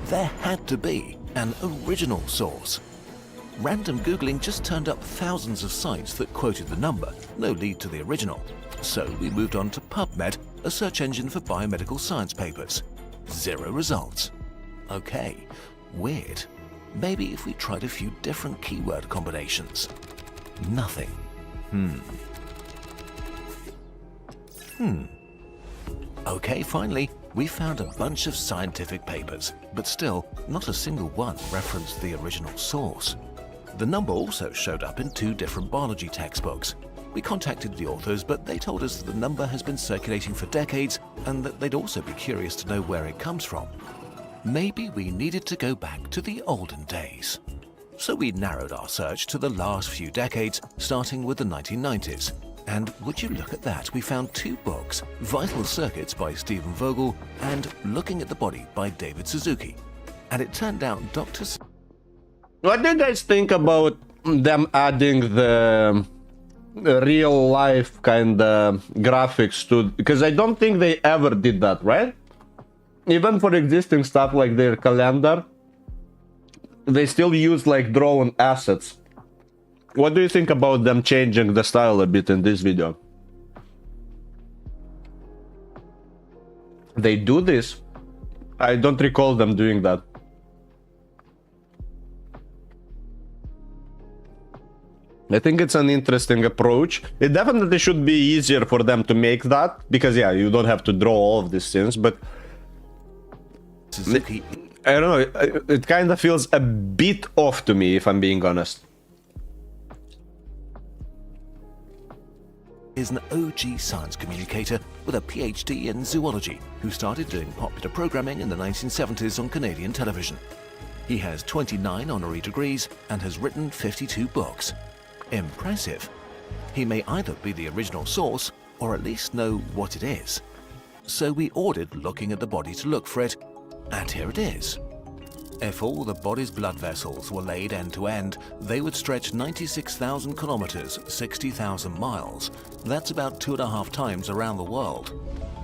S17: There had to be an original source. Random Googling just turned up thousands of sites that quoted the number, no lead to the original. So we moved on to PubMed, a search engine for biomedical science papers. 0 results. Okay, weird. Maybe if we tried a few different keyword combinations. Nothing. Okay, finally, we found a bunch of scientific papers, but still, not a single one referenced the original source. The number also showed up in 2 different biology textbooks. We contacted the authors, but they told us that the number has been circulating for decades and that they'd also be curious to know where it comes from. Maybe we needed to go back to the olden days. So we narrowed our search to the last few decades, starting with the 1990s. And would you look at that, we found 2 books, Vital Circuits by Stephen Vogel and Looking at the Body by David Suzuki. And it turned out Dr.
S16: What do you guys think about them adding the real life kind of graphics to... Because I don't think they ever did that, right? Even for existing stuff like their calendar, they still use like drawn assets. What do you think about them changing the style a bit in this video? They do this? I don't recall them doing that. I think it's an interesting approach. It definitely should be easier for them to make that, because yeah, you don't have to draw all of these things, but
S17: Suzuki,
S16: I don't know, it kind of feels a bit off to me, if I'm being honest.
S17: is an OG science communicator with a PhD in zoology who started doing popular programming in the 1970s on Canadian television. He has 29 honorary degrees and has written 52 books. Impressive. He may either be the original source or at least know what it is. So we ordered Looking at the Body to look for it, and here it is. If all the body's blood vessels were laid end to end, they would stretch 96,000 kilometers, 60,000 miles. That's about 2.5 times around the world.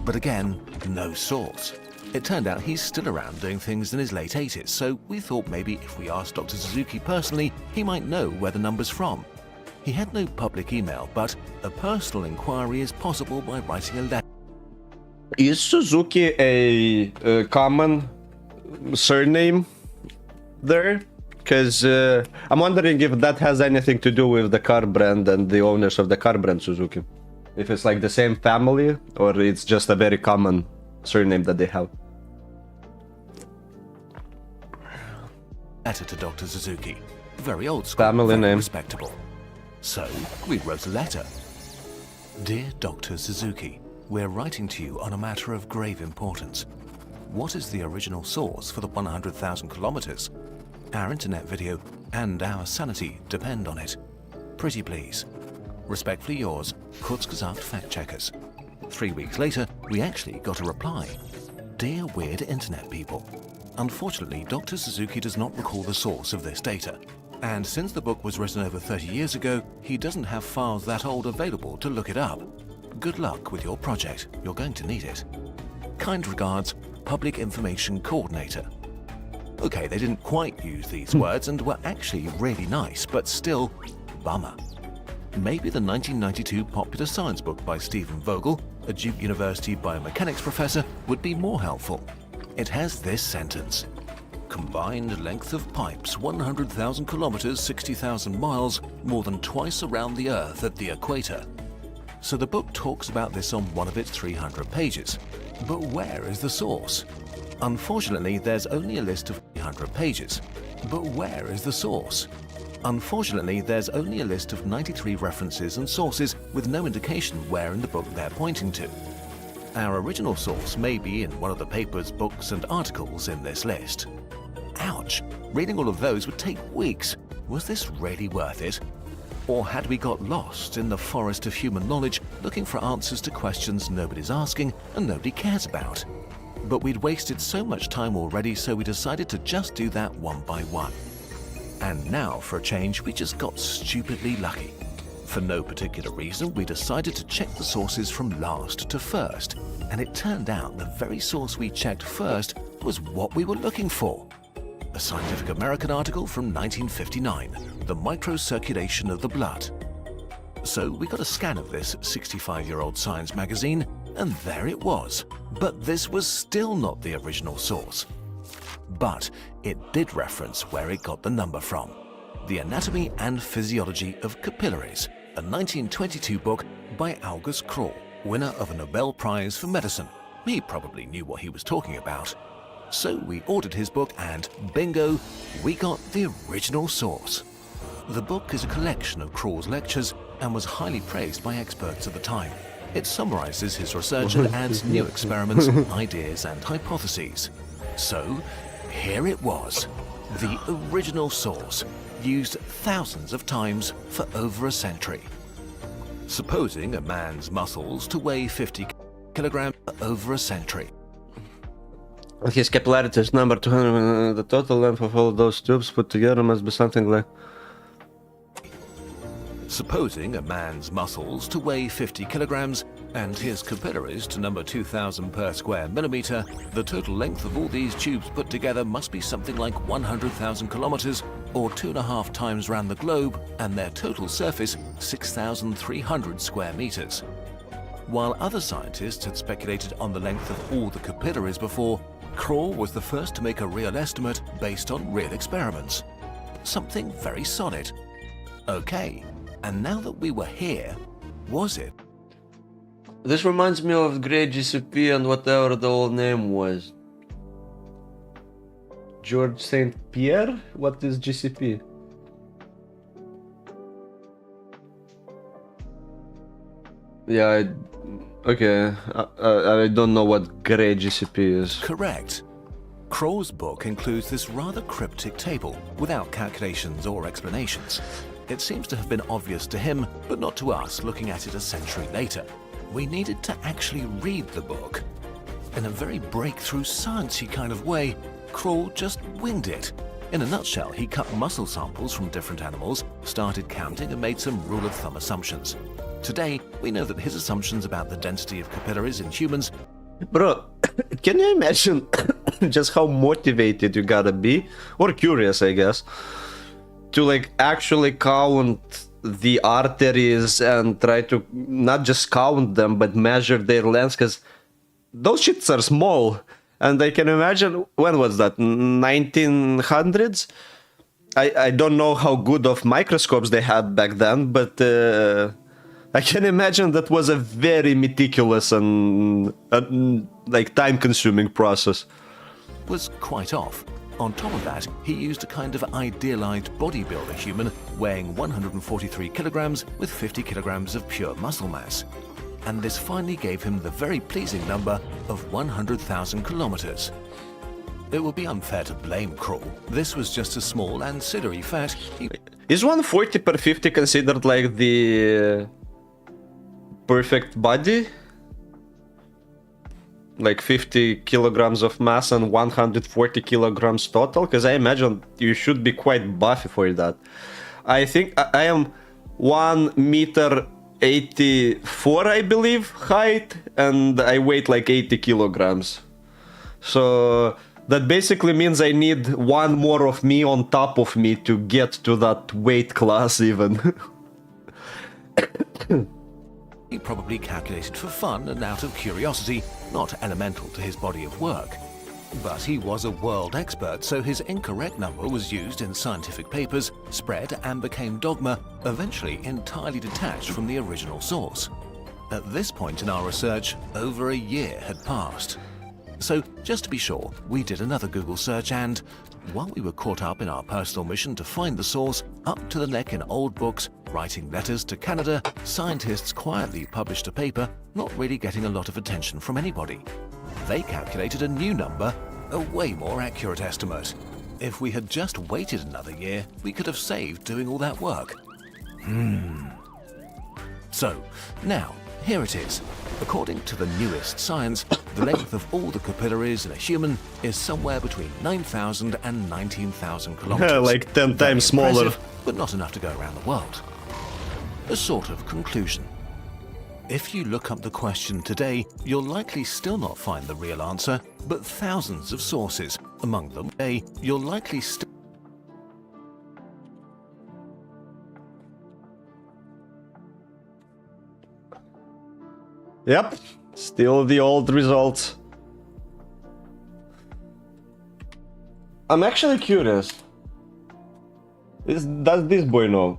S17: But again, no source. It turned out he's still around doing things in his late 80s, so we thought maybe if we asked Dr. Suzuki personally, he might know where the number's from. He had no public email, but a personal inquiry is possible by writing a letter.
S1: Is Suzuki a common surname there? Because I'm wondering if that has anything to do with the car brand and the owners of the car brand Suzuki. If it's like the same family, or it's just a very common surname that they have.
S17: Letter to Dr. Suzuki. Very old school,
S1: family
S17: very
S1: name.
S17: respectable. So, we wrote a letter. Dear Dr. Suzuki, we're writing to you on a matter of grave importance. What is the original source for the 100,000 kilometers? Our internet video and our sanity depend on it. Pretty please. Respectfully yours, Kurzgesagt Fact Checkers. 3 weeks later, we actually got a reply. Dear weird internet people. Unfortunately, Dr. Suzuki does not recall the source of this data. And since the book was written over 30 years ago, he doesn't have files that old available to look it up. Good luck with your project. You're going to need it. Kind regards, Public Information Coordinator. Okay, they didn't quite use these words and were actually really nice, but still, bummer. Maybe the 1992 popular science book by Stephen Vogel, a Duke University biomechanics professor, would be more helpful. It has this sentence. Combined length of pipes 100,000 kilometers, 60,000 miles, more than twice around the Earth at the equator. So the book talks about this on one of its 300 pages. But where is the source? Unfortunately, there's only a list of 300 pages. But where is the source? Unfortunately, there's only a list of 93 references and sources with no indication where in the book they're pointing to. Our original source may be in one of the papers, books, and articles in this list. Ouch! Reading all of those would take weeks. Was this really worth it? Or had we got lost in the forest of human knowledge looking for answers to questions nobody's asking and nobody cares about? But we'd wasted so much time already, so we decided to just do that one by one. And now, for a change, we just got stupidly lucky. For no particular reason, we decided to check the sources from last to first, and it turned out the very source we checked first was what we were looking for. A Scientific American article from 1959, The Microcirculation of the Blood. So we got a scan of this 65-year-old science magazine, and there it was. But this was still not the original source. But it did reference where it got the number from. The Anatomy and Physiology of Capillaries, a 1922 book by August Kroll, winner of a Nobel Prize for Medicine. He probably knew what he was talking about. So we ordered his book and bingo, we got the original source. The book is a collection of Kroll's lectures and was highly praised by experts at the time. It summarizes his research and adds new experiments, ideas, and hypotheses. So, here it was, the original source, used thousands of times for over a century. Supposing a man's muscles to weigh 50 kilograms for over a century.
S1: His capillarity is number 200. The total length of all those tubes put together must be something like...
S17: Supposing a man's muscles to weigh 50 kilograms and his capillaries to number 2,000 per square millimeter, the total length of all these tubes put together must be something like 100,000 kilometers, or 2.5 times round the globe, and their total surface 6,300 square meters. While other scientists had speculated on the length of all the capillaries before, Kroll was the first to make a real estimate based on real experiments. Something very solid. Okay, and now that we were here, was it?
S1: This reminds me of Great GCP and whatever the old name was. George St. Pierre? What is GCP? Yeah, okay. I don't know what Great GCP is.
S17: Correct. Kroll's book includes this rather cryptic table without calculations or explanations. It seems to have been obvious to him, but not to us looking at it a century later. We needed to actually read the book. In a very breakthrough sciencey kind of way, Kroll just winged it. In a nutshell, he cut muscle samples from different animals, started counting and made some rule of thumb assumptions. Today, we know that his assumptions about the density of capillaries in humans...
S1: Bro, Can you imagine just how motivated you gotta be, or curious, I guess, to like actually count the arteries and try to not just count them but measure their lengths, because those shits are small. And I can imagine, when was that, 1900s? I don't know how good of microscopes they had back then, but I can imagine that was a very meticulous and like time-consuming process.
S17: Was quite off. On top of that, he used a kind of idealized bodybuilder human weighing 143 kilograms with 50 kilograms of pure muscle mass. And this finally gave him the very pleasing number of 100,000 kilometers. It would be unfair to blame Krull. This was just a small ancillary fact.
S1: Is 140/50 considered like the perfect body? Like 50 kilograms of mass and 140 kilograms total? Because I imagine you should be quite buffy for that. I think I am 1.84 m, I believe, height, and I weigh like 80 kilograms. So that basically means I need one more of me on top of me to get to that weight class even.
S17: He probably calculated for fun and out of curiosity, not elemental to his body of work. But he was a world expert, so his incorrect number was used in scientific papers, spread and became dogma, eventually entirely detached from the original source. At this point in our research, over a year had passed. So, just to be sure, we did another Google search and, while we were caught up in our personal mission to find the source, up to the neck in old books, writing letters to Canada, scientists quietly published a paper, not really getting a lot of attention from anybody. They calculated a new number, a way more accurate estimate. If we had just waited another year, we could have saved doing all that work. So, now, here it is. According to the newest science, the length of all the capillaries in a human is somewhere between 9,000 and 19,000 kilometers.
S1: Like 10 times smaller.
S17: But not enough to go around the world. A sort of conclusion. If you look up the question today, you'll likely still not find the real answer, but thousands of sources. Among them, you'll likely still...
S1: Yep, still the old results. I'm actually curious. Does this boy know?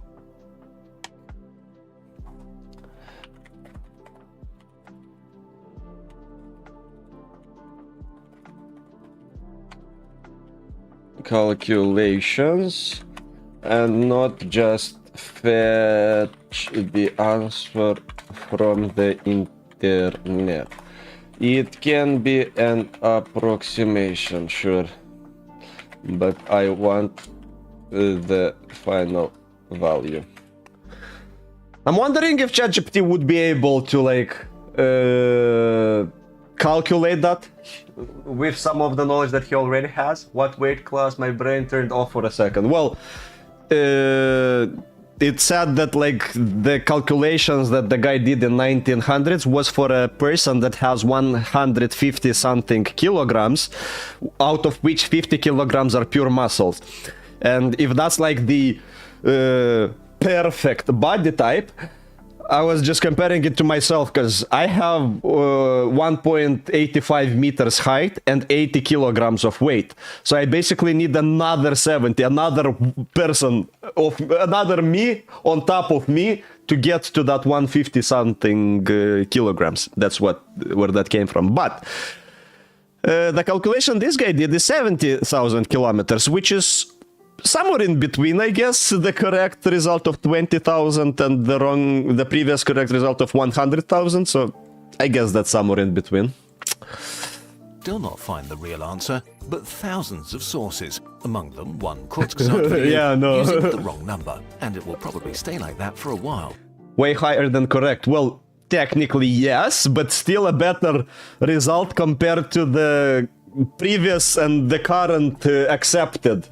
S1: Calculations, and not just fetch the answer from the internet. It can be an approximation, sure, but I want the final value. I'm wondering if ChatGPT would be able to like calculate that with some of the knowledge that he already has. What weight class? My brain turned off for a second. Well, it said that like the calculations that the guy did in 1900s was for a person that has 150 something kilograms, out of which 50 kilograms are pure muscles. And if that's like the perfect body type, I was just comparing it to myself, because I have 1.85 meters height and 80 kilograms of weight. So I basically need another 70, another person, another me on top of me to get to that 150 something kilograms. That's where that came from. But the calculation this guy did is 70,000 kilometers, which is somewhere in between, I guess, the correct result of 20,000 and the previous correct result of 100,000. So I guess that's somewhere in between.
S17: Still not find the real answer, but thousands of sources, among them one Kurzgesagt video
S1: Yeah, no.
S17: using the wrong number, and it will probably stay like that for a while.
S1: Way higher than correct. Well, technically yes, but still a better result compared to the previous and the current accepted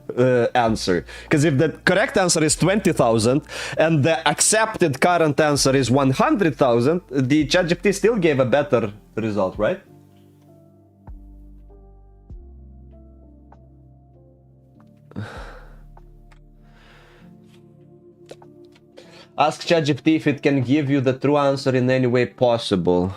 S1: answer. Because if the correct answer is 20,000 and the accepted current answer is 100,000, the ChatGPT still gave a better result, right? Ask ChatGPT if it can give you the true answer in any way possible.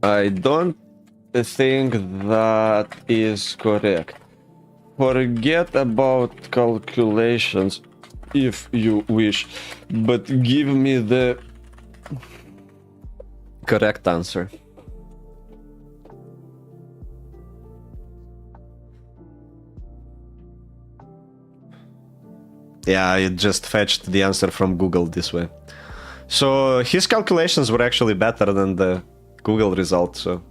S1: I don't think that is correct. Forget about calculations if you wish, but give me the correct answer. Yeah, it just fetched the answer from Google this way. So his calculations were actually better than the Google result, so.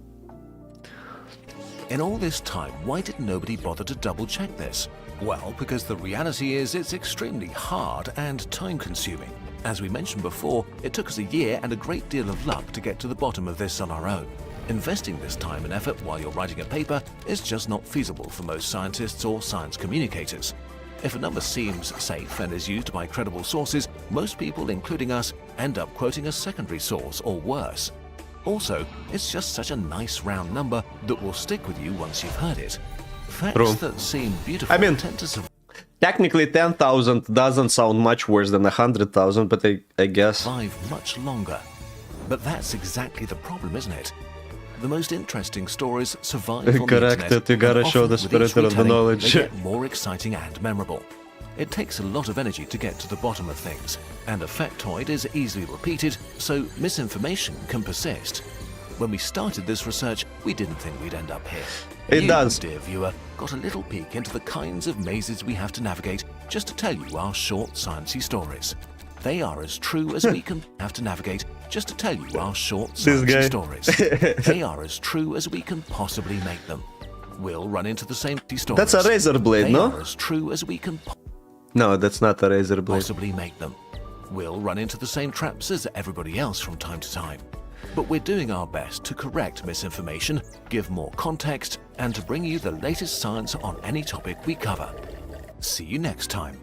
S17: In all this time, why did nobody bother to double check this? Well, because the reality is it's extremely hard and time-consuming. As we mentioned before, it took us a year and a great deal of luck to get to the bottom of this on our own. Investing this time and effort while you're writing a paper is just not feasible for most scientists or science communicators. If a number seems safe and is used by credible sources, most people, including us, end up quoting a secondary source or worse. Also, it's just such a nice round number that will stick with you once you've heard it. Facts that seem beautiful tend to survive.
S1: Technically 10,000 doesn't sound much worse than 100,000, but I guess...
S17: much longer. But that's exactly the problem, isn't it? The most interesting stories survive on the internet,
S1: you gotta
S17: and
S1: show
S17: often
S1: the
S17: with
S1: spirit
S17: each
S1: of the
S17: retelling,
S1: knowledge.
S17: They get more exciting and memorable. It takes a lot of energy to get to the bottom of things, and a factoid is easily repeated, so misinformation can persist. When we started this research, we didn't think we'd end up here.
S1: It does.
S17: Dear viewer, got a little peek into the kinds of mazes we have to navigate just to tell you our short sciencey stories. They are as true as we can have to navigate just to tell you our short sciencey stories. They are as true as we can possibly make them. We'll run into the same stories.
S1: That's a razor blade, no?
S17: They are as true as we can
S1: No, that's not a razor blade.
S17: possibly make them. We'll run into the same traps as everybody else from time to time. But we're doing our best to correct misinformation, give more context, and to bring you the latest science on any topic we cover. See you next time.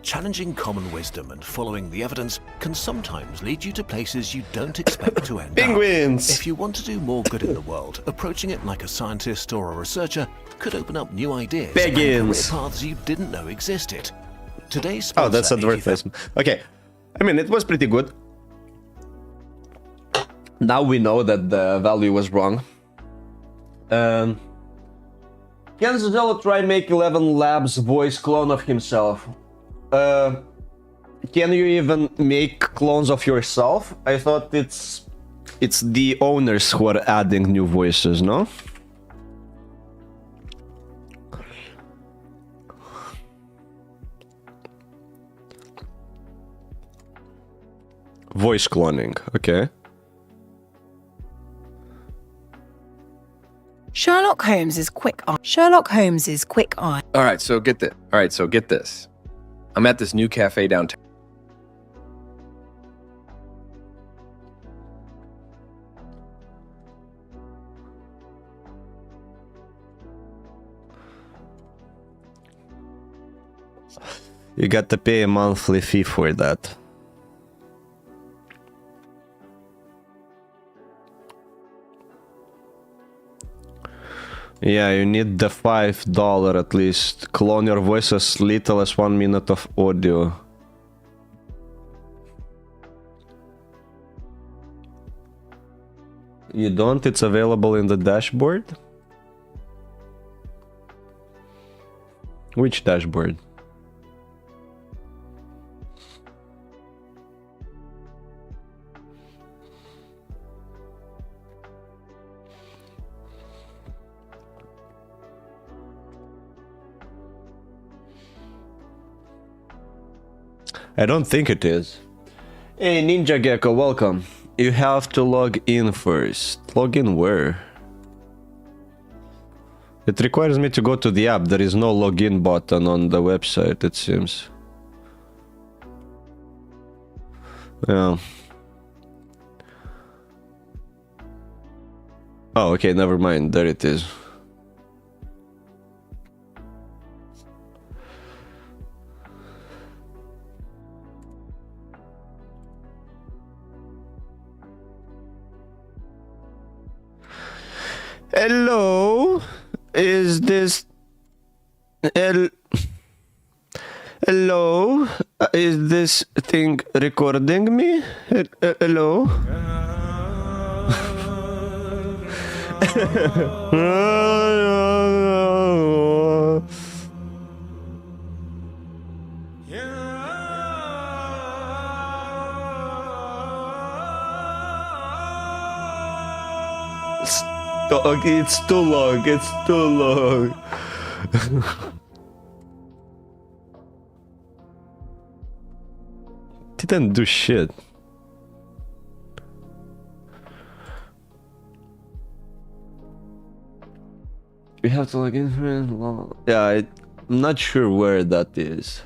S17: Challenging common wisdom and following the evidence can sometimes lead you to places you don't expect to end
S1: Penguins!
S17: up. If you want to do more good in the world, approaching it like a scientist or a researcher could open up new ideas and career paths you didn't know existed. Today's
S1: Oh, that's
S17: sponsor,
S1: advertisement. Okay. I mean, it was pretty good. Now we know that the value was wrong. Can Zelo try make 11 Labs voice clone of himself? Can you even make clones of yourself? I thought it's the owners who are adding new voices, no? Voice cloning, okay.
S2: Sherlock Holmes is quick eye. Sherlock Holmes is quick eye.
S19: All right, so get this. I'm at this new cafe downtown.
S1: You got to pay a monthly fee for that. Yeah, you need the $5 at least. Clone your voice as little as 1 minute of audio. You don't? It's available in the dashboard? Which dashboard? I don't think it is. Hey, Ninja Gecko, welcome. You have to log in first. Log in where? It requires me to go to the app. There is no login button on the website, it seems. Yeah. Oh, okay, never mind. There it is. Hello? Is this... Hello? Is this thing recording me? Hello? Okay, it's too long. It's too long. Didn't do shit. We have to log in for it. Yeah, I'm not sure where that is.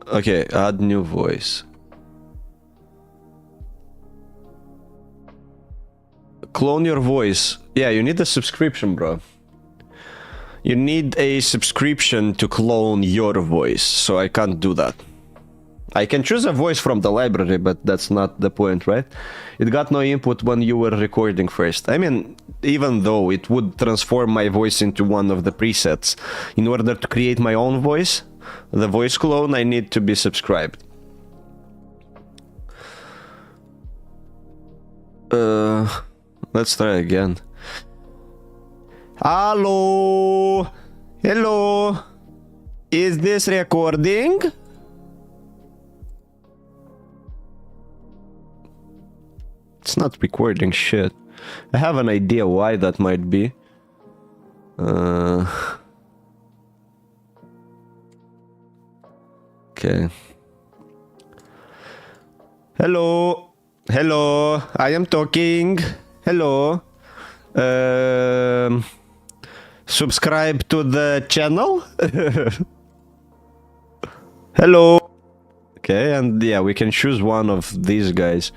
S1: Okay, add new voice. Clone your voice. Yeah, you need a subscription, bro. You need a subscription to clone your voice, so I can't do that. I can choose a voice from the library, but that's not the point, right? It got no input when you were recording first. I mean, even though it would transform my voice into one of the presets, in order to create my own voice, the voice clone, I need to be subscribed. Let's try again. Hello? Hello? Is this recording? It's not recording shit. I have an idea why that might be. Okay. Hello. Hello. I am talking. Hello. Subscribe to the channel. Hello. Okay, and yeah, we can choose one of these guys.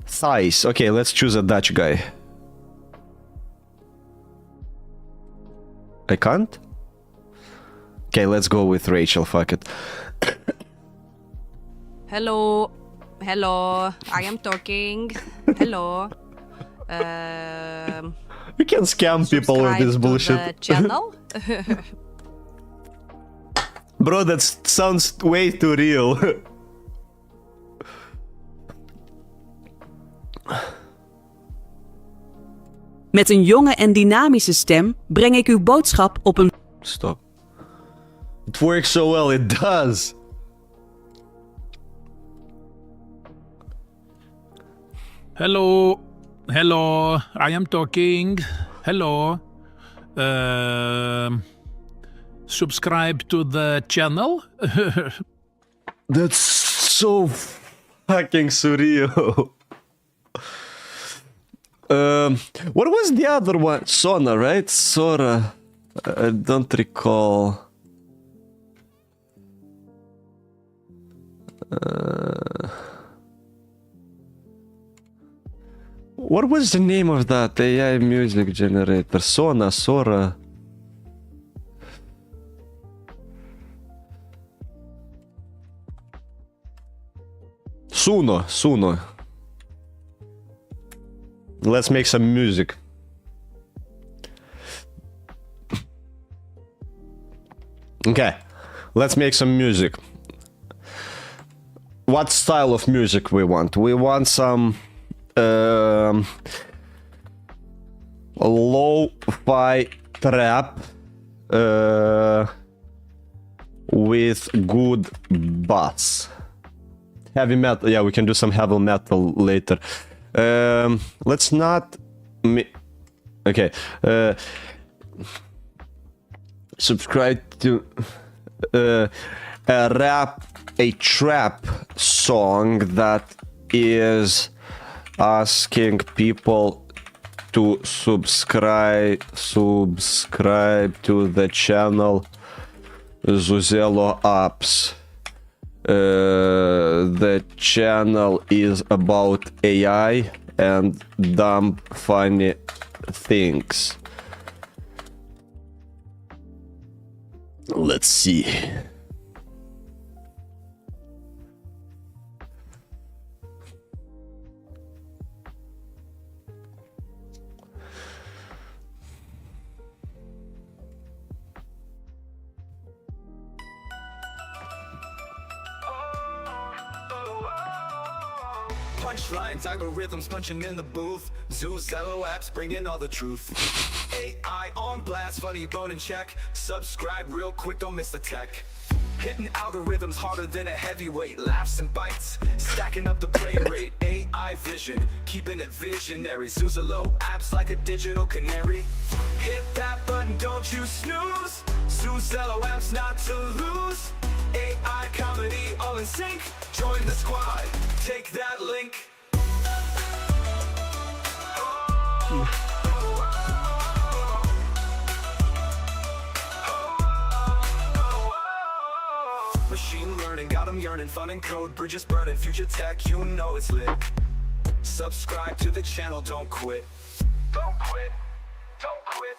S1: Thighs. Okay, let's choose a Dutch guy. I can't? Okay, let's go with Rachel, fuck it.
S20: Hello. Hello. I am talking. Hello.
S1: We can scam people with this bullshit.
S20: The channel?
S1: Bro, that sounds way too real.
S21: Met een jonge en dynamische stem breng ik uw boodschap op een...
S1: Stop. It works so well, it does.
S22: Hello. Hello. I am talking. Hello. Subscribe to the channel?
S1: That's so fucking surreal. What was the other one? Sona, right? Sora. I don't recall. What was the name of that AI music generator? Sona, Sora. Suno. Let's make some music. Okay, let's make some music. What style of music we want? We want some lo-fi trap with good bass. Heavy metal. Yeah, we can do some heavy metal later. Let's not... Okay. Subscribe to a trap song that is asking people to subscribe to the channel Zuzelo Apps. The channel is about AI and dumb funny things. Let's see.
S4: Punchlines, algorithms punching in the booth. Zoos, Zello apps bringing all the truth. AI on blast, funny bone in check. Subscribe real quick, don't miss the tech. Hitting algorithms harder than a heavyweight. Laughs and bites, stacking up the play rate. AI vision, keeping it visionary. Zoozalo apps like a digital canary. Hit that button, don't you snooze. Zoozalo apps not to lose. AI comedy all in sync. Join the squad, take that link. Machine learning, got them yearning, fun and code, bridges burning, future tech, you know it's lit. Subscribe to the channel, don't quit. Don't quit, don't quit.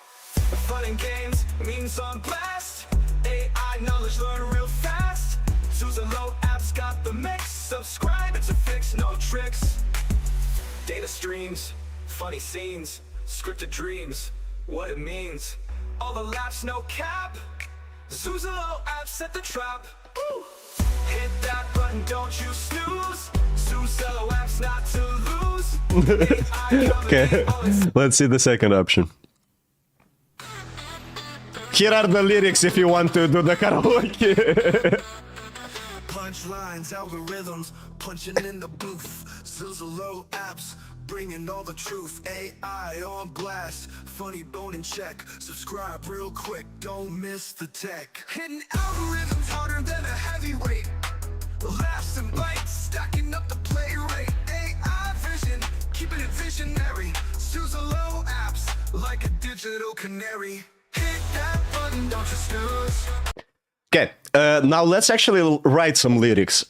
S4: Fun and games, memes on blast. AI knowledge, learn real fast. Zoozalo apps got the mix. Subscribe, it's a fix, no tricks. Data streams, funny scenes, scripted dreams, what it means. All the laughs, no cap. Zoozalo apps set the trap. Woo! Hit that button, don't you snooze. Zoozalo apps not to lose.
S1: Okay, let's see the second option. Here are the lyrics if you want to do the karaoke.
S4: Punchlines, algorithms, punching in the booth. Zoozalo apps, bringing all the truth. AI on blast, funny bone in check. Subscribe real quick, don't miss the tech. Hitting algorithms harder than a heavyweight. Laughs and bites, stacking up the play rate. AI vision, keeping it visionary. Zoozalo apps, like a digital canary. Hit that button, don't you snooze.
S1: Okay, now let's actually write some lyrics.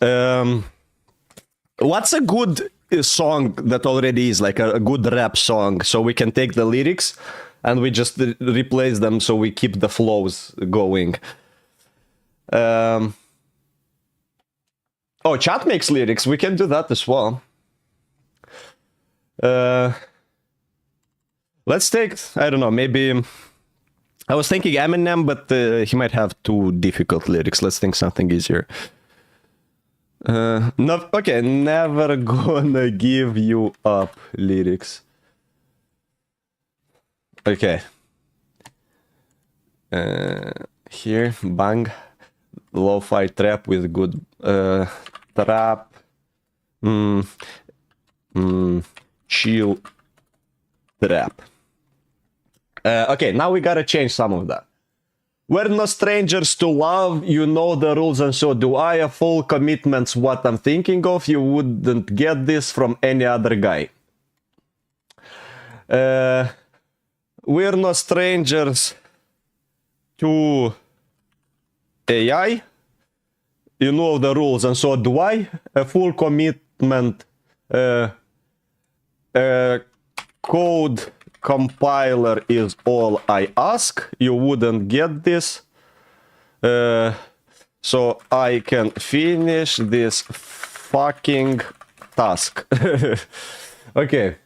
S1: What's a good song that already is like a good rap song, so we can take the lyrics and we just replace them so we keep the flows going? Oh, chat makes lyrics, we can do that as well. Let's take, I don't know, maybe... I was thinking Eminem, but he might have too difficult lyrics. Let's think something easier. No, okay, never gonna give you up lyrics. Okay. Here, bang. Lo-fi trap with good trap. Chill trap. Okay, now we gotta change some of that. We're no strangers to love, you know the rules and so do I. A full commitment's what I'm thinking of, you wouldn't get this from any other guy. We're no strangers to AI, you know the rules and so do I. A full commitment code compiler is all I ask. You wouldn't get this. So I can finish this fucking task. Okay.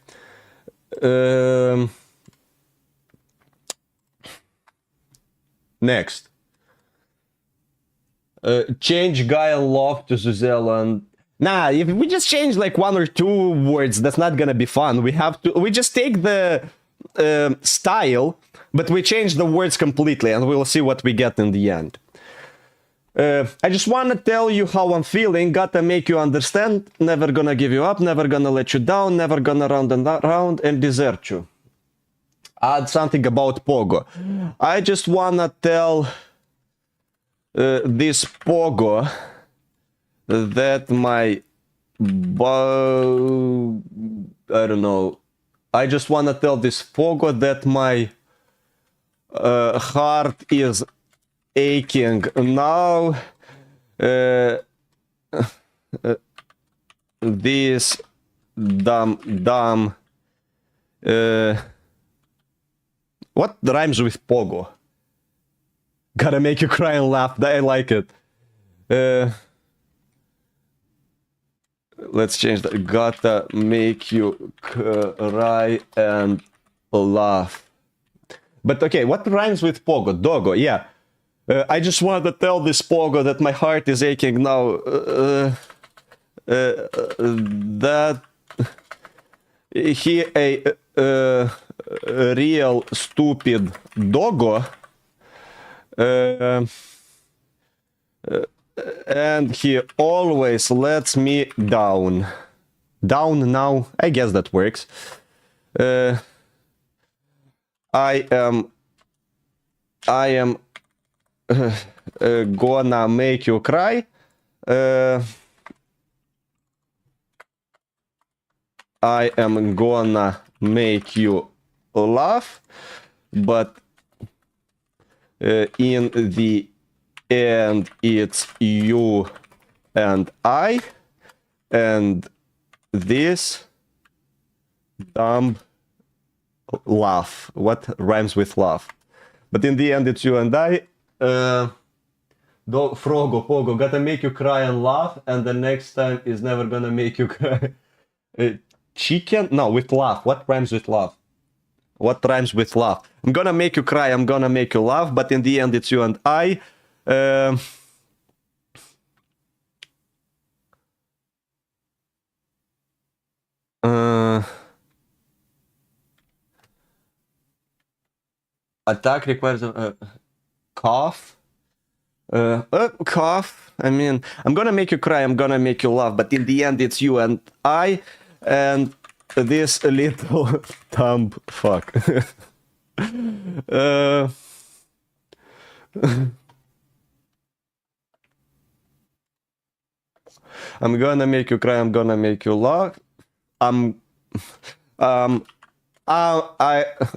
S1: Next. Change Guy Love to Zoozalo and... Nah, if we just change like one or two words, that's not gonna be fun. We have to... We just take the style, but we change the words completely and we'll see what we get in the end. I just wanna tell you how I'm feeling, gotta make you understand, never gonna give you up, never gonna let you down, never gonna round and round and desert you. Add something about Pogo. I just wanna tell this Pogo that my... I don't know. I just wanna tell this Pogo that my heart is aching now. This dumb. What rhymes with pogo? Gotta make you cry and laugh. I like it. Let's change that. Gotta make you cry and laugh. But okay, what rhymes with pogo? Dogo, yeah. I just wanted to tell this pogo that my heart is aching now. That he a real stupid doggo. And he always lets me down. Down now? I guess that works. I am gonna make you cry. I am gonna make you laugh, but in the end it's you and I and this dumb laugh. What rhymes with laugh? But in the end it's you and I. Frogo, pogo, gotta make you cry and laugh, and the next time is never gonna make you cry. Chicken? No, with laugh. What rhymes with laugh? What rhymes with laugh? I'm gonna make you cry, I'm gonna make you laugh, but in the end it's you and I. Attack requires a cough. Cough. I mean, I'm gonna make you cry, I'm gonna make you laugh, but in the end it's you and I, and this little dumb fuck. I'm gonna make you cry, I'm gonna make you laugh.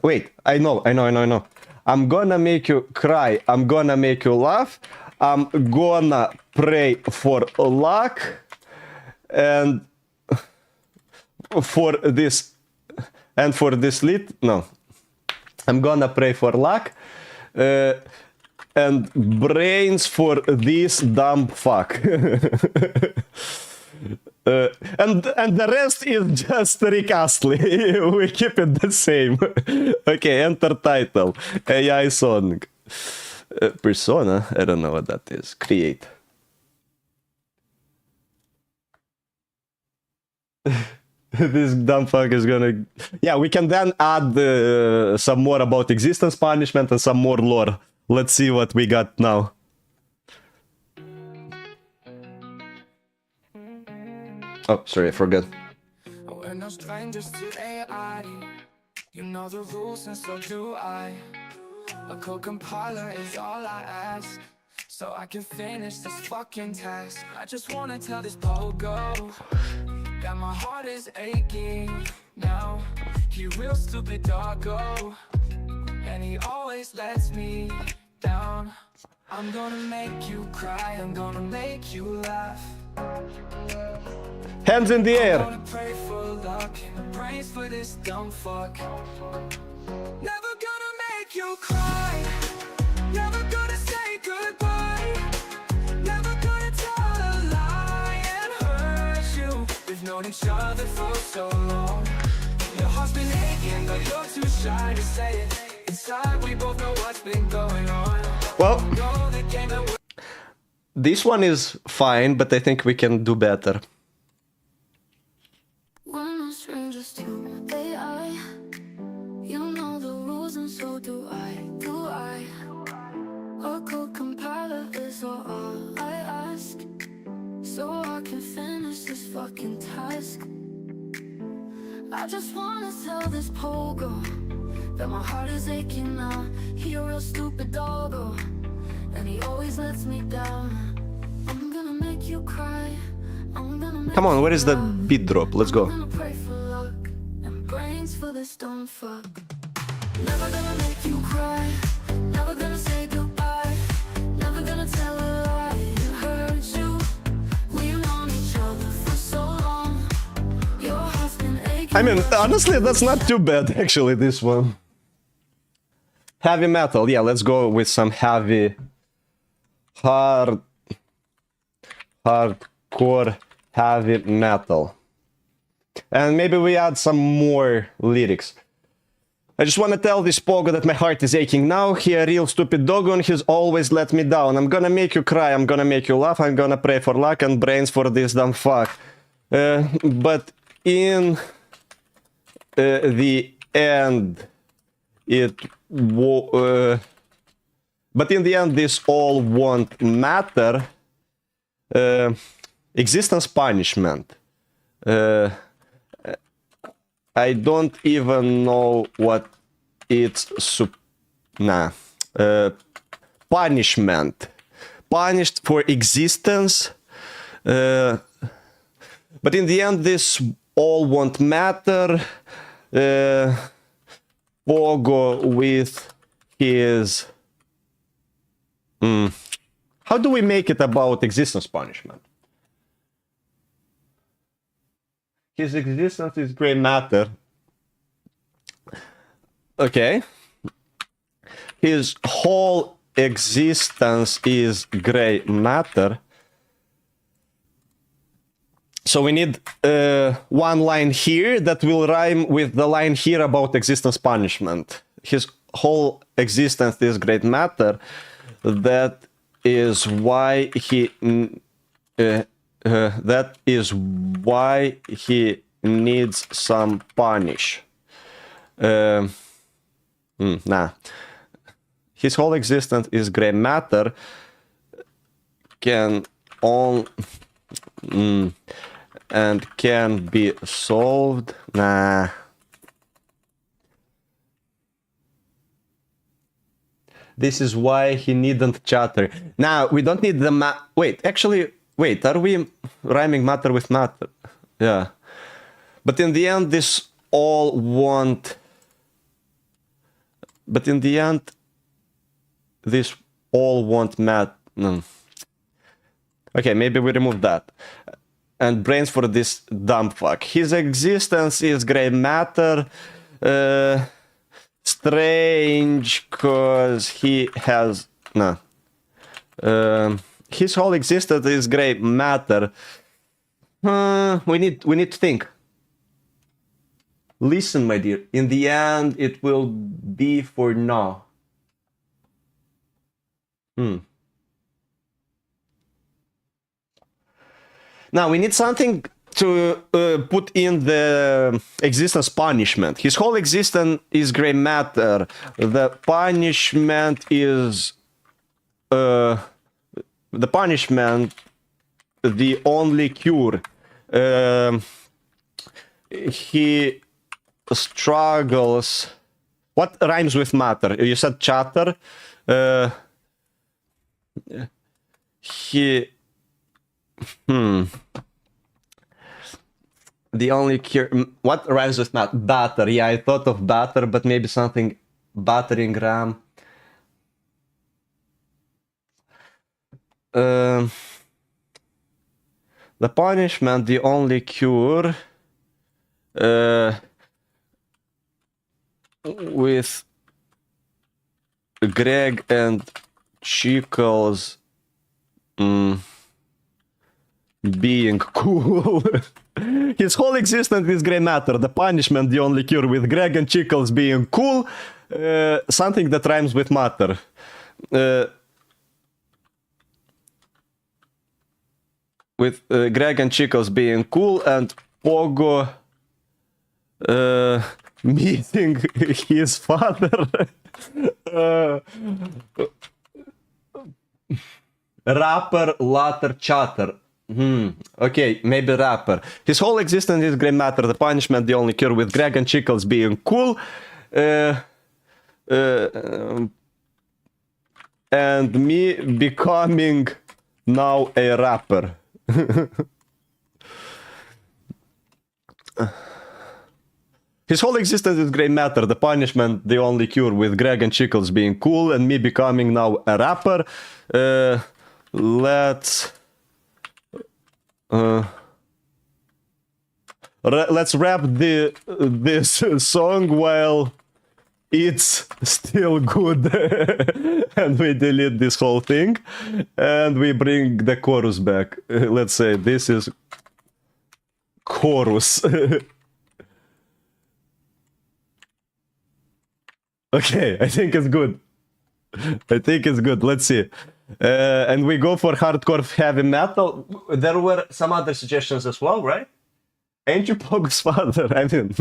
S1: Wait, I know. I'm gonna make you cry, I'm gonna make you laugh. I'm gonna pray for luck, and for this no. I'm gonna pray for luck, and brains for this dumb fuck. And the rest is just Rick Astley. We keep it the same. Okay, enter title. AI song. Persona? I don't know what that is. Create. This dumb fuck is gonna... Yeah, we can then add some more about existence punishment and some more lore. Let's see what we got now. Oh, sorry, I forgot.
S5: We're no strangers to AI. You know the rules and so do I. A code compiler is all I ask, so I can finish this fucking task. I just wanna tell this pogo that my heart is aching now. He real stupid doggo, and he always lets me down. I'm gonna make you cry, I'm gonna make you laugh.
S1: Hands in the air.
S5: I'm gonna pray for luck and brains for this dumb fuck. Never gonna make you cry, never gonna say goodbye, never gonna tell a lie and hurt you. We've known each other for so long. Your heart's been aching, but you're too shy to say it. Inside we both know what's been going on.
S1: Well, this one is fine, but I think we can do better.
S5: We're no strangers to AI. You know the rules and so do I. A code compiler is all I ask, so I can finish this fucking task. I just wanna tell this pogo that my heart is aching now. He a real stupid doggo, and he always lets me down. I'm gonna make you cry, I'm gonna make
S1: Come on, where is the beat drop? Let's go.
S5: pray for luck and brains for this dumb fuck. Never gonna make you cry, never gonna say goodbye, never gonna tell a lie and hurt you. We've known each other for so long. Your heart's
S1: I mean, honestly, that's not too bad, actually, this one. Heavy metal. Yeah, let's go with some heavy... Hardcore heavy metal. And maybe we add some more lyrics. I just want to tell this Pogo that my heart is aching now. He a real stupid doggo and he's always let me down. I'm gonna make you cry, I'm gonna make you laugh, I'm gonna pray for luck and brains for this dumb fuck. But in the end, but in the end, this all won't matter. Existence punishment. I don't even know what it's punishment. Punished for existence. But in the end, this all won't matter. Pogo with his... How do we make it about existence punishment? His existence is gray matter. Okay. His whole existence is gray matter. So we need one line here that will rhyme with the line here about existence punishment. His whole existence is great matter. That is why he needs some punish. His whole existence is gray matter. Can on and can be solved. This is why he needn't chatter. Now, we don't need the wait, are we rhyming matter with matter? Yeah. But in the end, this all won't... But in the end, this all won't matter. Okay, maybe we remove that. And brains for this dumb fuck. His existence is gray matter. Strange, cause he has his whole existence is gray matter. We need to think. Listen, my dear. In the end, it will be for now. Now we need something to put in the existence punishment. His whole existence is gray matter. The punishment is the only cure. He struggles. What rhymes with matter? You said chatter. The only cure... What rhymes with batter? Yeah, I thought of batter, but maybe something battering ram. The punishment, the only cure... with Greg and Chickles... being cool. His whole existence is gray matter. The punishment, the only cure, with Greg and Chickles being cool. Something that rhymes with matter. With Greg and Chickles being cool and Pogo meeting his father. Rapper, latter, chatter. Okay, maybe rapper. His whole existence is gray matter. The punishment, the only cure, with Greg and Chickles being cool. And me becoming now a rapper. His whole existence is gray matter. The punishment, the only cure, with Greg and Chickles being cool. And me becoming now a rapper. Let's
S16: let's rap this song while it's still good. And we delete this whole thing and we bring the chorus back. Let's say this is chorus. Okay, I think it's good. I think it's good. Let's see. And we go for hardcore heavy metal. There were some other suggestions as well, right? Ain't you Pogo's father? I mean...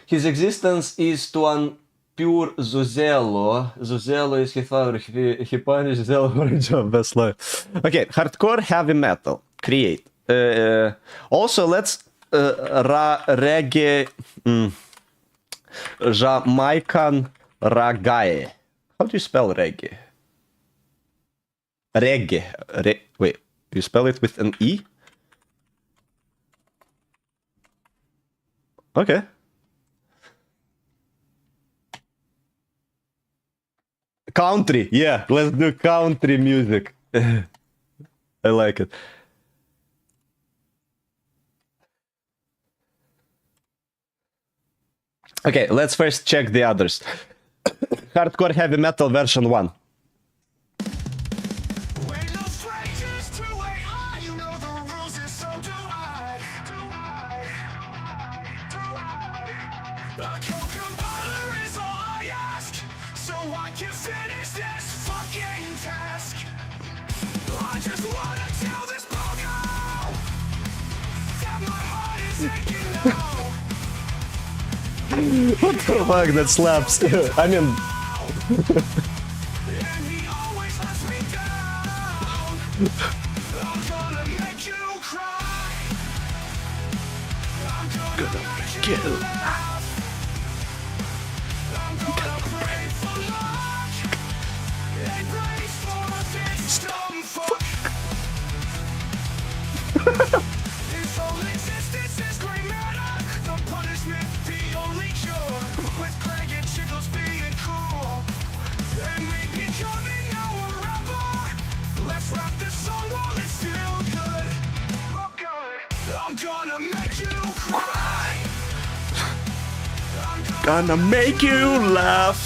S16: His existence is to an pure Zuzelo. Zuzelo is his father. He punished Zuzelo for a job. Best life. Okay, hardcore heavy metal. Create. Also, let's reggae. Jamaican ragae. How do you spell reggae? Reggae. Wait, you spell it with an E? Okay. Country, yeah, let's do country music. I like it. Okay, let's first check the others. Hardcore heavy metal version 1. What the fuck, that slaps. I mean... Gonna make you laugh.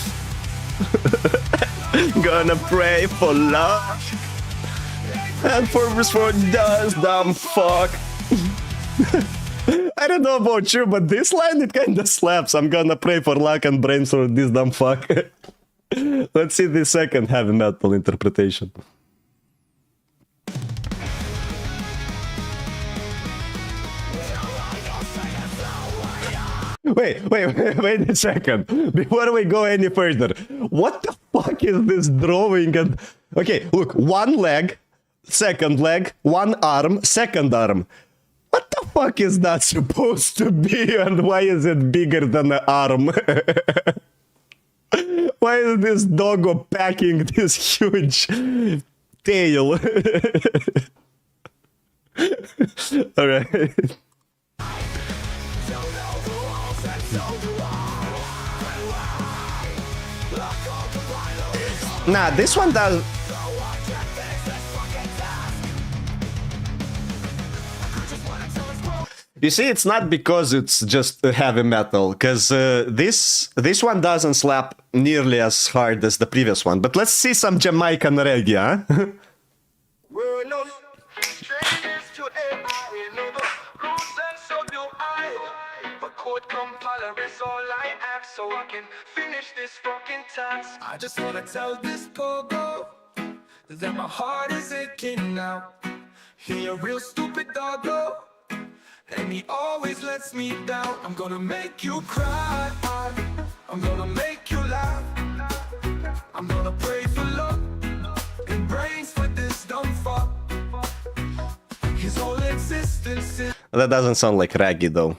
S16: Gonna pray for luck. And for does dumb fuck. I don't know about you, but this line it kinda slaps. I'm gonna pray for luck and brains for this dumb fuck. Let's see the second heavy metal interpretation. Wait a second. Before we go any further, what the fuck is this drawing? And okay, look, one leg, second leg, one arm, second arm. What the fuck is that supposed to be, and why is it bigger than an arm? Why is this doggo packing this huge tail? Alright. Nah, this one does. You see, it's not because it's just heavy metal, because this one doesn't slap nearly as hard as the previous one. But let's see some Jamaican reggae, huh?
S5: So I can finish this fucking task. I just wanna tell this pogo that my heart is aching now. He a real stupid doggo, and he always lets me down. I'm gonna make you cry, I'm gonna make you laugh. I'm gonna pray for luck and brains for this dumb fuck. His whole existence is...
S16: That doesn't sound like reggae though.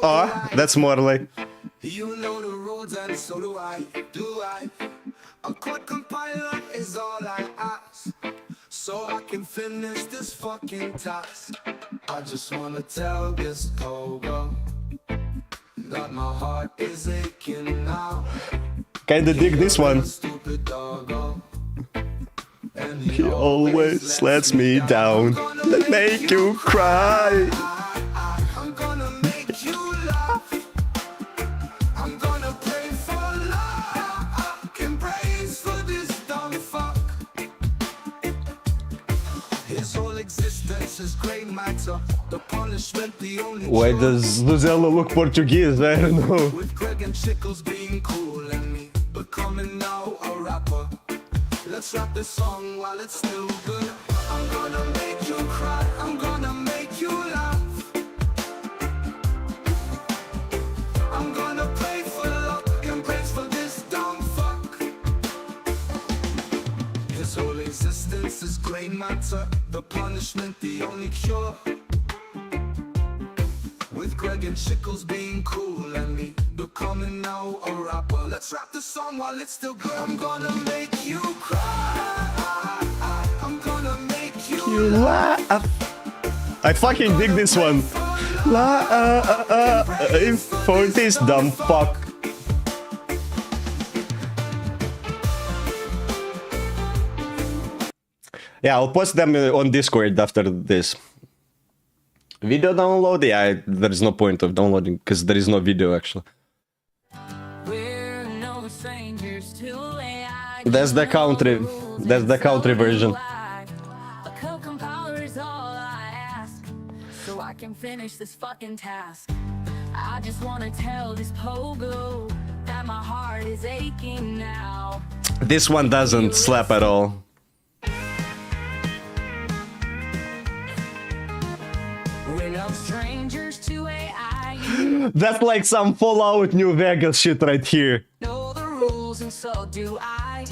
S16: Oh, that's more like...
S5: You know the rules and so do I. A quick compiler is all I ask, so I can finish this fucking task. I just wanna tell this pogo that my heart is aching now.
S16: Kinda dig this one.
S5: Stupid doggo, and
S16: He always lets me down. That make you cry.
S5: I'm gonna make you laugh. I'm gonna pray for luck and praise for this dumb fuck. His whole existence is great matter. The punishment, the only.
S16: Why does Luzella look Portuguese? I don't know.
S5: With Greg and Chickles being cool and me becoming now a rapper. Let's rap this song while it's still good. I'm gonna make you cry. I'm gonna make you laugh. I'm gonna pray for luck and praise for this dumb fuck. His whole existence is grey matter. The punishment, the only cure. With Greg and Chickles being cool and me becoming now a rapper. Let's rap the song while it's still good. I'm gonna make you cry. I'm gonna make you
S16: laugh. I fucking dig this one. For this dumb fuck. Yeah, I'll post them on Discord after this. Video download? Yeah, there's no point of downloading because there is no video actually. That's the country. That's the country version.
S5: So I can finish this fucking task. I just wanna tell this pogo that my heart is aching now.
S16: This one doesn't slap at all.
S5: We're no strangers to AI.
S16: That's like some Fallout New Vegas shit right here.
S5: Know the rules and so do I.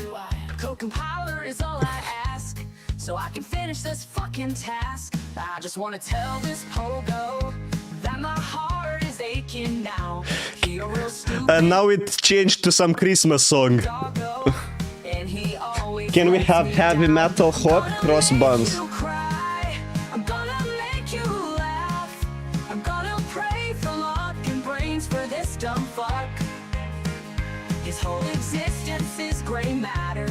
S5: Code compiler is all I ask. So I can finish this fucking task. I just wanna tell this pogo that my heart is aching now. He a real stupid
S16: And now it changed to some Christmas song.
S5: and he always
S16: Can we have heavy metal hot cross buns?
S5: I'm gonna make you laugh. I'm gonna pray for luck and brains for this dumb fuck. His whole existence is gray matter.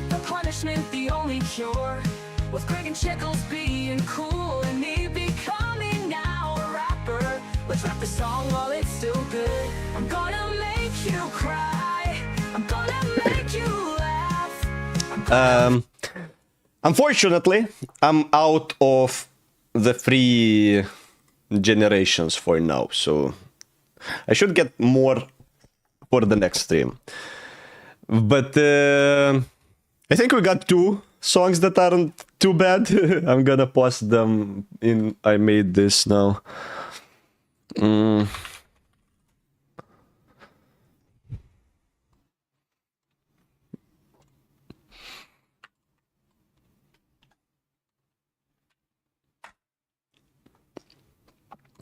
S5: The punishment, the only cure. With Greg and Chickles being cool and me becoming now a rapper. Let's rap the song while it's still good. I'm gonna make you cry. I'm gonna make you laugh.
S16: Unfortunately, I'm out of the free generations for now, so I should get more for the next stream. But I think we got 2 songs that aren't too bad. I'm gonna post them in. I made this now.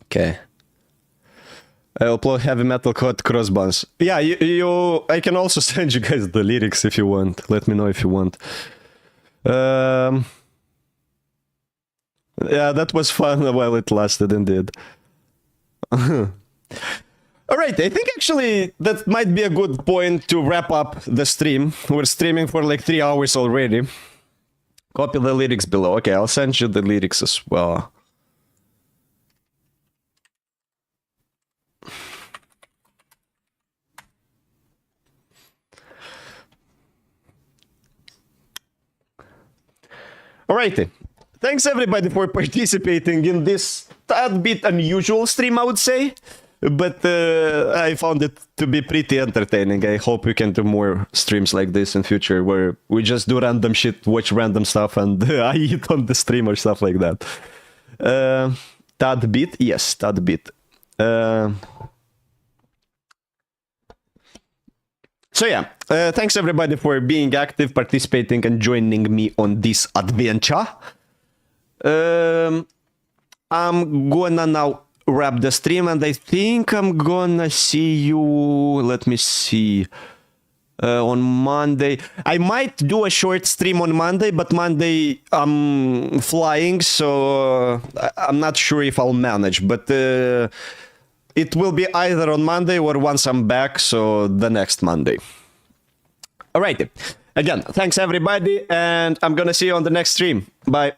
S16: Okay. I upload heavy metal hot cross buns. Yeah, I can also send you guys the lyrics if you want. Let me know if you want. Yeah, that was fun while it lasted, indeed. Alright, I think actually that might be a good point to wrap up the stream. We're streaming for like 3 hours already. Copy the lyrics below. Okay, I'll send you the lyrics as well. Alrighty. Thanks everybody for participating in this tad bit unusual stream, I would say. But I found it to be pretty entertaining. I hope we can do more streams like this in future where we just do random shit, watch random stuff, and I eat on the stream or stuff like that. Tad bit? Yes, tad bit. So yeah, thanks everybody for being active, participating, and joining me on this adventure. I'm gonna now wrap the stream, and I think I'm gonna see you, let me see, on Monday. I might do a short stream on Monday, but Monday I'm flying, so I'm not sure if I'll manage, but it will be either on Monday or once I'm back, so the next Monday. Alrighty.
S1: Again, thanks everybody, and I'm gonna see you on the next stream. Bye.